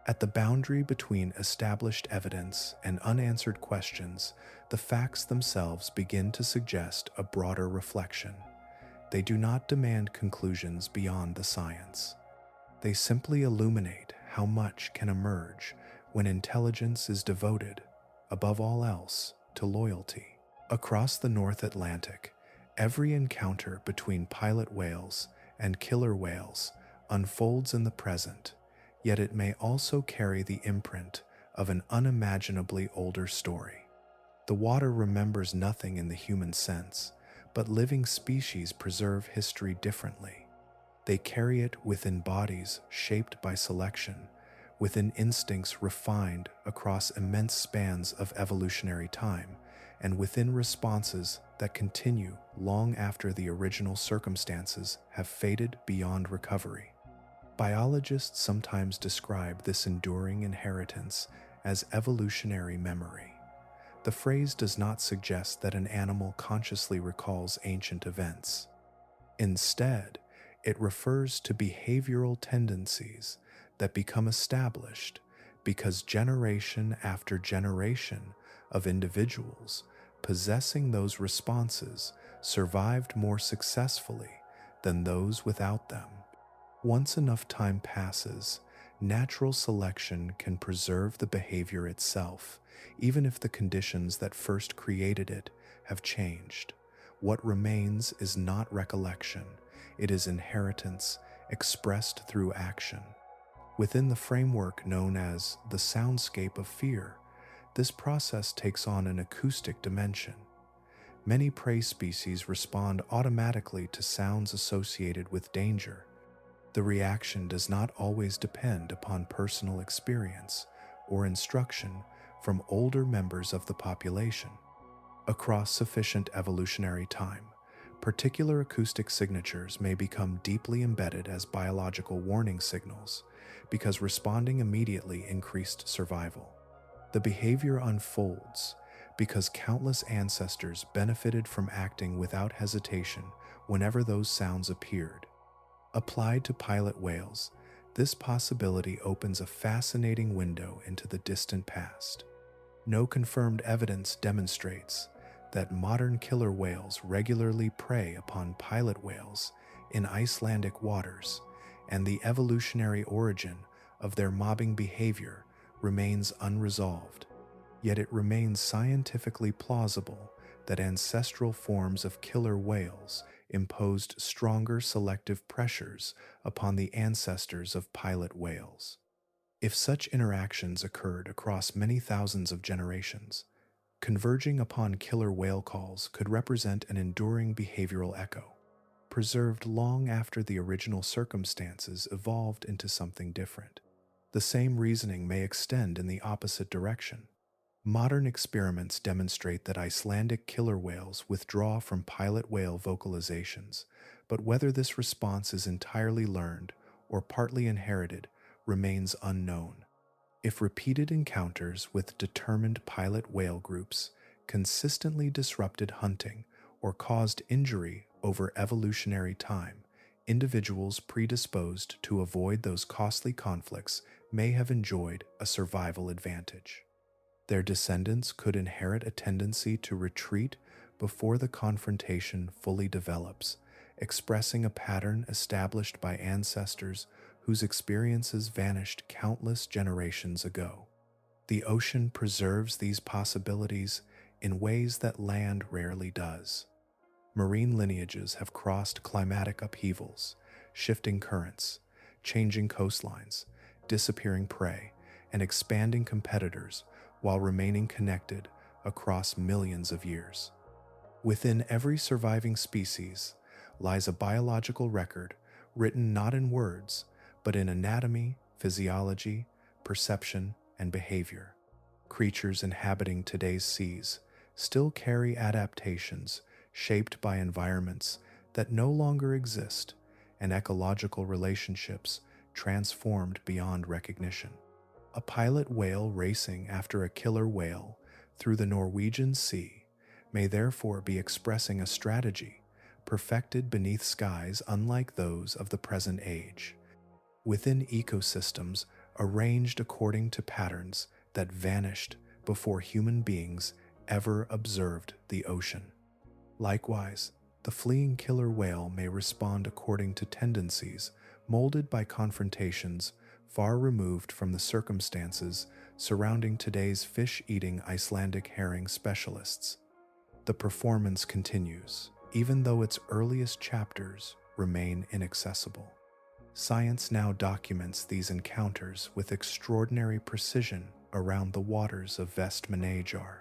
At the boundary between established evidence and unanswered questions, the facts themselves begin to suggest a broader reflection. They do not demand conclusions beyond the science. They simply illuminate how much can emerge when intelligence is devoted, above all else, to loyalty. Across the North Atlantic, every encounter between pilot whales and killer whales unfolds in the present, yet it may also carry the imprint of an unimaginably older story. The water remembers nothing in the human sense, but living species preserve history differently. They carry it within bodies shaped by selection, within instincts refined across immense spans of evolutionary time, and within responses that continue long after the original circumstances have faded beyond recovery. Biologists sometimes describe this enduring inheritance as evolutionary memory. The phrase does not suggest that an animal consciously recalls ancient events. Instead, it refers to behavioral tendencies that become established because generation after generation of individuals possessing those responses survived more successfully than those without them. Once enough time passes, natural selection can preserve the behavior itself, even if the conditions that first created it have changed. What remains is not recollection, it is inheritance expressed through action. Within the framework known as the soundscape of fear, this process takes on an acoustic dimension. Many prey species respond automatically to sounds associated with danger. The reaction does not always depend upon personal experience or instruction from older members of the population. Across sufficient evolutionary time, particular acoustic signatures may become deeply embedded as biological warning signals because responding immediately increased survival. The behavior unfolds because countless ancestors benefited from acting without hesitation whenever those sounds appeared. Applied to pilot whales, this possibility opens a fascinating window into the distant past. No confirmed evidence demonstrates that modern killer whales regularly prey upon pilot whales in Icelandic waters, and the evolutionary origin of their mobbing behavior remains unresolved. Yet it remains scientifically plausible that ancestral forms of killer whales imposed stronger selective pressures upon the ancestors of pilot whales. If such interactions occurred across many thousands of generations, converging upon killer whale calls could represent an enduring behavioral echo, preserved long after the original circumstances evolved into something different. The same reasoning may extend in the opposite direction. Modern experiments demonstrate that Icelandic killer whales withdraw from pilot whale vocalizations, but whether this response is entirely learned or partly inherited remains unknown. If repeated encounters with determined pilot whale groups consistently disrupted hunting or caused injury over evolutionary time, individuals predisposed to avoid those costly conflicts may have enjoyed a survival advantage. Their descendants could inherit a tendency to retreat before the confrontation fully develops, expressing a pattern established by ancestors whose experiences vanished countless generations ago. The ocean preserves these possibilities in ways that land rarely does. Marine lineages have crossed climatic upheavals, shifting currents, changing coastlines, disappearing prey, and expanding competitors while remaining connected across millions of years. Within every surviving species lies a biological record written not in words, but in anatomy, physiology, perception, and behavior. Creatures inhabiting today's seas still carry adaptations shaped by environments that no longer exist and ecological relationships transformed beyond recognition. A pilot whale racing after a killer whale through the Norwegian Sea may therefore be expressing a strategy perfected beneath skies unlike those of the present age, within ecosystems arranged according to patterns that vanished before human beings ever observed the ocean. Likewise, the fleeing killer whale may respond according to tendencies molded by confrontations far removed from the circumstances surrounding today's fish-eating Icelandic herring specialists. The performance continues, even though its earliest chapters remain inaccessible. Science now documents these encounters with extraordinary precision around the waters of Vestmannaeyjar,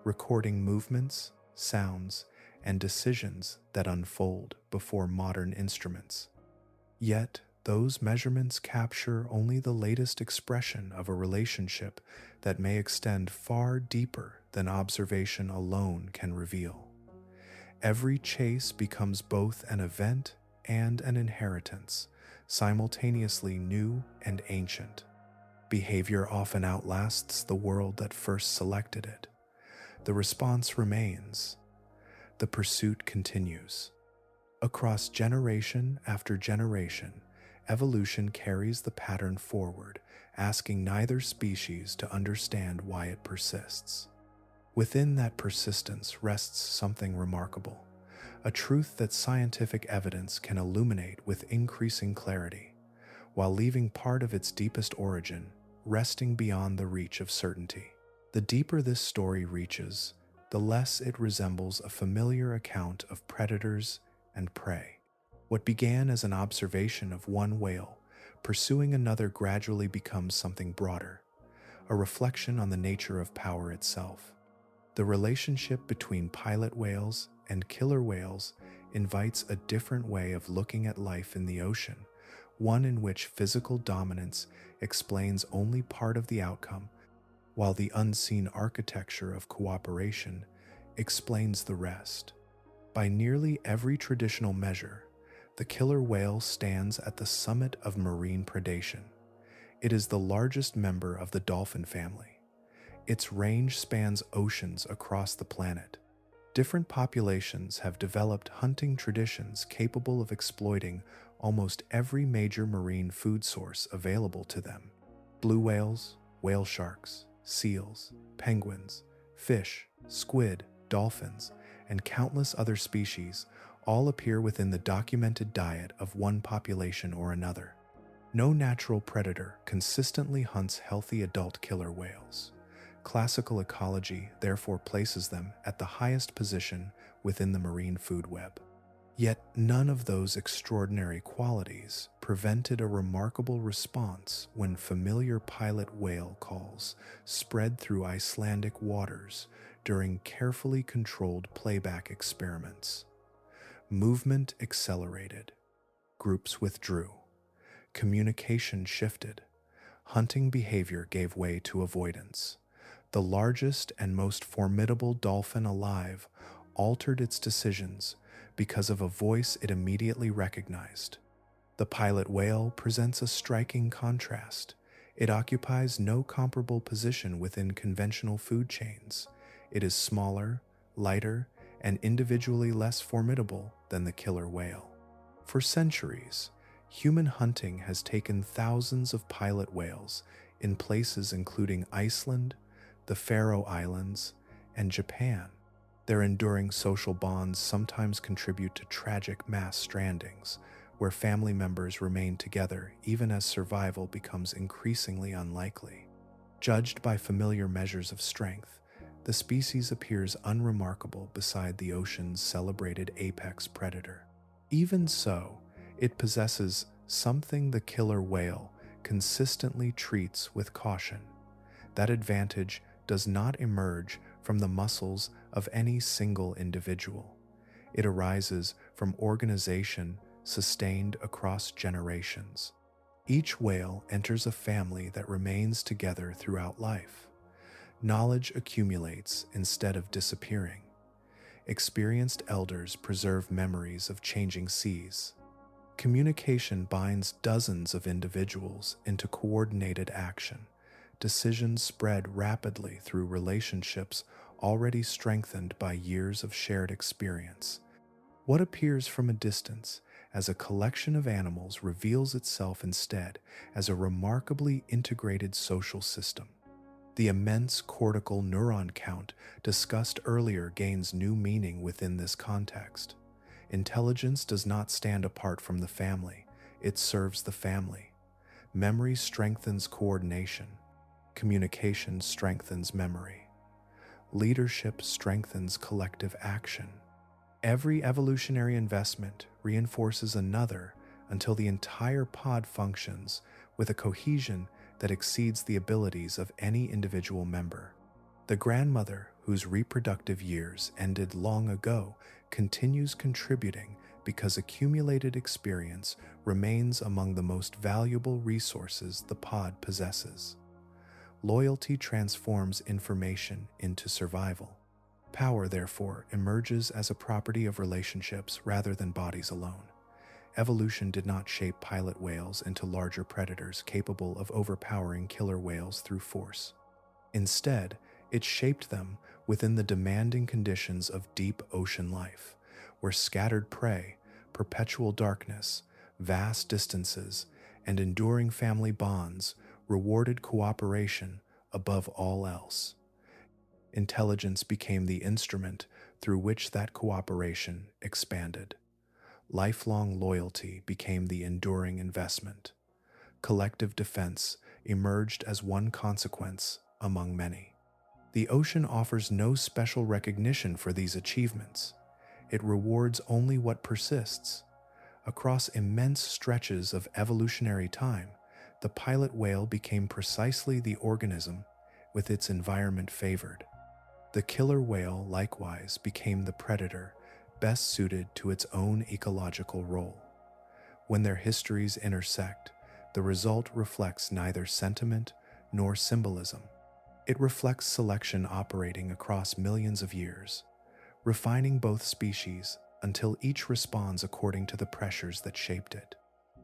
recording movements, sounds, and decisions that unfold before modern instruments. Yet, those measurements capture only the latest expression of a relationship that may extend far deeper than observation alone can reveal. Every chase becomes both an event and an inheritance, simultaneously new and ancient. Behavior often outlasts the world that first selected it. The response remains. The pursuit continues. Across generation after generation, evolution carries the pattern forward, asking neither species to understand why it persists. Within that persistence rests something remarkable, a truth that scientific evidence can illuminate with increasing clarity, while leaving part of its deepest origin resting beyond the reach of certainty. The deeper this story reaches, the less it resembles a familiar account of predators and prey. What began as an observation of one whale pursuing another gradually becomes something broader, a reflection on the nature of power itself. The relationship between pilot whales and killer whales invites a different way of looking at life in the ocean, one in which physical dominance explains only part of the outcome, while the unseen architecture of cooperation explains the rest. By nearly every traditional measure, the killer whale stands at the summit of marine predation. It is the largest member of the dolphin family. Its range spans oceans across the planet. Different populations have developed hunting traditions capable of exploiting almost every major marine food source available to them. Blue whales, whale sharks, seals, penguins, fish, squid, dolphins, and countless other species all appear within the documented diet of one population or another. No natural predator consistently hunts healthy adult killer whales. Classical ecology therefore places them at the highest position within the marine food web. Yet none of those extraordinary qualities prevented a remarkable response when familiar pilot whale calls spread through Icelandic waters during carefully controlled playback experiments. Movement accelerated. Groups withdrew. Communication shifted. Hunting behavior gave way to avoidance. The largest and most formidable dolphin alive altered its decisions because of a voice it immediately recognized. The pilot whale presents a striking contrast. It occupies no comparable position within conventional food chains. It is smaller, lighter, and individually less formidable than the killer whale. For centuries, human hunting has taken thousands of pilot whales in places including Iceland, the Faroe Islands, and Japan. Their enduring social bonds sometimes contribute to tragic mass strandings, where family members remain together even as survival becomes increasingly unlikely. Judged by familiar measures of strength, the species appears unremarkable beside the ocean's celebrated apex predator. Even so, it possesses something the killer whale consistently treats with caution. That advantage does not emerge from the muscles of any single individual. It arises from organization sustained across generations. Each whale enters a family that remains together throughout life. Knowledge accumulates instead of disappearing. Experienced elders preserve memories of changing seas. Communication binds dozens of individuals into coordinated action. Decisions spread rapidly through relationships already strengthened by years of shared experience. What appears from a distance as a collection of animals reveals itself instead as a remarkably integrated social system. The immense cortical neuron count discussed earlier gains new meaning within this context. Intelligence does not stand apart from the family, it serves the family. Memory strengthens coordination. Communication strengthens memory. Leadership strengthens collective action. Every evolutionary investment reinforces another until the entire pod functions with a cohesion that exceeds the abilities of any individual member. The grandmother, whose reproductive years ended long ago, continues contributing because accumulated experience remains among the most valuable resources the pod possesses. Loyalty transforms information into survival. Power, therefore, emerges as a property of relationships rather than bodies alone. Evolution did not shape pilot whales into larger predators capable of overpowering killer whales through force. Instead, it shaped them within the demanding conditions of deep ocean life, where scattered prey, perpetual darkness, vast distances, and enduring family bonds rewarded cooperation above all else. Intelligence became the instrument through which that cooperation expanded. Lifelong loyalty became the enduring investment. Collective defense emerged as one consequence among many. The ocean offers no special recognition for these achievements. It rewards only what persists. Across immense stretches of evolutionary time, the pilot whale became precisely the organism with its environment favored. The killer whale likewise became the predator best suited to its own ecological role. When their histories intersect, the result reflects neither sentiment nor symbolism. It reflects selection operating across millions of years, refining both species until each responds according to the pressures that shaped it.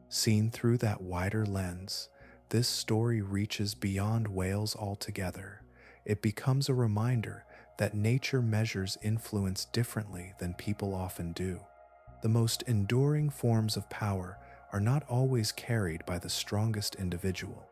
Seen through that wider lens, this story reaches beyond whales altogether. It becomes a reminder that nature measures influence differently than people often do. The most enduring forms of power are not always carried by the strongest individual.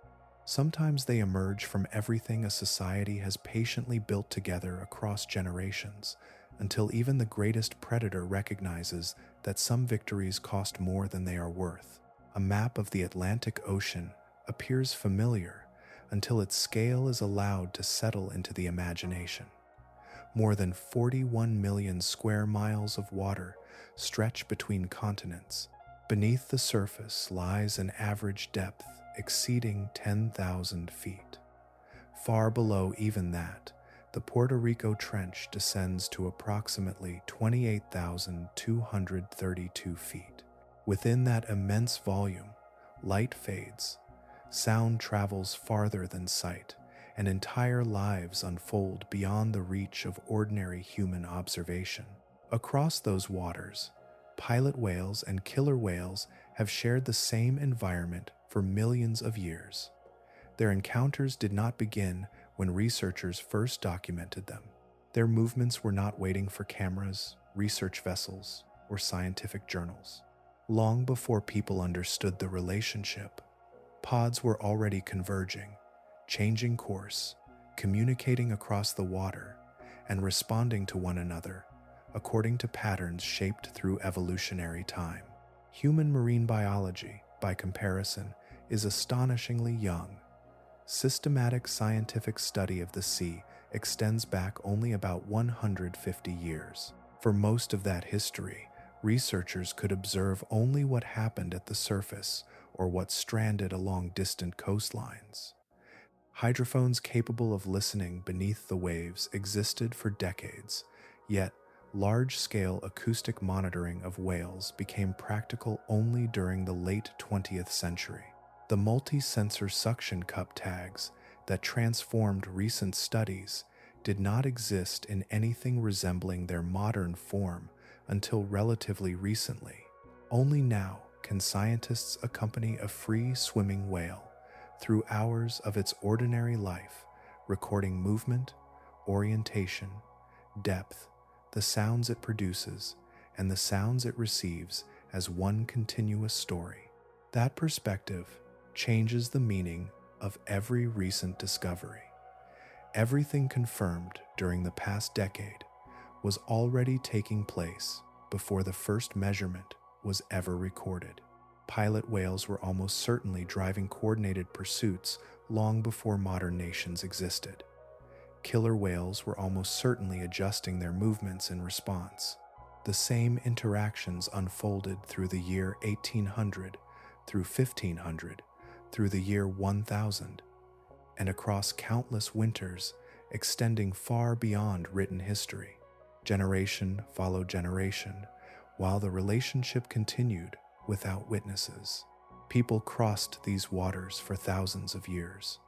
Sometimes they emerge from everything a society has patiently built together across generations, until even the greatest predator recognizes that some victories cost more than they are worth. A map of the Atlantic Ocean appears familiar until its scale is allowed to settle into the imagination. More than 41 million square miles of water stretch between continents. Beneath the surface lies an average depth exceeding 10,000 feet. Far below even that, the Puerto Rico Trench descends to approximately 28,232 feet. Within that immense volume, light fades, sound travels farther than sight, and entire lives unfold beyond the reach of ordinary human observation. Across those waters, pilot whales and killer whales have shared the same environment for millions of years. Their encounters did not begin when researchers first documented them. Their movements were not waiting for cameras, research vessels, or scientific journals. Long before people understood the relationship, pods were already converging, changing course, communicating across the water, and responding to one another according to patterns shaped through evolutionary time. Human marine biology, by comparison, is astonishingly young. Systematic scientific study of the sea extends back only about 150 years. For most of that history, researchers could observe only what happened at the surface or what stranded along distant coastlines. Hydrophones capable of listening beneath the waves existed for decades, yet large-scale acoustic monitoring of whales became practical only during the late 20th century. The multi-sensor suction cup tags that transformed recent studies did not exist in anything resembling their modern form until relatively recently. Only now can scientists accompany a free-swimming whale through hours of its ordinary life, recording movement, orientation, depth, the sounds it produces, and the sounds it receives as one continuous story. That perspective changes the meaning of every recent discovery. Everything confirmed during the past decade was already taking place before the first measurement was ever recorded. Pilot whales were almost certainly driving coordinated pursuits long before modern nations existed. Killer whales were almost certainly adjusting their movements in response. The same interactions unfolded through the year 1800, through 1500, through the year 1000, and across countless winters extending far beyond written history. Generation followed generation, while the relationship continued without witnesses. People crossed these waters for thousands of years.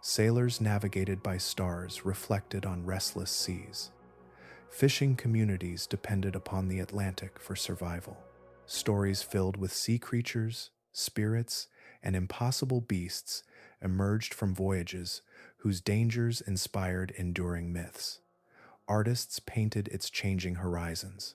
Sailors navigated by stars reflected on restless seas. Fishing communities depended upon the Atlantic for survival. Stories filled with sea creatures, spirits, and impossible beasts emerged from voyages whose dangers inspired enduring myths. Artists painted its changing horizons.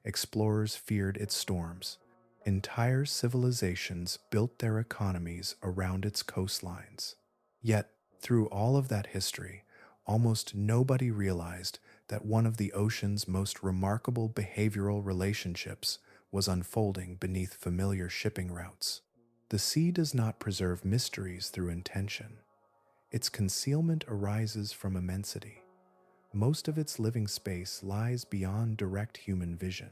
Explorers feared its storms. Entire civilizations built their economies around its coastlines. Yet, through all of that history, almost nobody realized that one of the ocean's most remarkable behavioral relationships was unfolding beneath familiar shipping routes. The sea does not preserve mysteries through intention. Its concealment arises from immensity. Most of its living space lies beyond direct human vision.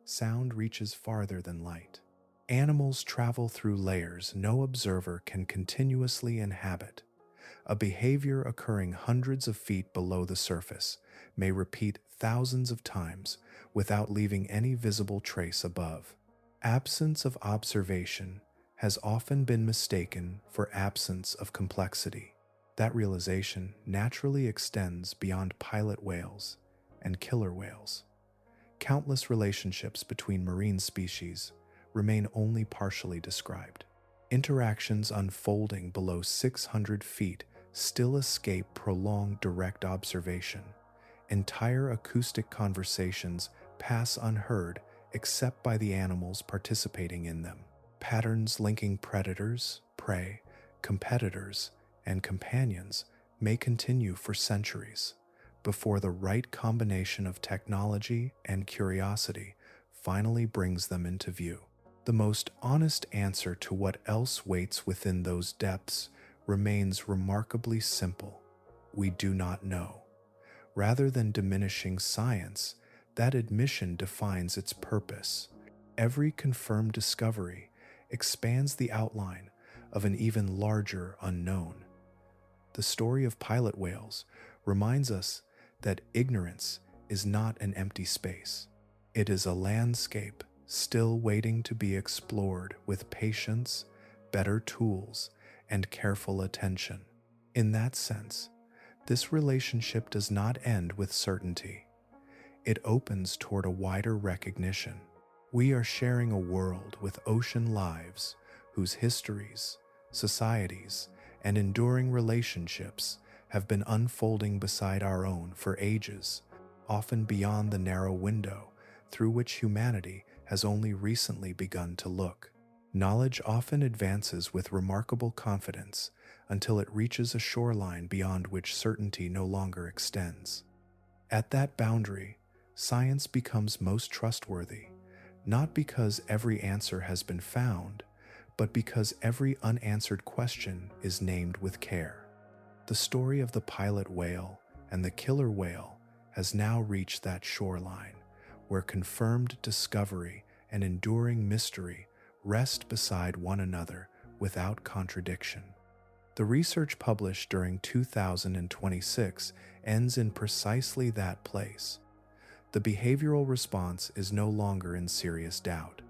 Sound reaches farther than light. Animals travel through layers no observer can continuously inhabit. A behavior occurring hundreds of feet below the surface may repeat thousands of times without leaving any visible trace above. Absence of observation has often been mistaken for absence of complexity. That realization naturally extends beyond pilot whales and killer whales. Countless relationships between marine species remain only partially described. Interactions unfolding below 600 feet still escape prolonged direct observation. Entire acoustic conversations pass unheard except by the animals participating in them. Patterns linking predators, prey, competitors, and companions may continue for centuries before the right combination of technology and curiosity finally brings them into view. The most honest answer to what else waits within those depths remains remarkably simple. We do not know. Rather than diminishing science, that admission defines its purpose. Every confirmed discovery expands the outline of an even larger unknown. The story of pilot whales reminds us that ignorance is not an empty space. It is a landscape still waiting to be explored with patience, better tools, and careful attention. In that sense, this relationship does not end with certainty. It opens toward a wider recognition. We are sharing a world with ocean lives whose histories, societies, and enduring relationships have been unfolding beside our own for ages, often beyond the narrow window through which humanity has only recently begun to look. Knowledge often advances with remarkable confidence until it reaches a shoreline beyond which certainty no longer extends. At that boundary, science becomes most trustworthy, not because every answer has been found, but because every unanswered question is named with care. The story of the pilot whale and the killer whale has now reached that shoreline, where confirmed discovery and enduring mystery rest beside one another without contradiction. The research published during 2026 ends in precisely that place. The behavioral response is no longer in serious doubt.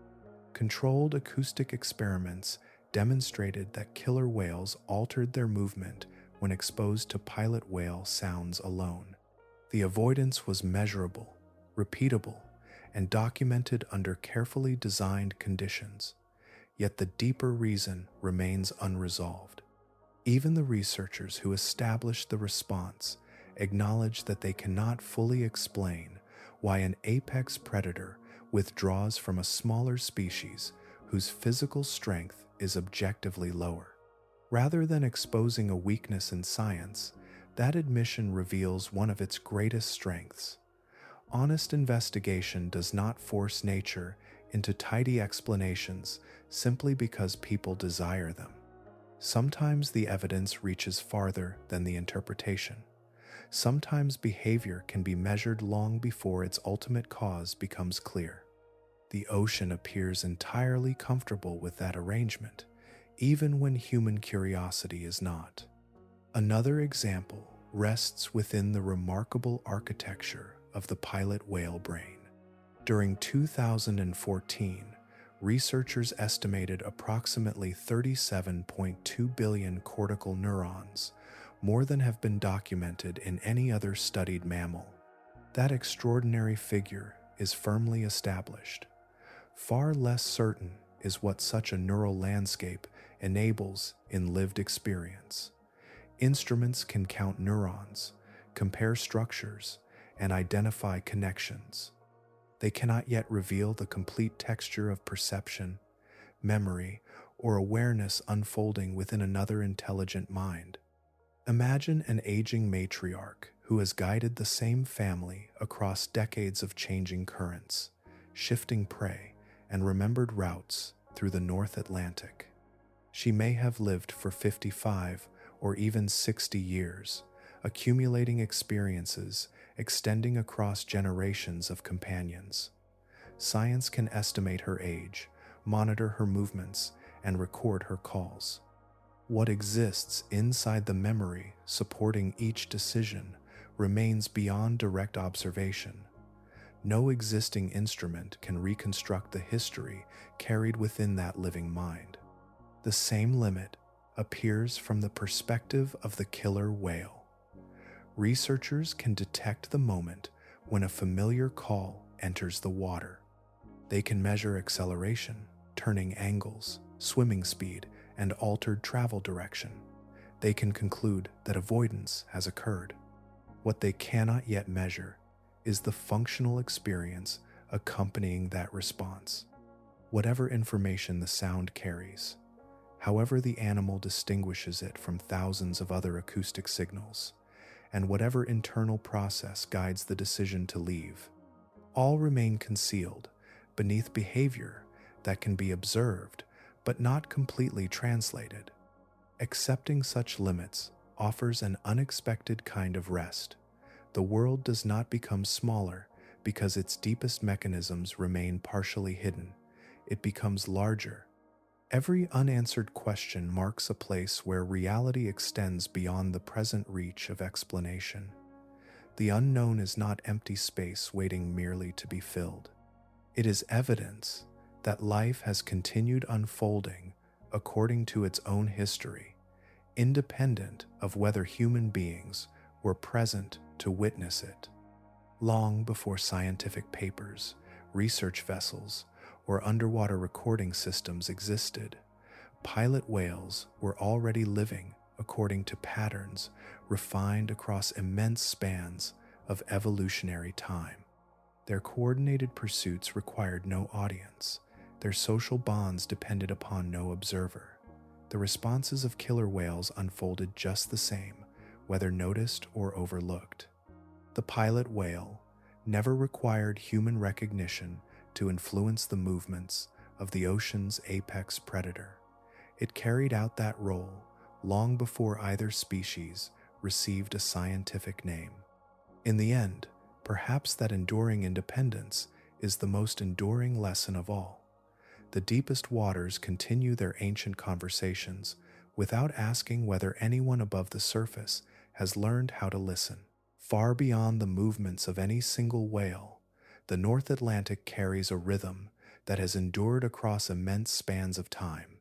Controlled acoustic experiments demonstrated that killer whales altered their movement when exposed to pilot whale sounds alone. The avoidance was measurable, repeatable, and documented under carefully designed conditions. Yet the deeper reason remains unresolved. Even the researchers who established the response acknowledge that they cannot fully explain why an apex predator withdraws from a smaller species whose physical strength is objectively lower. Rather than exposing a weakness in science, that admission reveals one of its greatest strengths. Honest investigation does not force nature into tidy explanations simply because people desire them. Sometimes the evidence reaches farther than the interpretation. Sometimes behavior can be measured long before its ultimate cause becomes clear. The ocean appears entirely comfortable with that arrangement, even when human curiosity is not. Another example rests within the remarkable architecture of the pilot whale brain. During 2014, researchers estimated approximately 37.2 billion cortical neurons, more than have been documented in any other studied mammal. That extraordinary figure is firmly established. Far less certain is what such a neural landscape enables in lived experience. Instruments can count neurons, compare structures, and identify connections. They cannot yet reveal the complete texture of perception, memory, or awareness unfolding within another intelligent mind. Imagine an aging matriarch who has guided the same family across decades of changing currents, shifting prey, and remembered routes through the North Atlantic. She may have lived for 55 or even 60 years, accumulating experiences extending across generations of companions. Science can estimate her age, monitor her movements, and record her calls. What exists inside the memory supporting each decision remains beyond direct observation. No existing instrument can reconstruct the history carried within that living mind. The same limit appears from the perspective of the killer whale. Researchers can detect the moment when a familiar call enters the water. They can measure acceleration, turning angles, swimming speed, and altered travel direction. They can conclude that avoidance has occurred. What they cannot yet measure is the functional experience accompanying that response. Whatever information the sound carries, however the animal distinguishes it from thousands of other acoustic signals, and whatever internal process guides the decision to leave, all remain concealed beneath behavior that can be observed but not completely translated. Accepting such limits offers an unexpected kind of rest. The world does not become smaller because its deepest mechanisms remain partially hidden. It becomes larger. Every unanswered question marks a place where reality extends beyond the present reach of explanation. The unknown is not empty space waiting merely to be filled. It is evidence that life has continued unfolding according to its own history, independent of whether human beings were present to witness it. Long before scientific papers, research vessels, or underwater recording systems existed, pilot whales were already living according to patterns refined across immense spans of evolutionary time. Their coordinated pursuits required no audience. Their social bonds depended upon no observer. The responses of killer whales unfolded just the same, whether noticed or overlooked. The pilot whale never required human recognition to influence the movements of the ocean's apex predator. It carried out that role long before either species received a scientific name. In the end, perhaps that enduring independence is the most enduring lesson of all. The deepest waters continue their ancient conversations without asking whether anyone above the surface has learned how to listen. Far beyond the movements of any single whale, the North Atlantic carries a rhythm that has endured across immense spans of time.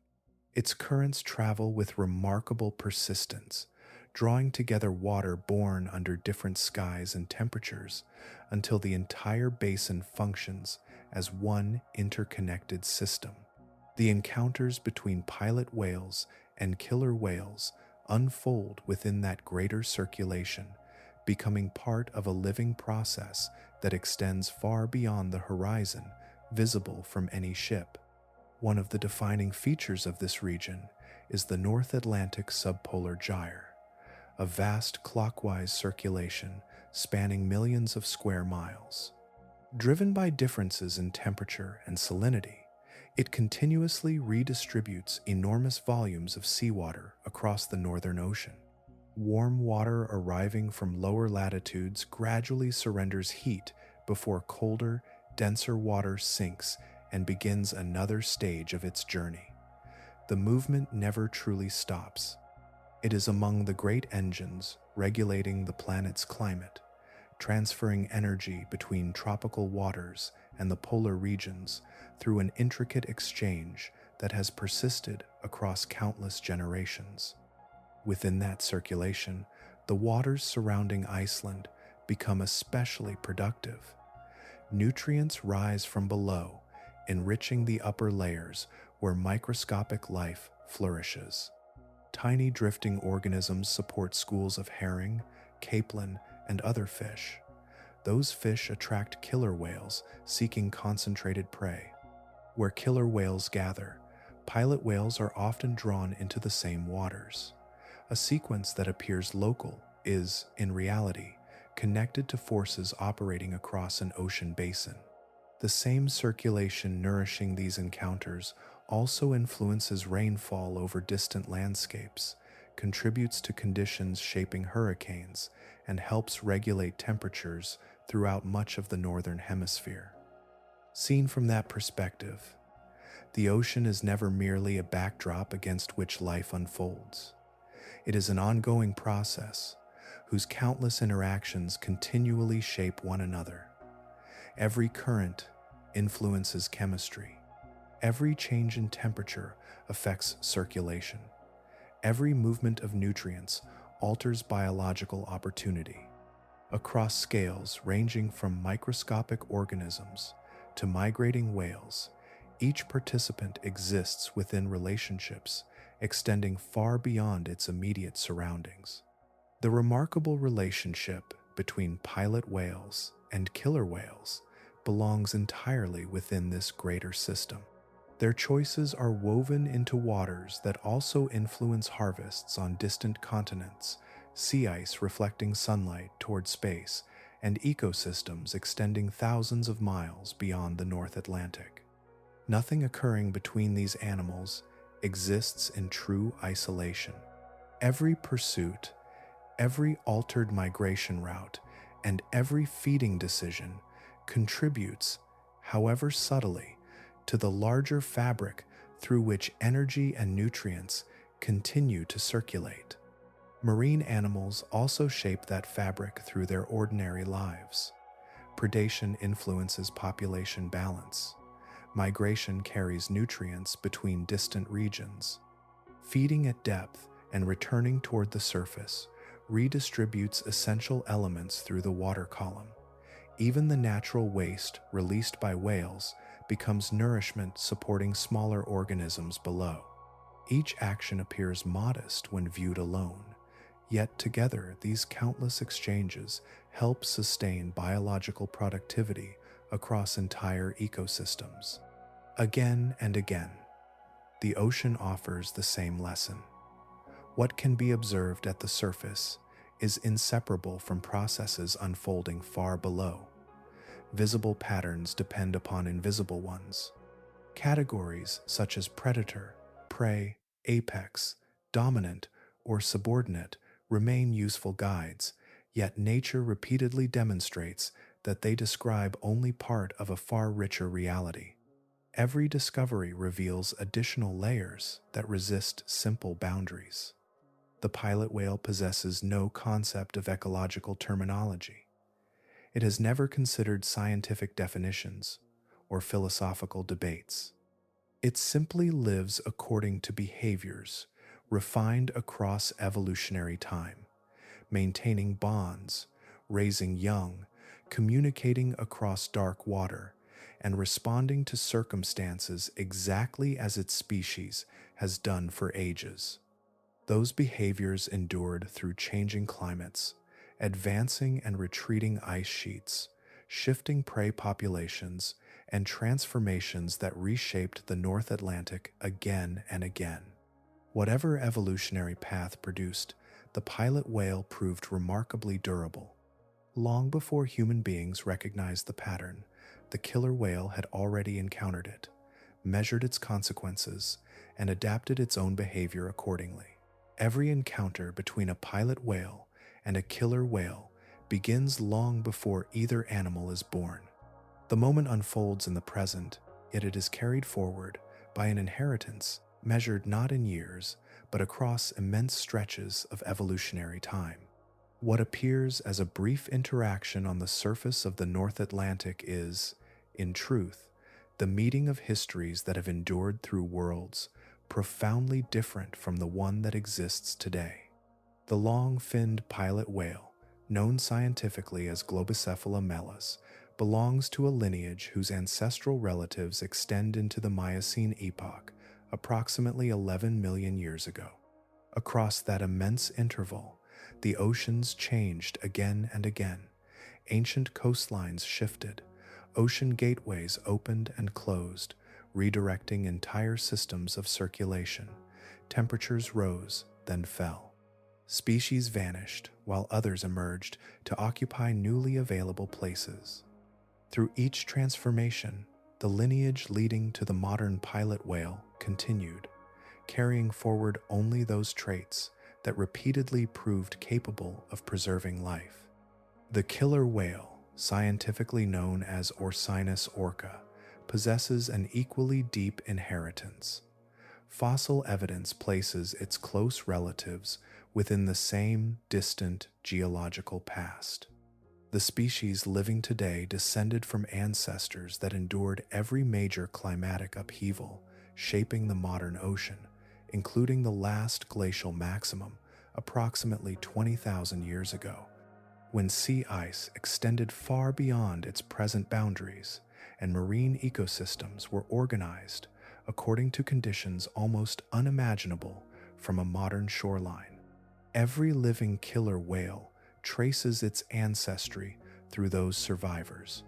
Its currents travel with remarkable persistence, drawing together water born under different skies and temperatures until the entire basin functions as one interconnected system. The encounters between pilot whales and killer whales unfold within that greater circulation, becoming part of a living process that extends far beyond the horizon visible from any ship. One of the defining features of this region is the North Atlantic subpolar gyre, a vast clockwise circulation spanning millions of square miles. Driven by differences in temperature and salinity, it continuously redistributes enormous volumes of seawater across the Northern Ocean. Warm water arriving from lower latitudes gradually surrenders heat before colder, denser water sinks and begins another stage of its journey. The movement never truly stops. It is among the great engines regulating the planet's climate, transferring energy between tropical waters and the polar regions through an intricate exchange that has persisted across countless generations. Within that circulation, the waters surrounding Iceland become especially productive. Nutrients rise from below, enriching the upper layers where microscopic life flourishes. Tiny drifting organisms support schools of herring, capelin, and other fish. Those fish attract killer whales seeking concentrated prey. Where killer whales gather, pilot whales are often drawn into the same waters. A sequence that appears local is, in reality, connected to forces operating across an ocean basin. The same circulation nourishing these encounters also influences rainfall over distant landscapes, contributes to conditions shaping hurricanes, and helps regulate temperatures throughout much of the northern hemisphere. Seen from that perspective, the ocean is never merely a backdrop against which life unfolds. It is an ongoing process whose countless interactions continually shape one another. Every current influences chemistry. Every change in temperature affects circulation. Every movement of nutrients alters biological opportunity. Across scales ranging from microscopic organisms to migrating whales, each participant exists within relationships extending far beyond its immediate surroundings. The remarkable relationship between pilot whales and killer whales belongs entirely within this greater system. Their choices are woven into waters that also influence harvests on distant continents, sea ice reflecting sunlight toward space, and ecosystems extending thousands of miles beyond the North Atlantic. Nothing occurring between these animals exists in true isolation. Every pursuit, every altered migration route, and every feeding decision contributes, however subtly, to the larger fabric through which energy and nutrients continue to circulate. Marine animals also shape that fabric through their ordinary lives. Predation influences population balance. Migration carries nutrients between distant regions. Feeding at depth and returning toward the surface redistributes essential elements through the water column. Even the natural waste released by whales becomes nourishment supporting smaller organisms below. Each action appears modest when viewed alone, yet together these countless exchanges help sustain biological productivity across entire ecosystems. Again and again, the ocean offers the same lesson. What can be observed at the surface is inseparable from processes unfolding far below. Visible patterns depend upon invisible ones. Categories such as predator, prey, apex, dominant, or subordinate remain useful guides, yet nature repeatedly demonstrates that they describe only part of a far richer reality. Every discovery reveals additional layers that resist simple boundaries. The pilot whale possesses no concept of ecological terminology. It has never considered scientific definitions or philosophical debates. It simply lives according to behaviors refined across evolutionary time, maintaining bonds, raising young, communicating across dark water, and responding to circumstances exactly as its species has done for ages. Those behaviors endured through changing climates, advancing and retreating ice sheets, shifting prey populations, and transformations that reshaped the North Atlantic again and again. Whatever evolutionary path produced, the pilot whale proved remarkably durable. Long before human beings recognized the pattern, the killer whale had already encountered it, measured its consequences, and adapted its own behavior accordingly. Every encounter between a pilot whale and a killer whale begins long before either animal is born. The moment unfolds in the present, yet it is carried forward by an inheritance measured not in years, but across immense stretches of evolutionary time. What appears as a brief interaction on the surface of the North Atlantic is, in truth, the meeting of histories that have endured through worlds profoundly different from the one that exists today. The long-finned pilot whale, known scientifically as Globicephala mellis, belongs to a lineage whose ancestral relatives extend into the Miocene epoch, approximately 11 million years ago. Across that immense interval, the oceans changed again and again. Ancient coastlines shifted, ocean gateways opened and closed, redirecting entire systems of circulation. Temperatures rose, then fell. Species vanished, while others emerged to occupy newly available places. Through each transformation, the lineage leading to the modern pilot whale continued, carrying forward only those traits that repeatedly proved capable of preserving life. The killer whale, scientifically known as Orcinus orca, possesses an equally deep inheritance. Fossil evidence places its close relatives within the same distant geological past. The species living today descended from ancestors that endured every major climatic upheaval, shaping the modern ocean, including the last glacial maximum approximately 20,000 years ago, when sea ice extended far beyond its present boundaries and marine ecosystems were organized according to conditions almost unimaginable from a modern shoreline. Every living killer whale traces its ancestry through those survivors.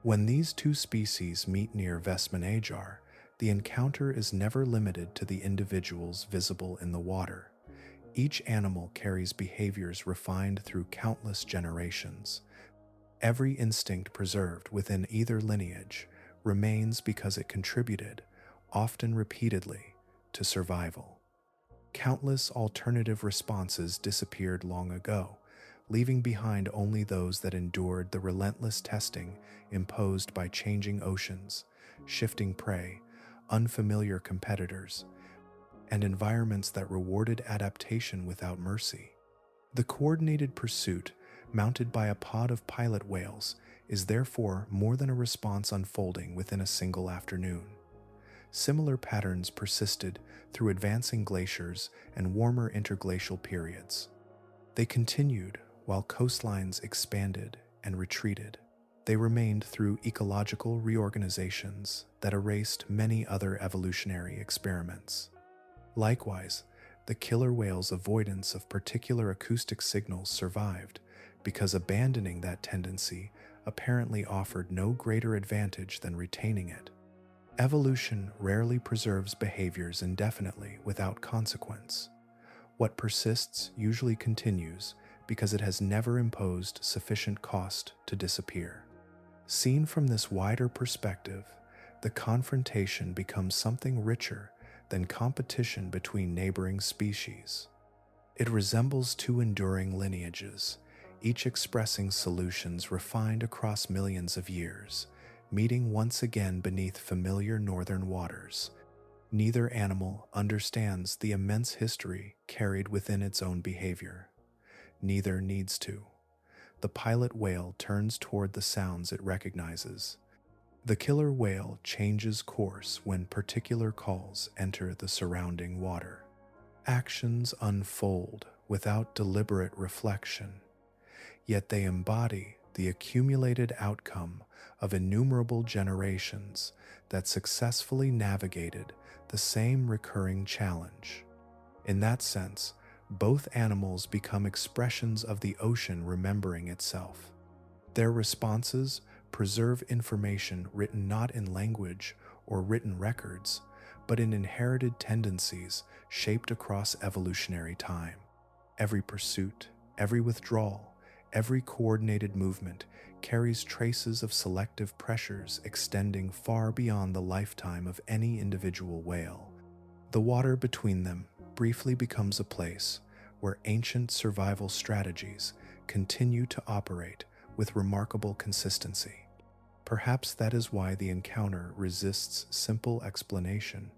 When these two species meet near Vestmannaeyjar, the encounter is never limited to the individuals visible in the water. Each animal carries behaviors refined through countless generations. Every instinct preserved within either lineage remains because it contributed, often repeatedly, to survival. Countless alternative responses disappeared long ago, leaving behind only those that endured the relentless testing imposed by changing oceans, shifting prey, unfamiliar competitors, and environments that rewarded adaptation without mercy. The coordinated pursuit, mounted by a pod of pilot whales, is therefore more than a response unfolding within a single afternoon. Similar patterns persisted through advancing glaciers and warmer interglacial periods. They continued while coastlines expanded and retreated. They remained through ecological reorganizations that erased many other evolutionary experiments. Likewise, the killer whale's avoidance of particular acoustic signals survived because abandoning that tendency apparently offered no greater advantage than retaining it. Evolution rarely preserves behaviors indefinitely without consequence. What persists usually continues because it has never imposed sufficient cost to disappear. Seen from this wider perspective, the confrontation becomes something richer than competition between neighboring species. It resembles two enduring lineages, each expressing solutions refined across millions of years, meeting once again beneath familiar northern waters. Neither animal understands the immense history carried within its own behavior. Neither needs to. The pilot whale turns toward the sounds it recognizes. The killer whale changes course when particular calls enter the surrounding water. Actions unfold without deliberate reflection, yet they embody the accumulated outcome of innumerable generations that successfully navigated the same recurring challenge. In that sense, both animals become expressions of the ocean remembering itself. Their responses preserve information written not in language or written records, but in inherited tendencies shaped across evolutionary time. Every pursuit, every withdrawal, every coordinated movement carries traces of selective pressures extending far beyond the lifetime of any individual whale. The water between them briefly becomes a place where ancient survival strategies continue to operate with remarkable consistency. Perhaps that is why the encounter resists simple explanation.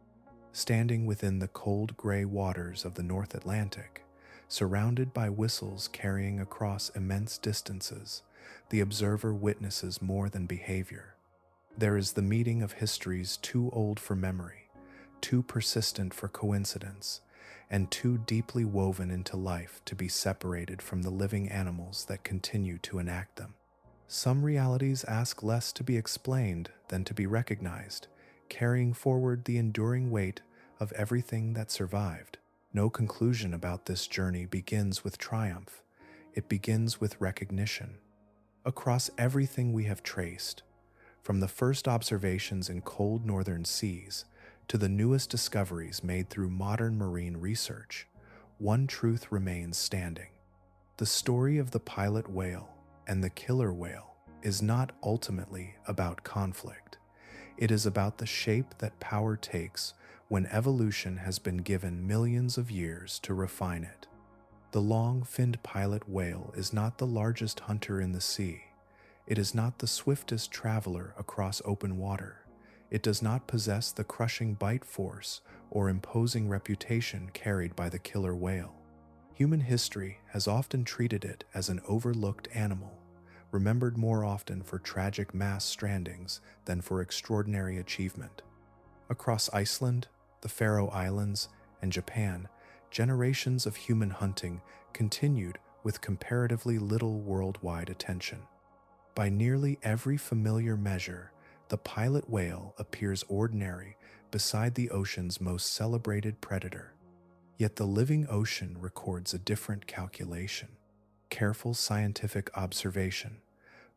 Standing within the cold gray waters of the North Atlantic, surrounded by whistles carrying across immense distances, the observer witnesses more than behavior. There is the meeting of histories too old for memory, too persistent for coincidence, and too deeply woven into life to be separated from the living animals that continue to enact them. Some realities ask less to be explained than to be recognized, carrying forward the enduring weight of everything that survived. No conclusion about this journey begins with triumph. It begins with recognition. Across everything we have traced, from the first observations in cold northern seas to the newest discoveries made through modern marine research, one truth remains standing. The story of the pilot whale and the killer whale is not ultimately about conflict. It is about the shape that power takes when evolution has been given millions of years to refine it. The long-finned pilot whale is not the largest hunter in the sea. It is not the swiftest traveler across open water. It does not possess the crushing bite force or imposing reputation carried by the killer whale. Human history has often treated it as an overlooked animal, remembered more often for tragic mass strandings than for extraordinary achievement. Across Iceland, the Faroe Islands, and Japan, generations of human hunting continued with comparatively little worldwide attention. By nearly every familiar measure, the pilot whale appears ordinary beside the ocean's most celebrated predator. Yet the living ocean records a different calculation. Careful scientific observation,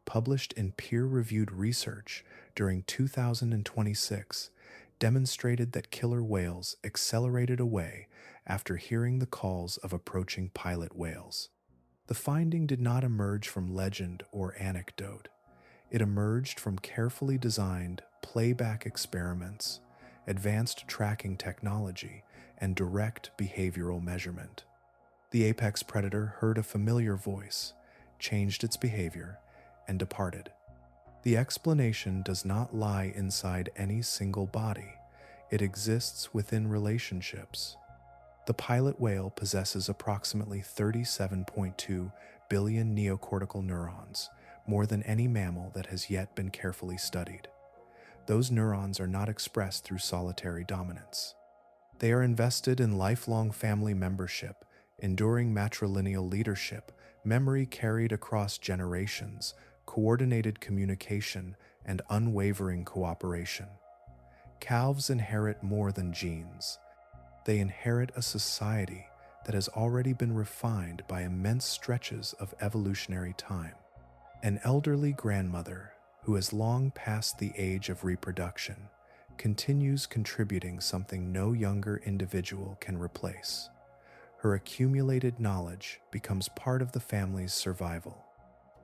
published in peer-reviewed research during 2026, demonstrated that killer whales accelerated away after hearing the calls of approaching pilot whales. The finding did not emerge from legend or anecdote. It emerged from carefully designed playback experiments, advanced tracking technology, and direct behavioral measurement. The apex predator heard a familiar voice, changed its behavior, and departed. The explanation does not lie inside any single body. It exists within relationships. The pilot whale possesses approximately 37.2 billion neocortical neurons, more than any mammal that has yet been carefully studied. Those neurons are not expressed through solitary dominance. They are invested in lifelong family membership, enduring matrilineal leadership, memory carried across generations, coordinated communication, and unwavering cooperation. Calves inherit more than genes. They inherit a society that has already been refined by immense stretches of evolutionary time. An elderly grandmother, who has long passed the age of reproduction, continues contributing something no younger individual can replace. Her accumulated knowledge becomes part of the family's survival.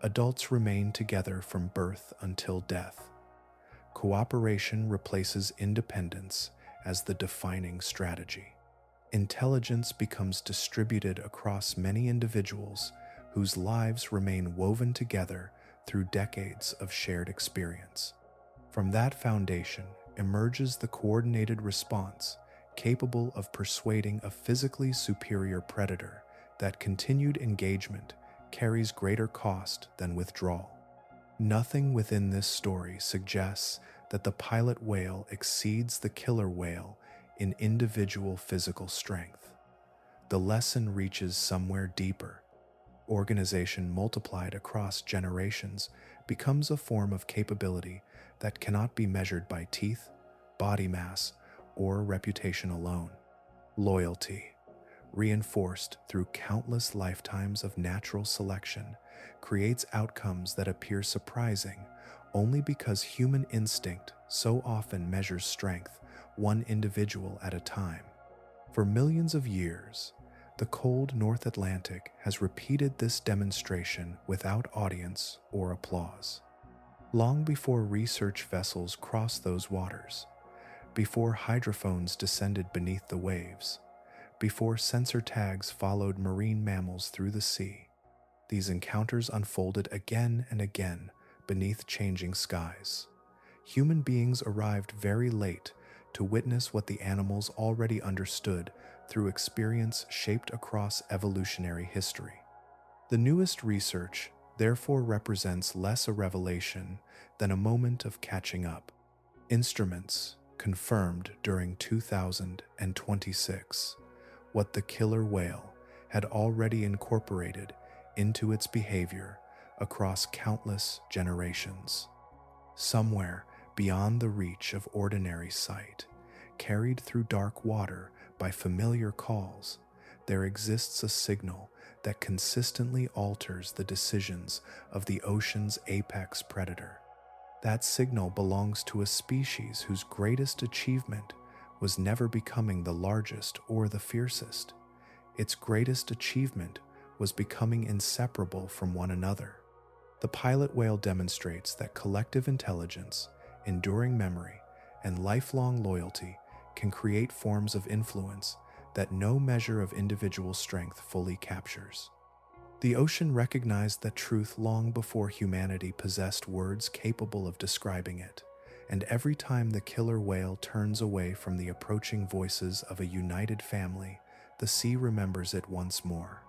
Adults remain together from birth until death. Cooperation replaces independence as the defining strategy. Intelligence becomes distributed across many individuals whose lives remain woven together through decades of shared experience. From that foundation emerges the coordinated response capable of persuading a physically superior predator that continued engagement carries greater cost than withdrawal. Nothing within this story suggests that the pilot whale exceeds the killer whale in individual physical strength. The lesson reaches somewhere deeper. Organization multiplied across generations becomes a form of capability that cannot be measured by teeth, body mass, or reputation alone. Loyalty, reinforced through countless lifetimes of natural selection, creates outcomes that appear surprising only because human instinct so often measures strength one individual at a time. For millions of years, the cold North Atlantic has repeated this demonstration without audience or applause. Long before research vessels crossed those waters, before hydrophones descended beneath the waves, before sensor tags followed marine mammals through the sea, these encounters unfolded again and again beneath changing skies. Human beings arrived very late to witness what the animals already understood through experience shaped across evolutionary history. The newest research therefore represents less a revelation than a moment of catching up. Instruments confirmed during 2026 what the killer whale had already incorporated into its behavior across countless generations. Somewhere beyond the reach of ordinary sight, carried through dark water by familiar calls, there exists a signal that consistently alters the decisions of the ocean's apex predator. That signal belongs to a species whose greatest achievement was never becoming the largest or the fiercest. Its greatest achievement was becoming inseparable from one another. The pilot whale demonstrates that collective intelligence, enduring memory, and lifelong loyalty can create forms of influence that no measure of individual strength fully captures. The ocean recognized that truth long before humanity possessed words capable of describing it, and every time the killer whale turns away from the approaching voices of a united family, the sea remembers it once more.